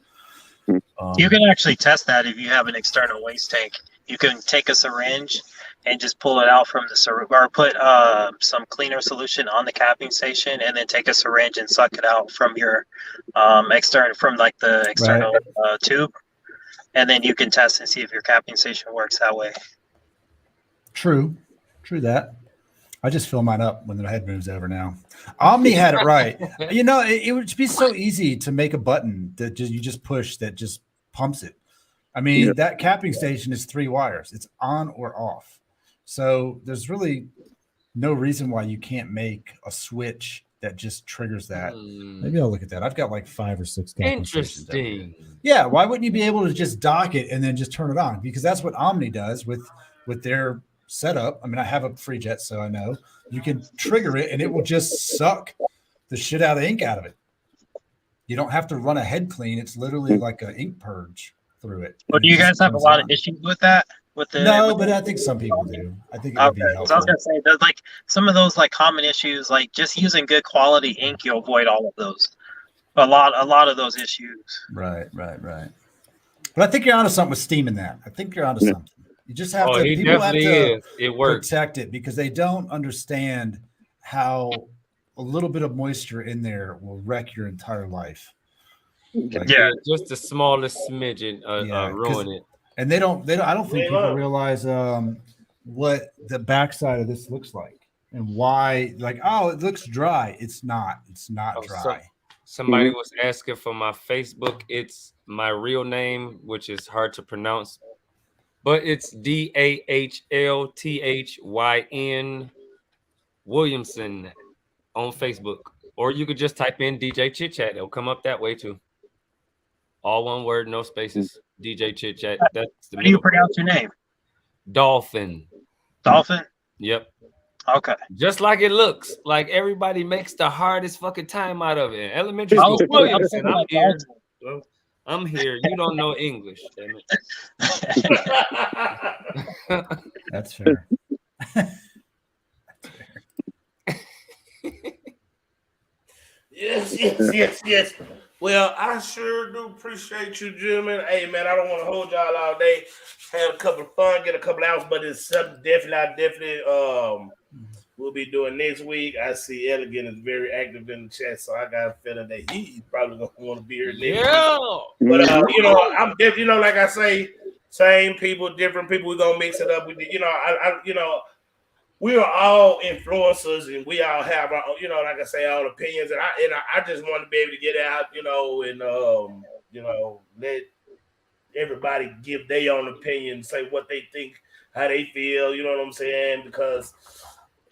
You can actually test that if you have an external waste tank. You can take a syringe and just pull it out from the syringe, or put some cleaner solution on the capping station, and then take a syringe and suck it out from your external tube, and then you can test and see if your capping station works that way. True that. I just fill mine up when the head moves over now. Omni had it right. You know, it would be so easy to make a button that you just push that just pumps it. I mean, that capping station is 3 wires. It's on or off. So there's really no reason why you can't make a switch that just triggers that. Maybe I'll look at that. I've got like 5 or 6 capping stations. Interesting. Yeah, why wouldn't you be able to just dock it and then just turn it on? Because that's what Omni does with their setup. I mean, I have a free jet, so I know you can trigger it and it will just suck the shit out of ink out of it. You don't have to run a head clean. It's literally like an ink purge through it. Well, do you guys have a lot of issues with that? But I think some people do. I think it would be helpful. So I was gonna say, there's like some of those like common issues, like just using good quality ink, you'll avoid all of those. A lot of those issues. Right. But I think you're onto something with steaming that. I think you're onto something. You just have to. People have to protect it because they don't understand how a little bit of moisture in there will wreck your entire life. Like, just the smallest smidgen ruin it. And they don't. I don't think people realize what the backside of this looks like and why. Like, oh, it looks dry. It's not. It's not dry. Somebody was asking for my Facebook. It's my real name, which is hard to pronounce. But it's DAHLTHYN Williamson on Facebook. Or you could just type in DJ Chit Chat. It'll come up that way too. All one word, no spaces. DJ Chit Chat. That's the How do you pronounce your name? Dolphin. Dolphin? Yep. Okay. Just like it looks. Like everybody makes the hardest fucking time out of it. Elementary school Williamson. I'm here. I'm here. You don't know English. Damn it. That's fair. Yes. Well, I sure do appreciate you, gentlemen. Hey, man, I don't want to hold y'all all day. Have a couple of fun, get a couple of hours, but it's something definitely we'll be doing next week. I see Elegant is very active in the chat, so I got a feeling that he's probably gonna want to be here next week. But I'm definitely, like I say, same people, different people. We're gonna mix it up. We are all influencers, and we all have our, like I say, our opinions. And I just want to be able to get out, and let everybody give their own opinion, say what they think, how they feel. You know what I'm saying? Because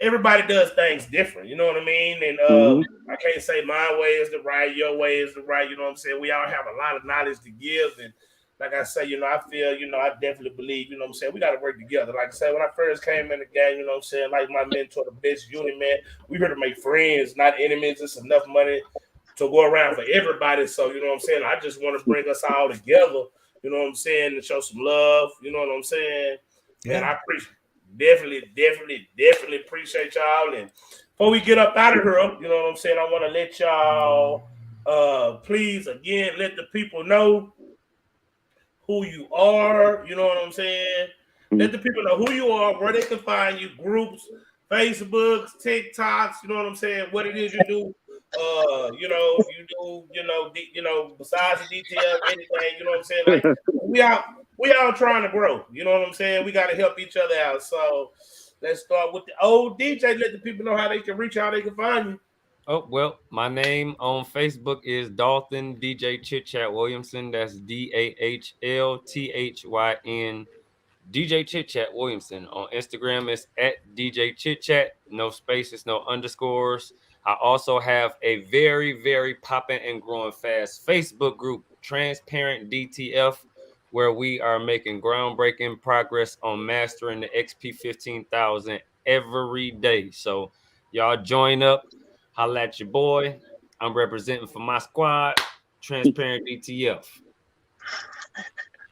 everybody does things different. You know what I mean? And I can't say my way is the right, your way is the right. You know what I'm saying? We all have a lot of knowledge to give, and like I say, I feel, I definitely believe, we got to work together. Like I said, when I first came in the game, like my mentor, the best unit, man, we here to make friends, not enemies. It's enough money to go around for everybody. So, I just want to bring us all together, and show some love, you know what I'm saying? Yeah. And I definitely appreciate y'all. And before we get up out of here, you know what I'm saying, I want to let y'all, please, again, let the people know who you are, you know what I'm saying? Let the people know who you are, where they can find you, groups, Facebooks, TikToks, you know what I'm saying? What it is you do, besides the details, anything, you know what I'm saying? Like we all trying to grow, you know what I'm saying? We got to help each other out. So let's start with the old DJ. Let the people know how they can reach out, they can find you. Oh, well, my name on Facebook is Dalton DJ Chit Chat Williamson. That's DAHLTHYN DJ Chit Chat Williamson. On Instagram, it's at DJ Chit Chat. No spaces, no underscores. I also have a very, very popping and growing fast Facebook group, Transparent DTF, where we are making groundbreaking progress on mastering the XP 15,000 every day. So y'all join up. Holla at your boy. I'm representing for my squad, Transparent DTF.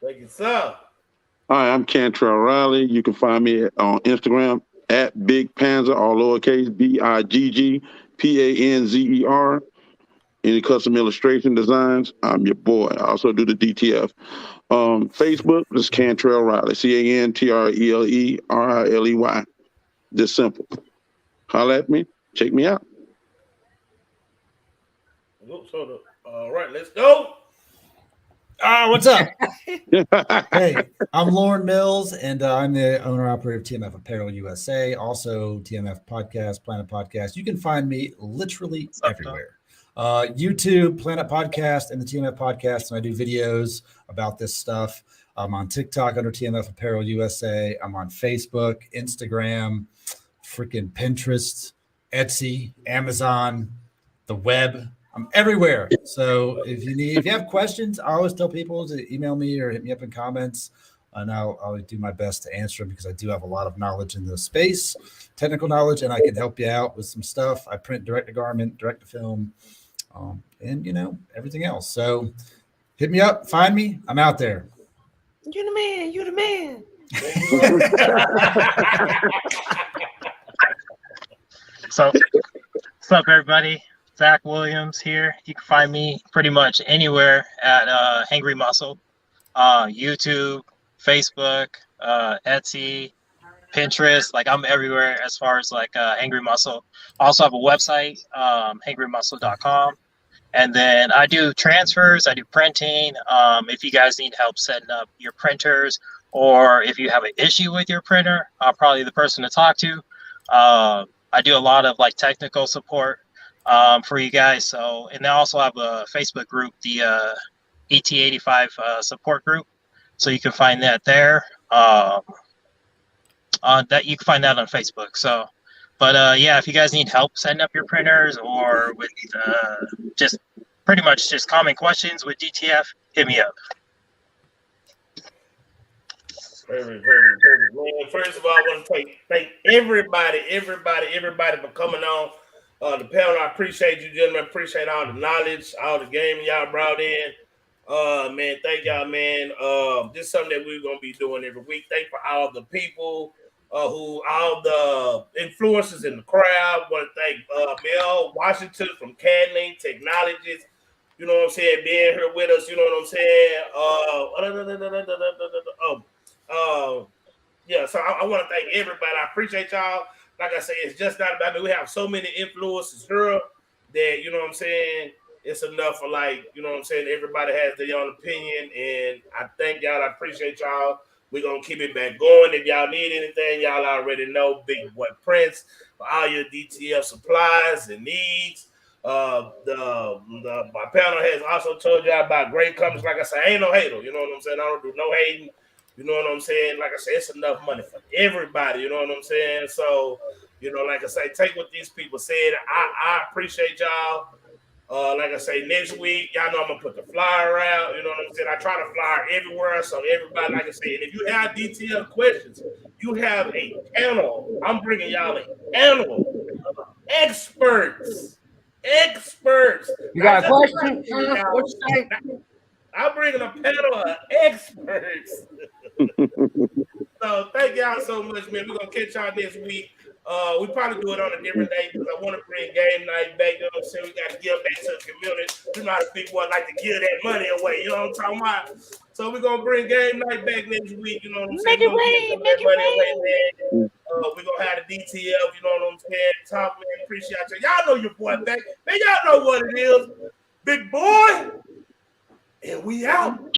Thank you, sir. Hi, I'm Cantrell Riley. You can find me on Instagram at Big Panzer, all lowercase, BIGGPANZER. Any custom illustration designs, I'm your boy. I also do the DTF. Facebook, this is Cantrell Riley, CANTRELERILEY. Just simple. Holla at me. Check me out. All right, let's go. What's up? Hey, I'm Lauren Mills, and I'm the owner-operator of TMF Apparel USA, also TMF Podcast, Planet Podcast. You can find me literally everywhere. YouTube, Planet Podcast, and the TMF Podcast, and I do videos about this stuff. I'm on TikTok under TMF Apparel USA. I'm on Facebook, Instagram, freaking Pinterest, Etsy, Amazon, the web. I'm everywhere. So if you have questions, I always tell people to email me or hit me up in comments, and I'll do my best to answer them because I do have a lot of knowledge in the space, technical knowledge, and I can help you out with some stuff. I print direct to garment, direct to film, and everything else. So hit me up, find me. I'm out there. You're the man. You're the man. So, what's up, everybody? Zach Williams here. You can find me pretty much anywhere at Hangry Muscle, YouTube, Facebook, Etsy, Pinterest. Like, I'm everywhere as far as like Hangry Muscle. I also have a website, hangrymuscle.com. And then I do transfers, I do printing. If you guys need help setting up your printers, or if you have an issue with your printer, I'm probably the person to talk to. I do a lot of like technical support for you guys. So, and I also have a Facebook group, the ET85 support group. So you can find that there. That you can find that on Facebook. So, but yeah, if you guys need help setting up your printers or with just pretty much just common questions with DTF, hit me up. Very, very, very well. First of all, I want to thank everybody for coming on the panel. I appreciate you, gentlemen. Appreciate all the knowledge, all the gaming y'all brought in. Man, thank y'all, man. This is something that we're gonna be doing every week. Thank for all the people all the influencers in the crowd. Want to thank Mel Washington from Cadlink Technologies. You know what I'm saying? Being here with us. You know what I'm saying? Yeah. So I want to thank everybody. I appreciate y'all. Like I say, it's just not about me. We have so many influencers here that, you know what I'm saying, it's enough for, like, you know what I'm saying, everybody has their own opinion, and I thank y'all. I appreciate y'all. We're going to keep it back going. If y'all need anything, y'all already know Big Boy Prince for all your DTF supplies and needs. My panel has also told y'all about great companies. Like I said, I ain't no hater. You know what I'm saying? I don't do no hating. You know what I'm saying? Like I said, it's enough money for everybody. You know what I'm saying? So, you know, like I say, take what these people said. I appreciate y'all. Like I say, next week, y'all know I'm going to put the flyer out. You know what I'm saying? I try to flyer everywhere. So everybody, like I say, and if you have detailed questions, you have a panel. I'm bringing y'all a panel of experts. You got a question? What you say? I'm bringing a panel of experts. So thank y'all so much, man. We're going to catch y'all next week. We probably do it on a different day because I want to bring game night back. You know what I'm saying? We got to give back to the community. You know how people like to give that money away. You know what I'm talking about? So we're going to bring game night back next week. You know what I'm saying? Make it rain. We're going to have the DTF. You know what I'm saying? Talk, man. Appreciate you. Y'all know your boy back. Man, y'all know what it is. Big boy. And we out.